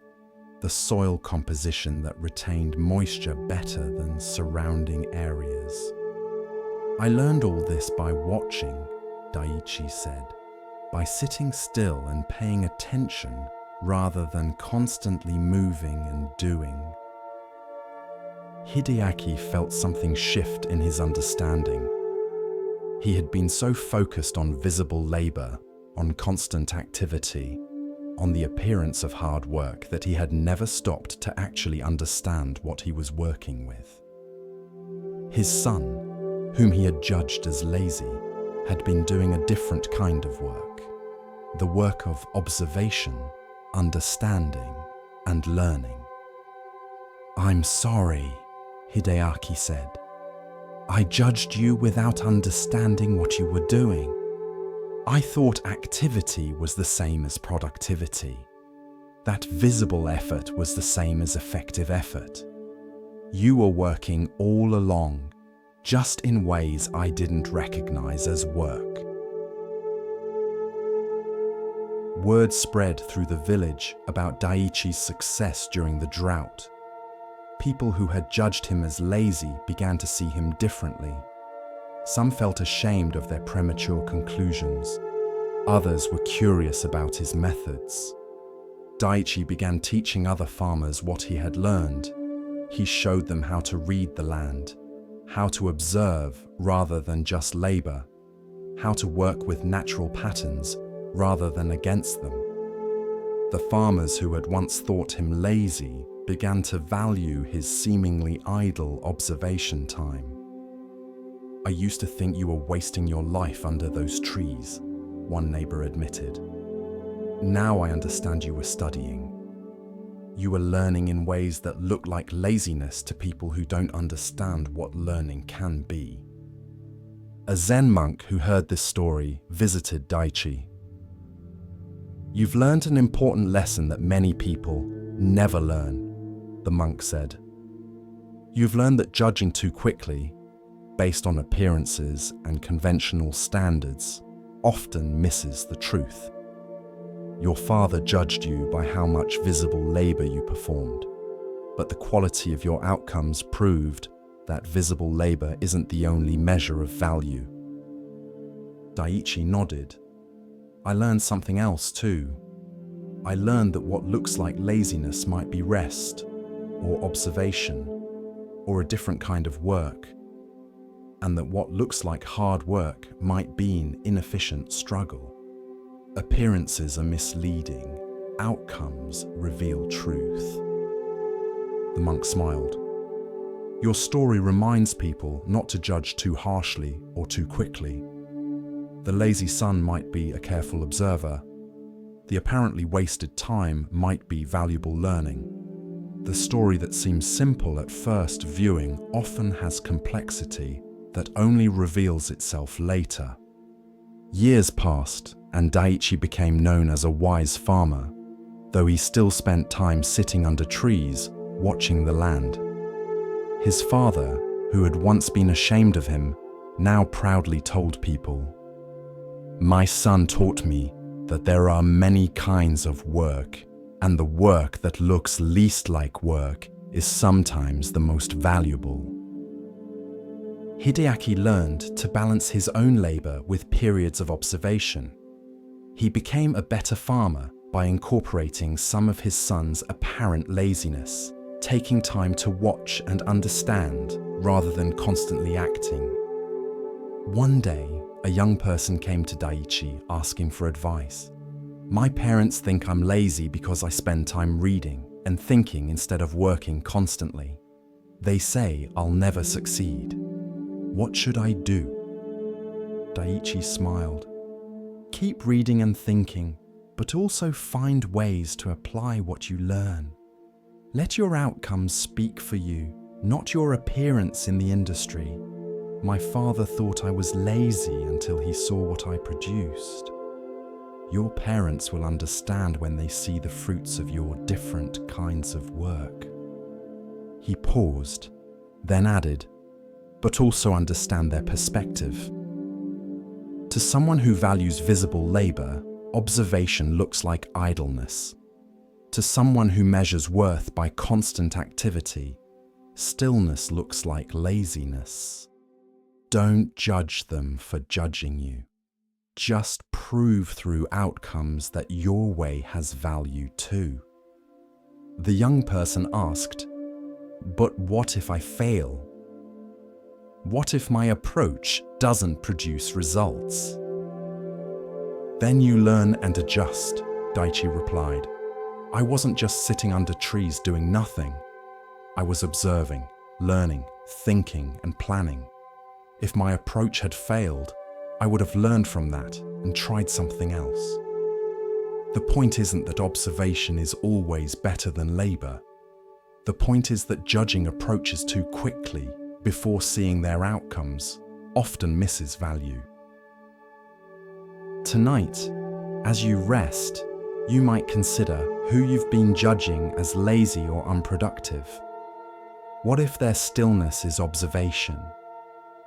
the soil composition that retained moisture better than surrounding areas. "I learned all this by watching," Daiichi said, "by sitting still and paying attention rather than constantly moving and doing." Hideaki felt something shift in his understanding. He had been so focused on visible labor, on constant activity, on the appearance of hard work that he had never stopped to actually understand what he was working with. His son, whom he had judged as lazy, had been doing a different kind of work, the work of observation, understanding, and learning. "I'm sorry," Hideaki said. "I judged you without understanding what you were doing. I thought activity was the same as productivity, that visible effort was the same as effective effort. You were working all along, just in ways I didn't recognize as work." Word spread through the village about Daiichi's success during the drought. People who had judged him as lazy began to see him differently. Some felt ashamed of their premature conclusions. Others were curious about his methods. Daiichi began teaching other farmers what he had learned. He showed them how to read the land, how to observe rather than just labor, how to work with natural patterns rather than against them. The farmers who had once thought him lazy began to value his seemingly idle observation time. "I used to think you were wasting your life under those trees," one neighbor admitted. "Now I understand you were studying." you are learning in ways that look like laziness to people who don't understand what learning can be. A Zen monk who heard this story visited Daichi. "You've learned an important lesson that many people never learn," the monk said. "You've learned that judging too quickly, based on appearances and conventional standards, often misses the truth. Your father judged you by how much visible labor you performed, but the quality of your outcomes proved that visible labor isn't the only measure of value." Daichi nodded. "I learned something else too. I learned that what looks like laziness might be rest, or observation, or a different kind of work, and that what looks like hard work might be an inefficient struggle. Appearances are misleading, outcomes reveal truth." The monk smiled. "Your story reminds people not to judge too harshly or too quickly. The lazy son might be a careful observer. The apparently wasted time might be valuable learning. The story that seems simple at first viewing often has complexity that only reveals itself later." Years passed, and Daichi became known as a wise farmer, though he still spent time sitting under trees, watching the land. His father, who had once been ashamed of him, now proudly told people, "My son taught me that there are many kinds of work, and the work that looks least like work is sometimes the most valuable." Hideaki learned to balance his own labor with periods of observation. He became a better farmer by incorporating some of his son's apparent laziness, taking time to watch and understand rather than constantly acting. One day, a young person came to Daichi asking for advice. "My parents think I'm lazy because I spend time reading and thinking instead of working constantly. They say I'll never succeed. What should I do?" Daichi smiled. "Keep reading and thinking, but also find ways to apply what you learn. Let your outcomes speak for you, not your appearance in the industry. My father thought I was lazy until he saw what I produced. Your parents will understand when they see the fruits of your different kinds of work." He paused, then added, "But also understand their perspective. To someone who values visible labor, observation looks like idleness. To someone who measures worth by constant activity, stillness looks like laziness. Don't judge them for judging you. Just prove through outcomes that your way has value too." The young person asked, "But what if I fail? What if my approach doesn't produce results?" "Then you learn and adjust," Daichi replied. "I wasn't just sitting under trees doing nothing. I was observing, learning, thinking, and planning. If my approach had failed, I would have learned from that and tried something else. The point isn't that observation is always better than labor. The point is that judging approaches too quickly before seeing their outcomes often misses value." Tonight, as you rest, you might consider who you've been judging as lazy or unproductive. What if their stillness is observation?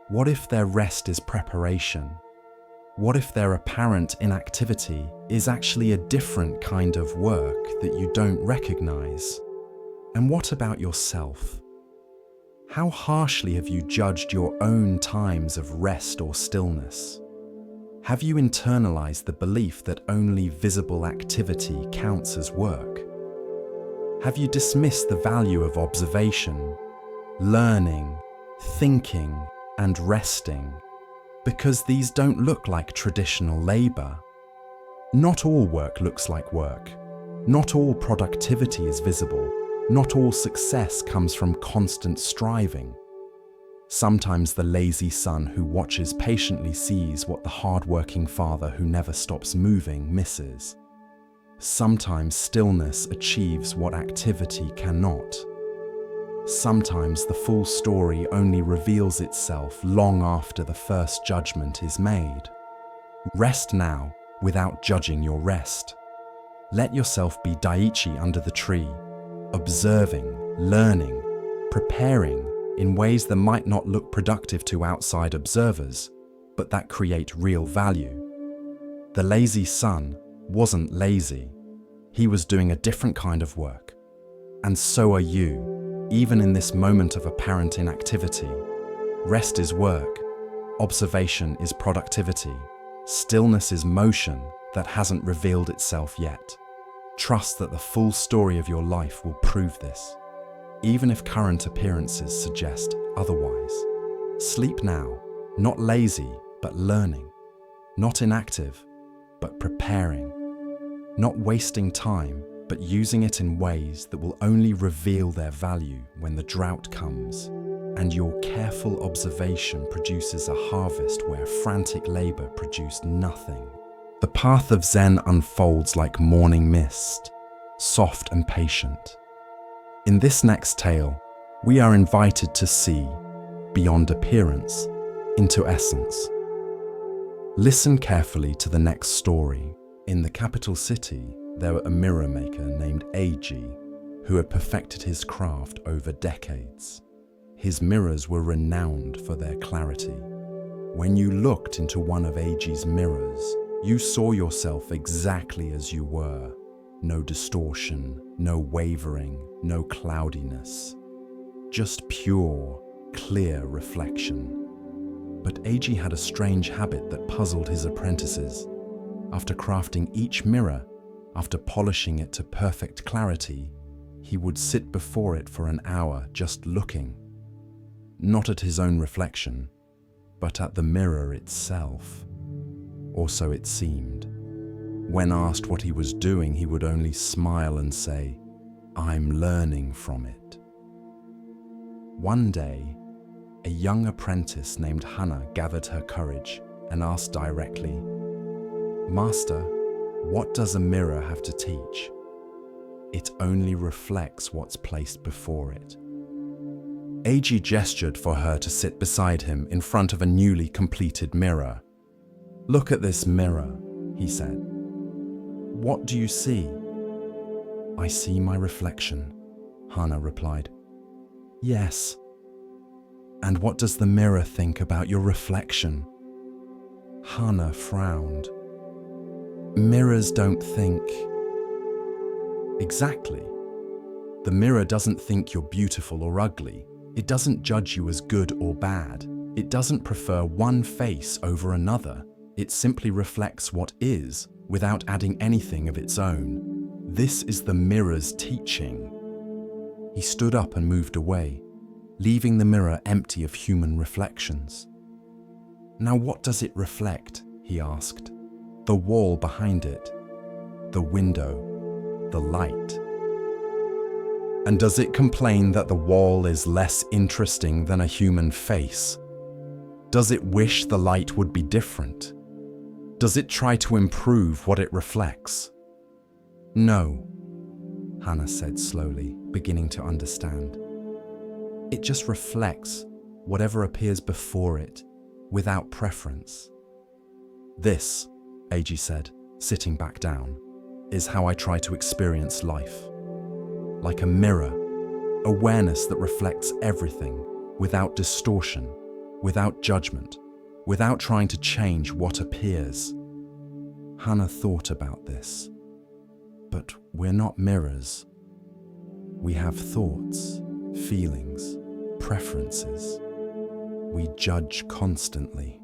What if their rest is preparation? What if their apparent inactivity is actually a different kind of work that you don't recognize? And what about yourself? How harshly have you judged your own times of rest or stillness? Have you internalized the belief that only visible activity counts as work? Have you dismissed the value of observation, learning, thinking, and resting because these don't look like traditional labor? Not all work looks like work. Not all productivity is visible. Not all success comes from constant striving. Sometimes the lazy son who watches patiently sees what the hard-working father who never stops moving misses. Sometimes stillness achieves what activity cannot. Sometimes the full story only reveals itself long after the first judgment is made. Rest now without judging your rest. Let yourself be Daiichi under the tree, observing, learning, preparing in ways that might not look productive to outside observers, but that create real value. The lazy son wasn't lazy. He was doing a different kind of work. And so are you, even in this moment of apparent inactivity. Rest is work. Observation is productivity. Stillness is motion that hasn't revealed itself yet. Trust that the full story of your life will prove this, even if current appearances suggest otherwise. Sleep now, not lazy, but learning. Not inactive, but preparing. Not wasting time, but using it in ways that will only reveal their value when the drought comes, and your careful observation produces a harvest where frantic labor produced nothing. The path of Zen unfolds like morning mist, soft and patient. In this next tale, we are invited to see, beyond appearance, into essence. Listen carefully to the next story. In the capital city, there was a mirror maker named Eiji, who had perfected his craft over decades. His mirrors were renowned for their clarity. When you looked into one of Eiji's mirrors, you saw yourself exactly as you were. No distortion, no wavering, no cloudiness. Just pure, clear reflection. But Eiji had a strange habit that puzzled his apprentices. After crafting each mirror, after polishing it to perfect clarity, he would sit before it for an hour just looking. Not at his own reflection, but at the mirror itself. Or so it seemed. When asked what he was doing, he would only smile and say, "I'm learning from it." One day, a young apprentice named Hana gathered her courage and asked directly, "Master, what does a mirror have to teach?" "It only reflects what's placed before it." Eiji gestured for her to sit beside him in front of a newly completed mirror. "Look at this mirror," he said. "What do you see?" "I see my reflection," Hana replied. "Yes. And what does the mirror think about your reflection?" Hana frowned. "Mirrors don't think." "Exactly. The mirror doesn't think you're beautiful or ugly. It doesn't judge you as good or bad. It doesn't prefer one face over another. It simply reflects what is without adding anything of its own. This is the mirror's teaching." He stood up and moved away, leaving the mirror empty of human reflections. "Now what does it reflect?" he asked. "The wall behind it, the window, the light. And does it complain that the wall is less interesting than a human face? Does it wish the light would be different? Does it try to improve what it reflects?" "No," Hana said slowly, beginning to understand. "It just reflects whatever appears before it, without preference." "This," Eiji said, sitting back down, "is how I try to experience life. Like a mirror, awareness that reflects everything, without distortion, without judgment, without trying to change what appears." Hana thought about this. But we're not mirrors. We have thoughts, feelings, preferences. We judge constantly.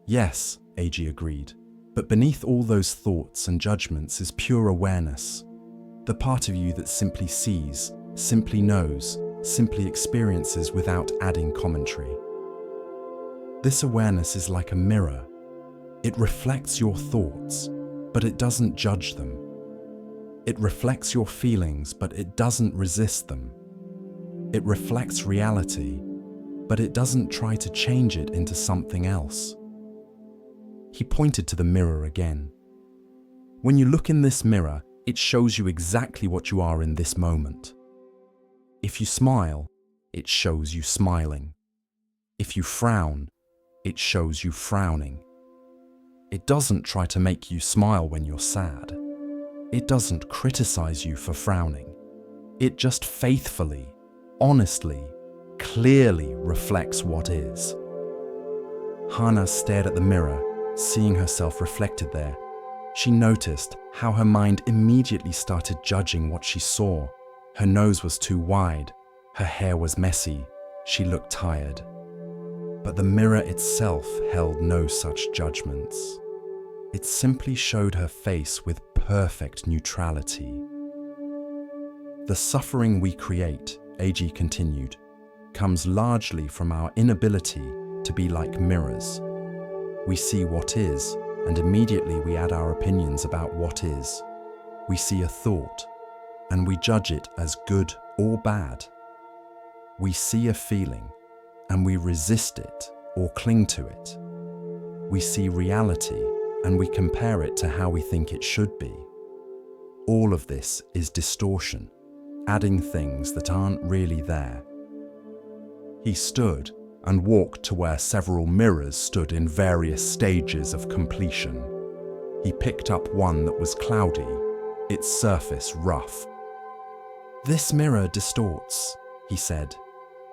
"Yes," Eiji agreed, "but beneath all those thoughts and judgments is pure awareness. The part of you that simply sees, simply knows, simply experiences without adding commentary. This awareness is like a mirror. It reflects your thoughts, but it doesn't judge them. It reflects your feelings, but it doesn't resist them. It reflects reality, but it doesn't try to change it into something else." He pointed to the mirror again. When you look in this mirror, it shows you exactly what you are in this moment. If you smile, it shows you smiling. If you frown, it shows you frowning. It doesn't try to make you smile when you're sad. It doesn't criticize you for frowning. It just faithfully, honestly, clearly reflects what is. Hana stared at the mirror, seeing herself reflected there. She noticed how her mind immediately started judging what she saw. Her nose was too wide, her hair was messy, she looked tired. But the mirror itself held no such judgments. It simply showed her face with perfect neutrality. The suffering we create, AG continued, comes largely from our inability to be like mirrors. We see what is, and immediately we add our opinions about what is. We see a thought, and we judge it as good or bad. We see a feeling, and we resist it or cling to it. We see reality, and we compare it to how we think it should be. All of this is distortion, adding things that aren't really there. He stood and walked to where several mirrors stood in various stages of completion. He picked up one that was cloudy, its surface rough. "This mirror distorts," he said,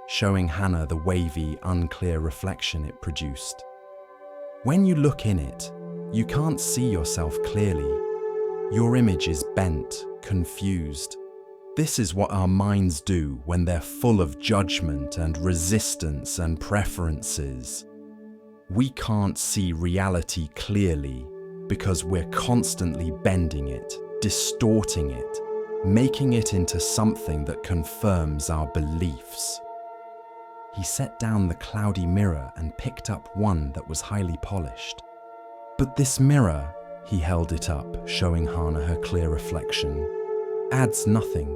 showing Hana the wavy, unclear reflection it produced. "When you look in it, you can't see yourself clearly. Your image is bent, confused. This is what our minds do when they're full of judgment and resistance and preferences. We can't see reality clearly because we're constantly bending it, distorting it, making it into something that confirms our beliefs." He set down the cloudy mirror and picked up one that was highly polished. "But this mirror," he held it up, showing Hana her clear reflection, "adds nothing.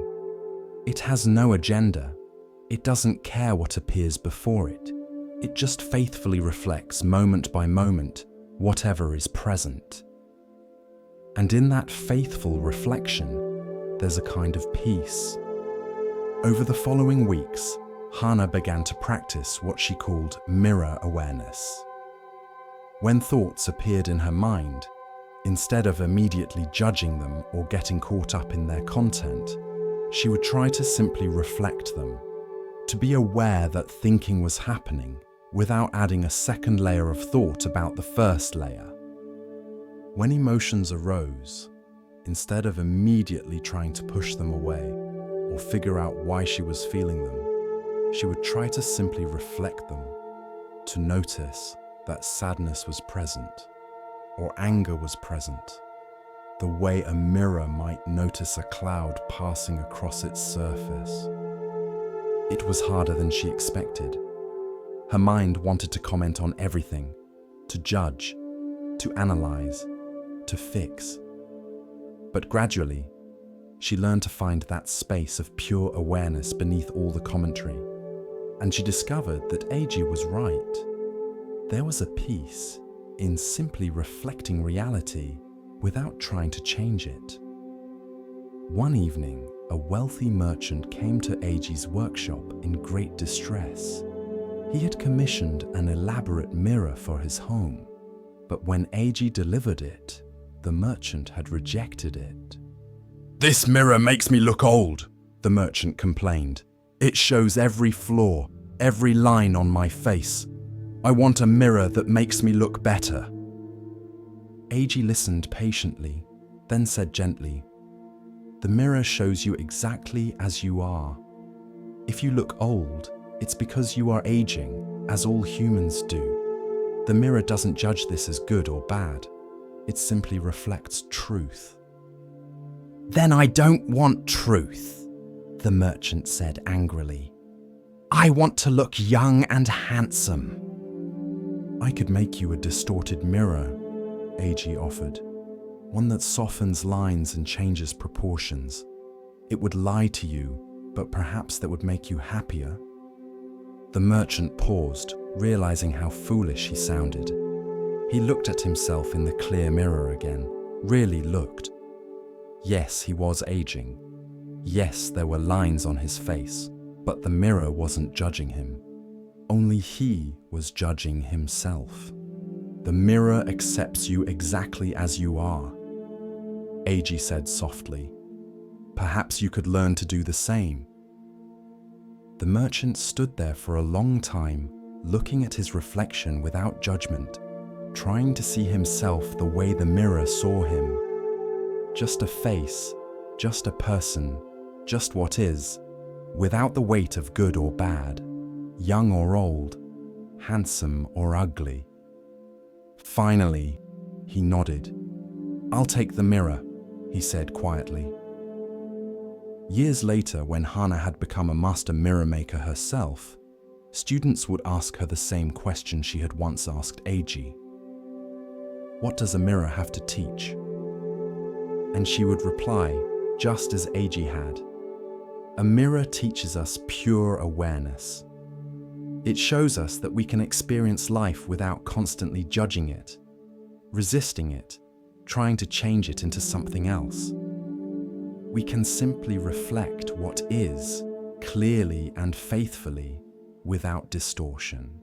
It has no agenda. It doesn't care what appears before it. It just faithfully reflects moment by moment whatever is present. And in that faithful reflection, there's a kind of peace." Over the following weeks, Hana began to practice what she called mirror awareness. When thoughts appeared in her mind, instead of immediately judging them or getting caught up in their content, she would try to simply reflect them, to be aware that thinking was happening without adding a second layer of thought about the first layer. When emotions arose, instead of immediately trying to push them away or figure out why she was feeling them, she would try to simply reflect them, to notice that sadness was present or anger was present, the way a mirror might notice a cloud passing across its surface. It was harder than she expected. Her mind wanted to comment on everything, to judge, to analyze, to fix. But gradually, she learned to find that space of pure awareness beneath all the commentary. And she discovered that AG was right. There was a peace in simply reflecting reality without trying to change it. One evening, a wealthy merchant came to AG's workshop in great distress. He had commissioned an elaborate mirror for his home, but when AG delivered it, the merchant had rejected it. "This mirror makes me look old," the merchant complained. "It shows every flaw, every line on my face. I want a mirror that makes me look better." AG listened patiently, then said gently, "The mirror shows you exactly as you are. If you look old, it's because you are aging, as all humans do. The mirror doesn't judge this as good or bad. It simply reflects truth." "Then I don't want truth," the merchant said angrily. "I want to look young and handsome." "I could make you a distorted mirror," AG offered. "One that softens lines and changes proportions. It would lie to you, but perhaps that would make you happier." The merchant paused, realizing how foolish he sounded. He looked at himself in the clear mirror again, really looked. Yes, he was aging. Yes, there were lines on his face, but the mirror wasn't judging him. Only he was judging himself. The mirror accepts you exactly as you are. Eiji said softly. Perhaps you could learn to do the same. The merchant stood there for a long time, looking at his reflection without judgment, trying to see himself the way the mirror saw him. Just a face, just a person, just what is, without the weight of good or bad, young or old, handsome or ugly. Finally, he nodded. "I'll take the mirror," he said quietly. Years later, when Hana had become a master mirror maker herself, students would ask her the same question she had once asked Eiji. "What does a mirror have to teach?" And she would reply, just as Eiji had, "A mirror teaches us pure awareness. It shows us that we can experience life without constantly judging it, resisting it, trying to change it into something else. We can simply reflect what is, clearly and faithfully, without distortion.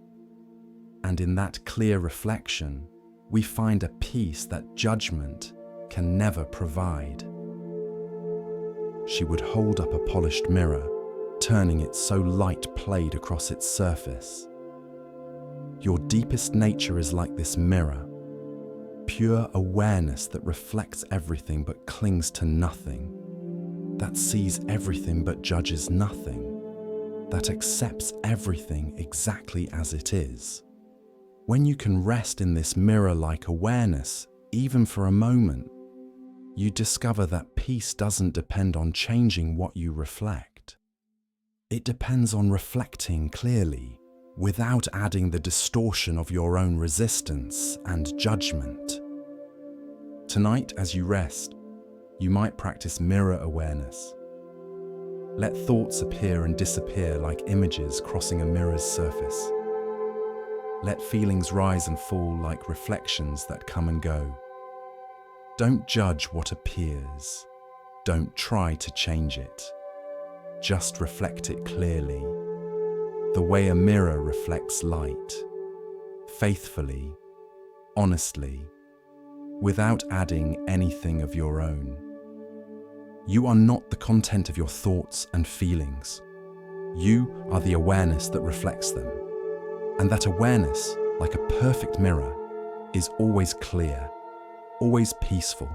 And in that clear reflection, we find a peace that judgment can never provide." She would hold up a polished mirror, turning it so light played across its surface. "Your deepest nature is like this mirror, pure awareness that reflects everything but clings to nothing, that sees everything but judges nothing, that accepts everything exactly as it is. When you can rest in this mirror-like awareness, even for a moment, you discover that peace doesn't depend on changing what you reflect. It depends on reflecting clearly, without adding the distortion of your own resistance and judgment." Tonight, as you rest, you might practice mirror awareness. Let thoughts appear and disappear like images crossing a mirror's surface. Let feelings rise and fall like reflections that come and go. Don't judge what appears. Don't try to change it. Just reflect it clearly, the way a mirror reflects light, faithfully, honestly, without adding anything of your own. You are not the content of your thoughts and feelings. You are the awareness that reflects them. And that awareness, like a perfect mirror, is always clear, always peaceful,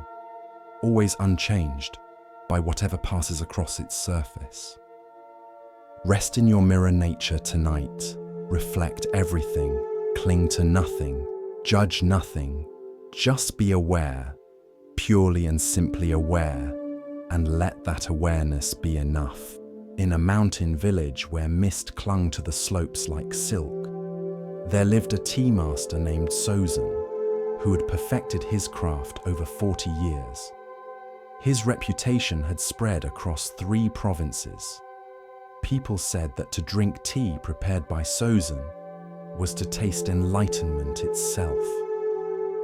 always unchanged by whatever passes across its surface. Rest in your mirror nature tonight. Reflect everything, cling to nothing, judge nothing. Just be aware, purely and simply aware, and let that awareness be enough. In a mountain village where mist clung to the slopes like silk, there lived a tea master named Sozan, who had perfected his craft over 40 years. His reputation had spread across 3 provinces. People said that to drink tea prepared by Sozan was to taste enlightenment itself.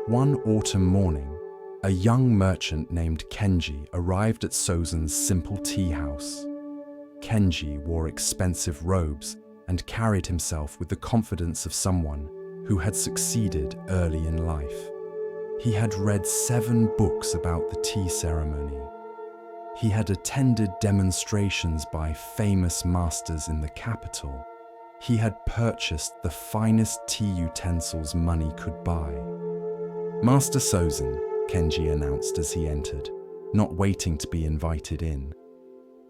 One autumn morning, a young merchant named Kenji arrived at Sozan's simple tea house. Kenji wore expensive robes and carried himself with the confidence of someone who had succeeded early in life. He had read 7 books about the tea ceremony. He had attended demonstrations by famous masters in the capital. He had purchased the finest tea utensils money could buy. "Master Sozan," Kenji announced as he entered, not waiting to be invited in.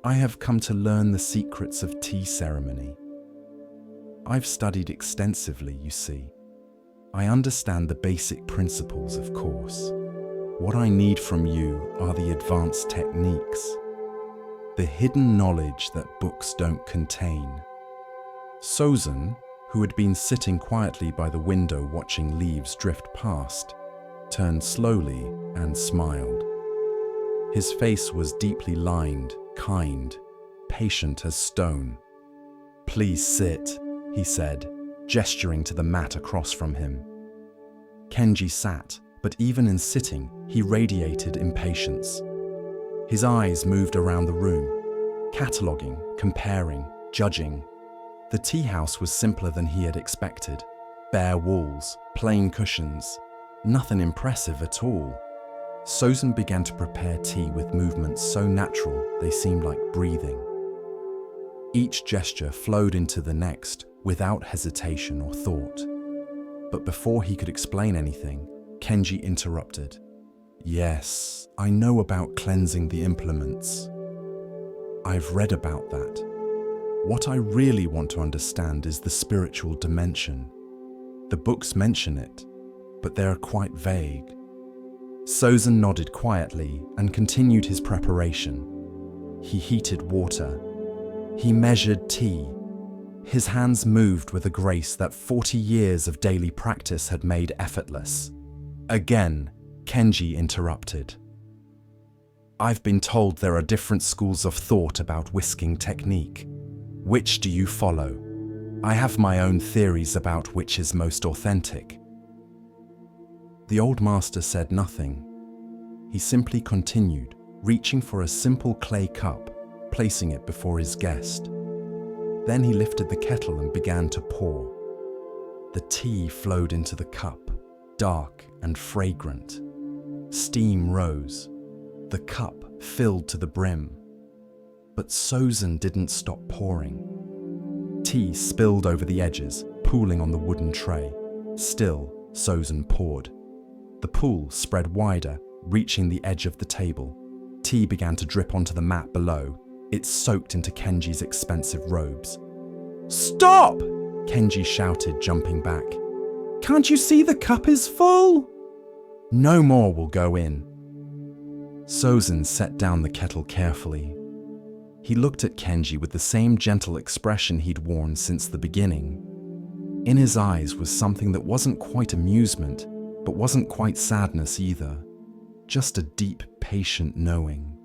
"I have come to learn the secrets of tea ceremony. I've studied extensively, you see. I understand the basic principles, of course. What I need from you are the advanced techniques, the hidden knowledge that books don't contain." Sozan, who had been sitting quietly by the window watching leaves drift past, turned slowly and smiled. His face was deeply lined, kind, patient as stone. "Please sit," he said, gesturing to the mat across from him. Kenji sat, but even in sitting, he radiated impatience. His eyes moved around the room, cataloguing, comparing, judging. The tea house was simpler than he had expected. Bare walls, plain cushions, nothing impressive at all. Sozin began to prepare tea with movements so natural they seemed like breathing. Each gesture flowed into the next without hesitation or thought. But before he could explain anything, Kenji interrupted. Yes, I know about cleansing the implements. I've read about that. What I really want to understand is the spiritual dimension. The books mention it, but they are quite vague. Sozin nodded quietly and continued his preparation. He heated water. He measured tea. His hands moved with a grace that 40 years of daily practice had made effortless. Again, Kenji interrupted. I've been told there are different schools of thought about whisking technique. Which do you follow? I have my own theories about which is most authentic. The old master said nothing. He simply continued, reaching for a simple clay cup, placing it before his guest. Then he lifted the kettle and began to pour. The tea flowed into the cup, dark and fragrant. Steam rose. The cup filled to the brim. But Sozin didn't stop pouring. Tea spilled over the edges, pooling on the wooden tray. Still, Sozin poured. The pool spread wider, reaching the edge of the table. Tea began to drip onto the mat below. It soaked into Kenji's expensive robes. Stop! Kenji shouted, jumping back. Can't you see the cup is full? No more will go in. Sozin set down the kettle carefully. He looked at Kenji with the same gentle expression he'd worn since the beginning. In his eyes was something that wasn't quite amusement, but wasn't quite sadness either. Just a deep, patient knowing.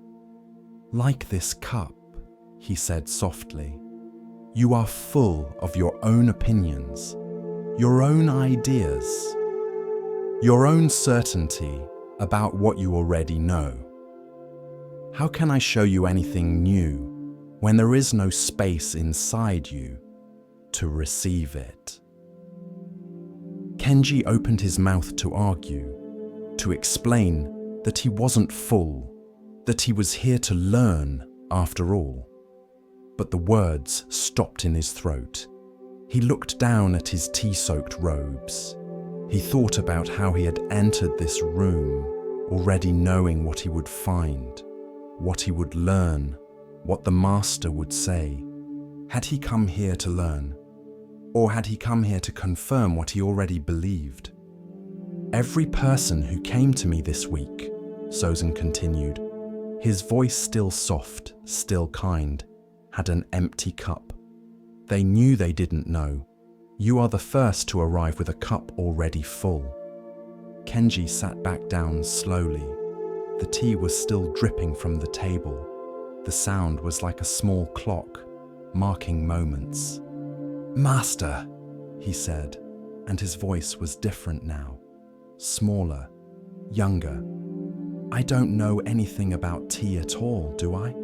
Like this cup, he said softly. You are full of your own opinions, your own ideas, your own certainty about what you already know. How can I show you anything new when there is no space inside you to receive it? Kenji opened his mouth to argue, to explain that he wasn't full, that he was here to learn after all. But the words stopped in his throat. He looked down at his tea-soaked robes. He thought about how he had entered this room, already knowing what he would find, what he would learn, what the master would say. Had he come here to learn? Or had he come here to confirm what he already believed? Every person who came to me this week, Sozin continued, his voice still soft, still kind, had an empty cup. They knew they didn't know. You are the first to arrive with a cup already full. Kenji sat back down slowly. The tea was still dripping from the table. The sound was like a small clock, marking moments. Master, he said, and his voice was different now. Smaller, younger. I don't know anything about tea at all, do I?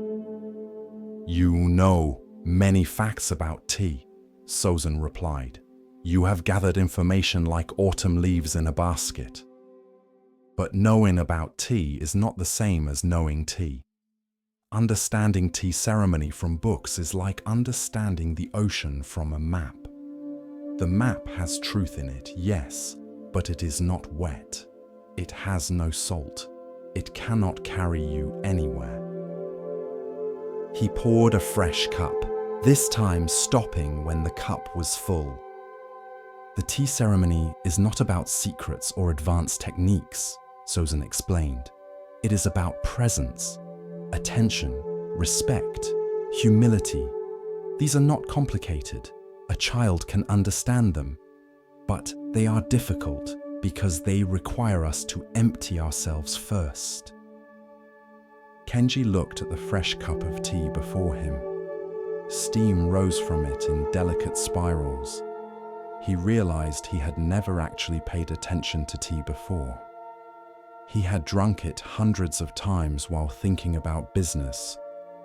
You know many facts about tea, Sozin replied. You have gathered information like autumn leaves in a basket. But knowing about tea is not the same as knowing tea. Understanding tea ceremony from books is like understanding the ocean from a map. The map has truth in it, yes, but it is not wet. It has no salt. It cannot carry you anywhere. He poured a fresh cup, this time stopping when the cup was full. The tea ceremony is not about secrets or advanced techniques, Sozin explained. It is about presence, attention, respect, humility. These are not complicated. A child can understand them, but they are difficult because they require us to empty ourselves first. Kenji looked at the fresh cup of tea before him. Steam rose from it in delicate spirals. He realized he had never actually paid attention to tea before. He had drunk it hundreds of times while thinking about business,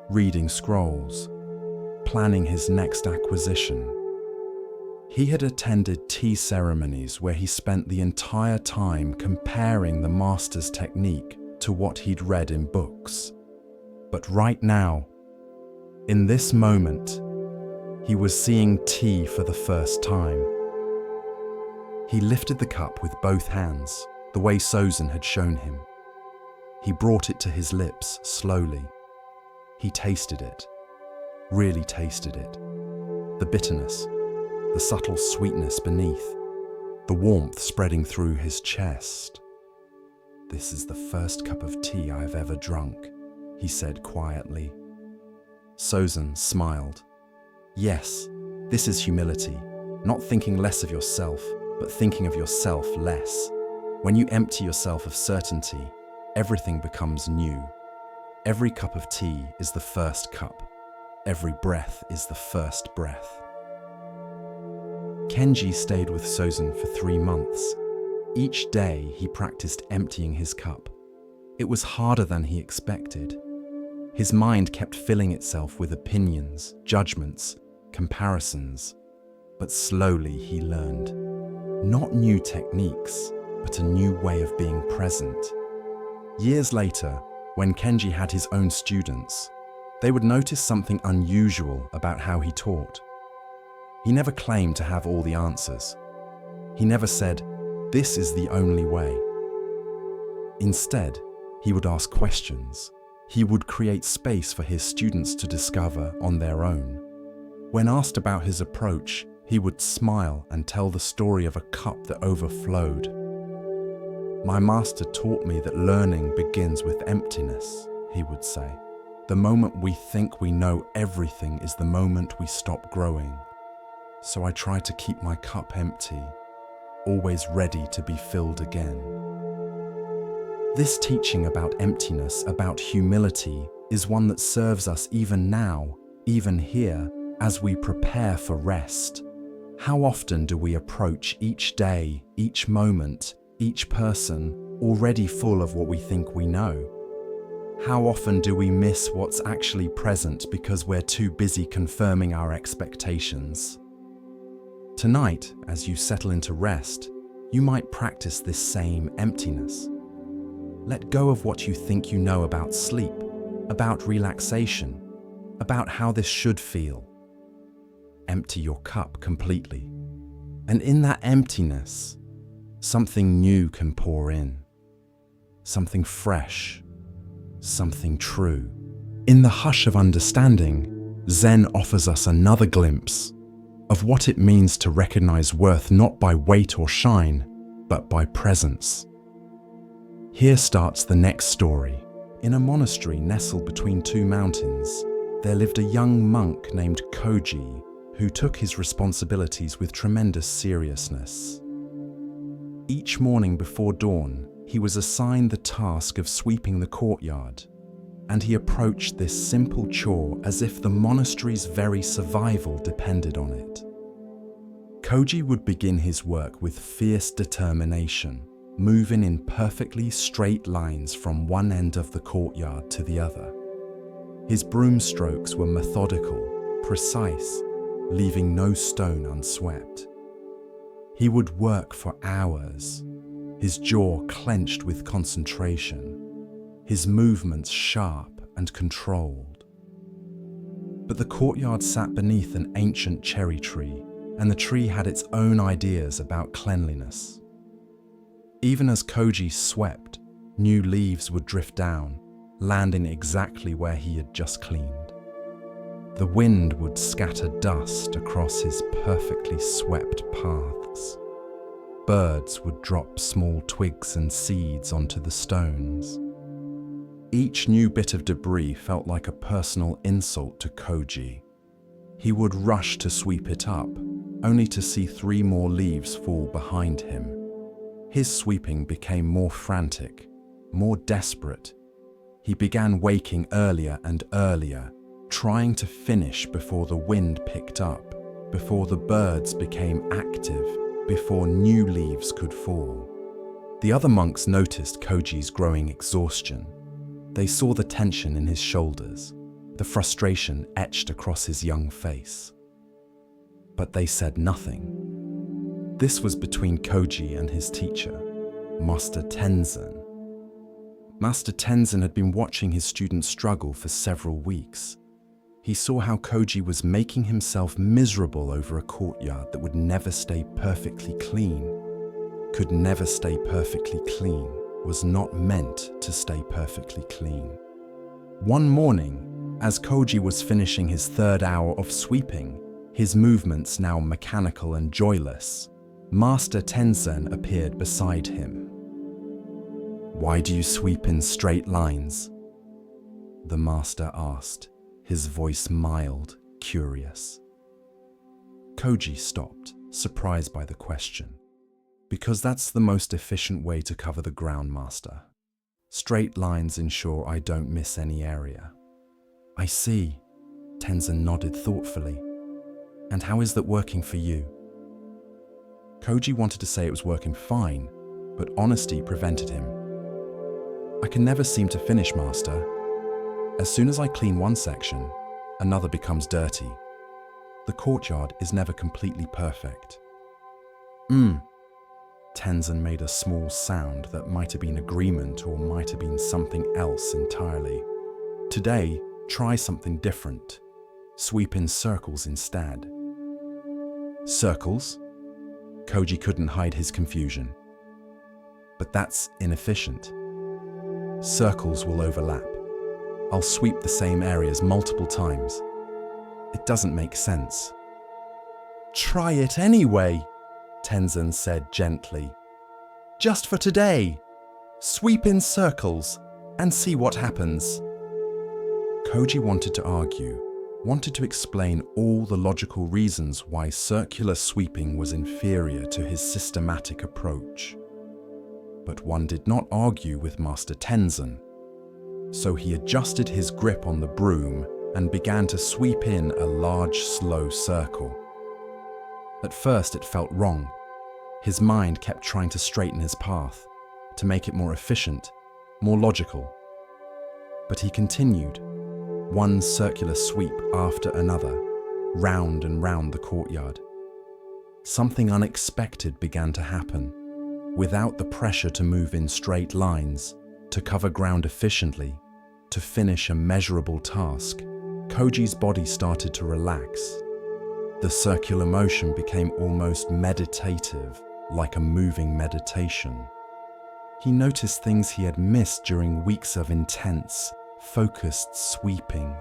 reading scrolls, planning his next acquisition. He had attended tea ceremonies where he spent the entire time comparing the master's technique to what he'd read in books. But right now, in this moment, he was seeing tea for the first time. He lifted the cup with both hands, the way Sozin had shown him. He brought it to his lips slowly. He tasted it, really tasted it. The bitterness, the subtle sweetness beneath, the warmth spreading through his chest. "This is the first cup of tea I've ever drunk," he said quietly. Sozin smiled. "Yes, this is humility, not thinking less of yourself, but thinking of yourself less. When you empty yourself of certainty, everything becomes new. Every cup of tea is the first cup. Every breath is the first breath." Kenji stayed with Sozin for 3 months. Each day he practiced emptying his cup. It was harder than he expected. His mind kept filling itself with opinions, judgments, comparisons. But slowly he learned. Not new techniques, but a new way of being present. Years later, when Kenji had his own students, they would notice something unusual about how he taught. He never claimed to have all the answers. He never said, "This is the only way." Instead, he would ask questions. He would create space for his students to discover on their own. When asked about his approach, he would smile and tell the story of a cup that overflowed. "My master taught me that learning begins with emptiness," he would say. "The moment we think we know everything is the moment we stop growing. So I try to keep my cup empty, always ready to be filled again." This teaching about emptiness, about humility, is one that serves us even now, even here, as we prepare for rest. How often do we approach each day, each moment, each person, already full of what we think we know? How often do we miss what's actually present because we're too busy confirming our expectations? Tonight, as you settle into rest, you might practice this same emptiness. Let go of what you think you know about sleep, about relaxation, about how this should feel. Empty your cup completely. And in that emptiness, something new can pour in. Something fresh, something true. In the hush of understanding, Zen offers us another glimpse of what it means to recognize worth not by weight or shine, but by presence. Here starts the next story. In a monastery nestled between 2 mountains, there lived a young monk named Koji, who took his responsibilities with tremendous seriousness. Each morning before dawn, he was assigned the task of sweeping the courtyard, and he approached this simple chore as if the monastery's very survival depended on it. Koji would begin his work with fierce determination, moving in perfectly straight lines from one end of the courtyard to the other. His broom strokes were methodical, precise, leaving no stone unswept. He would work for hours, his jaw clenched with concentration, his movements sharp and controlled. But the courtyard sat beneath an ancient cherry tree, and the tree had its own ideas about cleanliness. Even as Koji swept, new leaves would drift down, landing exactly where he had just cleaned. The wind would scatter dust across his perfectly swept paths. Birds would drop small twigs and seeds onto the stones. Each new bit of debris felt like a personal insult to Koji. He would rush to sweep it up, only to see 3 more leaves fall behind him. His sweeping became more frantic, more desperate. He began waking earlier and earlier, trying to finish before the wind picked up, before the birds became active, before new leaves could fall. The other monks noticed Koji's growing exhaustion. They saw the tension in his shoulders, the frustration etched across his young face. But they said nothing. This was between Koji and his teacher, Master Tenzin. Master Tenzin had been watching his students struggle for several weeks. He saw how Koji was making himself miserable over a courtyard that would never stay perfectly clean. Could never stay perfectly clean, was not meant to stay perfectly clean. One morning, as Koji was finishing his third hour of sweeping, his movements now mechanical and joyless, Master Tenzin appeared beside him. "Why do you sweep in straight lines?" the master asked, his voice mild, curious. Koji stopped, surprised by the question. "Because that's the most efficient way to cover the ground, master. Straight lines ensure I don't miss any area." "I see," Tenzin nodded thoughtfully. "And how is that working for you?" Koji wanted to say it was working fine, but honesty prevented him. "I can never seem to finish, master. As soon as I clean one section, another becomes dirty. The courtyard is never completely perfect." Tenzin made a small sound that might have been agreement or might have been something else entirely. "Today, try something different. Sweep in circles instead." "Circles?" Koji couldn't hide his confusion. "But that's inefficient. Circles will overlap. I'll sweep the same areas multiple times. It doesn't make sense." "Try it anyway," Tenzin said gently. "Just for today. Sweep in circles and see what happens." Koji wanted to argue, wanted to explain all the logical reasons why circular sweeping was inferior to his systematic approach. But one did not argue with Master Tenzin. So he adjusted his grip on the broom and began to sweep in a large, slow circle. At first it felt wrong. His mind kept trying to straighten his path, to make it more efficient, more logical. But he continued, one circular sweep after another, round and round the courtyard. Something unexpected began to happen. Without the pressure to move in straight lines, to cover ground efficiently, to finish a measurable task, Koji's body started to relax. The circular motion became almost meditative, like a moving meditation. He noticed things he had missed during weeks of intense, focused sweeping.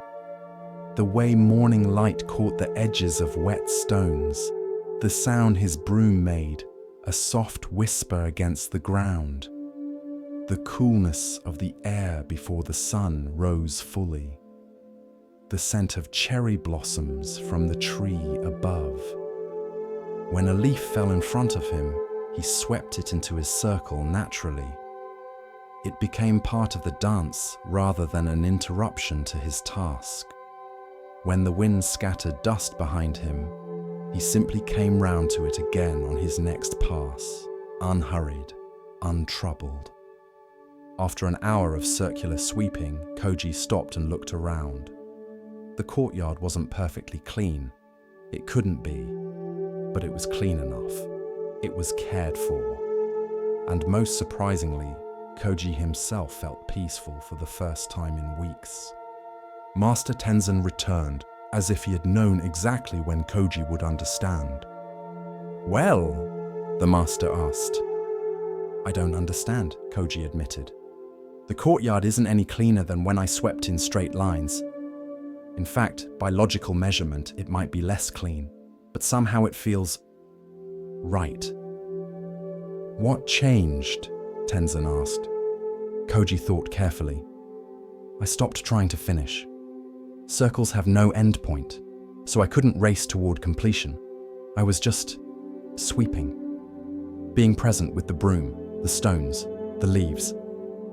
The way morning light caught the edges of wet stones, the sound his broom made, a soft whisper against the ground, the coolness of the air before the sun rose fully, the scent of cherry blossoms from the tree above. When a leaf fell in front of him, he swept it into his circle naturally. It became part of the dance rather than an interruption to his task. When the wind scattered dust behind him, he simply came round to it again on his next pass, unhurried, untroubled. After an hour of circular sweeping, Koji stopped and looked around. The courtyard wasn't perfectly clean. It couldn't be, but it was clean enough. It was cared for. And most surprisingly, Koji himself felt peaceful for the first time in weeks. Master Tenzin returned, as if he had known exactly when Koji would understand. "Well?" the master asked. "I don't understand," Koji admitted. "The courtyard isn't any cleaner than when I swept in straight lines. In fact, by logical measurement, it might be less clean, but somehow it feels right." "What changed?" Tenzin asked. Koji thought carefully. "I stopped trying to finish. Circles have no end point, so I couldn't race toward completion. I was just sweeping, being present with the broom, the stones, the leaves.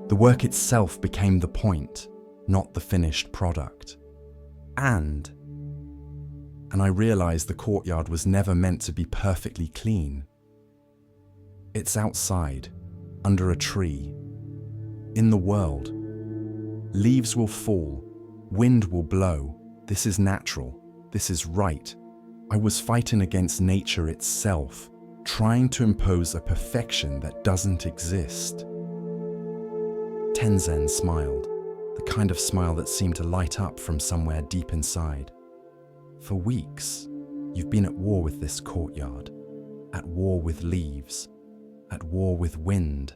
The work itself became the point, not the finished product. And I realized the courtyard was never meant to be perfectly clean. It's outside, under a tree, in the world. Leaves will fall, wind will blow. This is natural, this is right. I was fighting against nature itself, trying to impose a perfection that doesn't exist. Tenzin smiled, the kind of smile that seemed to light up from somewhere deep inside. For weeks, you've been at war with this courtyard, at war with leaves, at war with wind,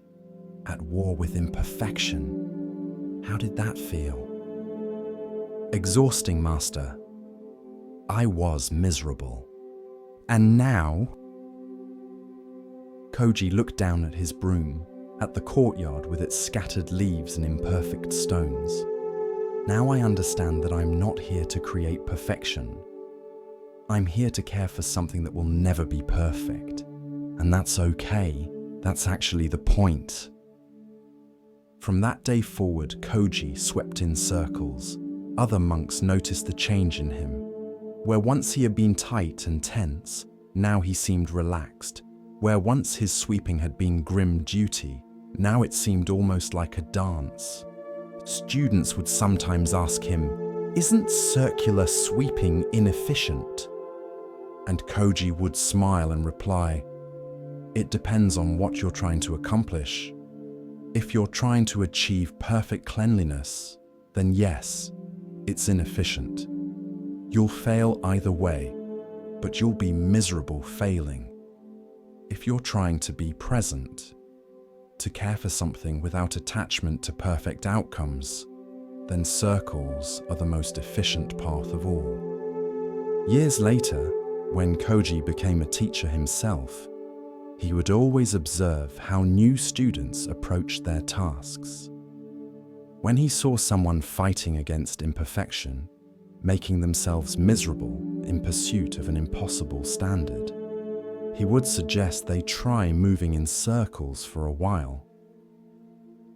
at war with imperfection. How did that feel? Exhausting, Master. I was miserable. And now? Koji looked down at his broom, at the courtyard with its scattered leaves and imperfect stones. Now I understand that I'm not here to create perfection. I'm here to care for something that will never be perfect. And that's okay. That's actually the point. From that day forward, Koji swept in circles. Other monks noticed the change in him. Where once he had been tight and tense, now he seemed relaxed. Where once his sweeping had been grim duty, now it seemed almost like a dance. Students would sometimes ask him, "Isn't circular sweeping inefficient?" And Koji would smile and reply, "It depends on what you're trying to accomplish. If you're trying to achieve perfect cleanliness, then yes, it's inefficient. You'll fail either way, but you'll be miserable failing. If you're trying to be present, to care for something without attachment to perfect outcomes, then circles are the most efficient path of all." Years later, when Koji became a teacher himself, he would always observe how new students approached their tasks. When he saw someone fighting against imperfection, making themselves miserable in pursuit of an impossible standard, he would suggest they try moving in circles for a while.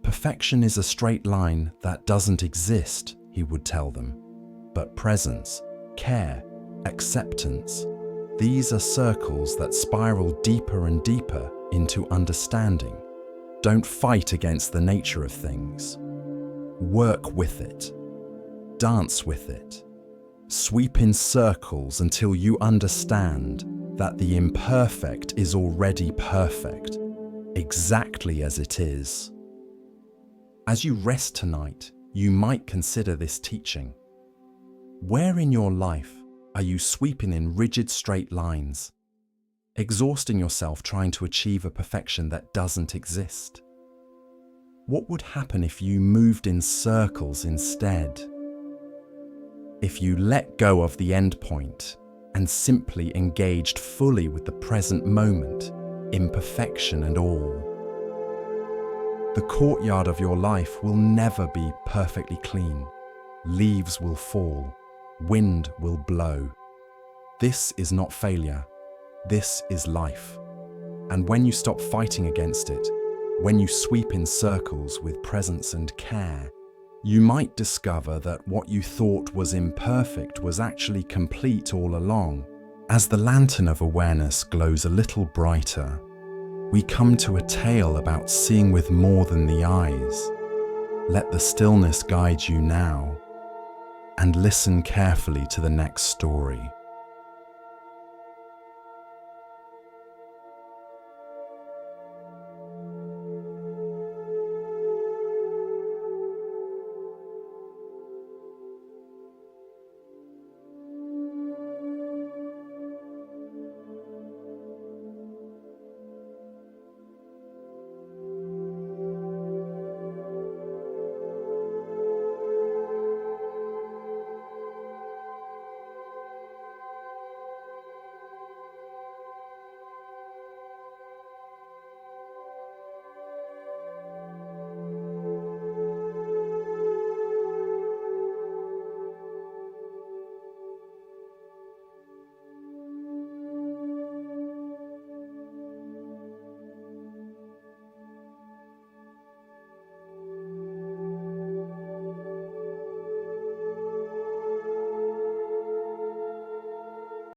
Perfection is a straight line that doesn't exist, he would tell them. But presence, care, acceptance, these are circles that spiral deeper and deeper into understanding. Don't fight against the nature of things. Work with it. Dance with it. Sweep in circles until you understand that the imperfect is already perfect, exactly as it is. As you rest tonight, you might consider this teaching. Where in your life are you sweeping in rigid straight lines, exhausting yourself trying to achieve a perfection that doesn't exist? What would happen if you moved in circles instead? If you let go of the end point and simply engaged fully with the present moment, imperfection and all. The courtyard of your life will never be perfectly clean. Leaves will fall. Wind will blow. This is not failure. This is life. And when you stop fighting against it, when you sweep in circles with presence and care, you might discover that what you thought was imperfect was actually complete all along. As the lantern of awareness glows a little brighter, we come to a tale about seeing with more than the eyes. Let the stillness guide you now, and listen carefully to the next story.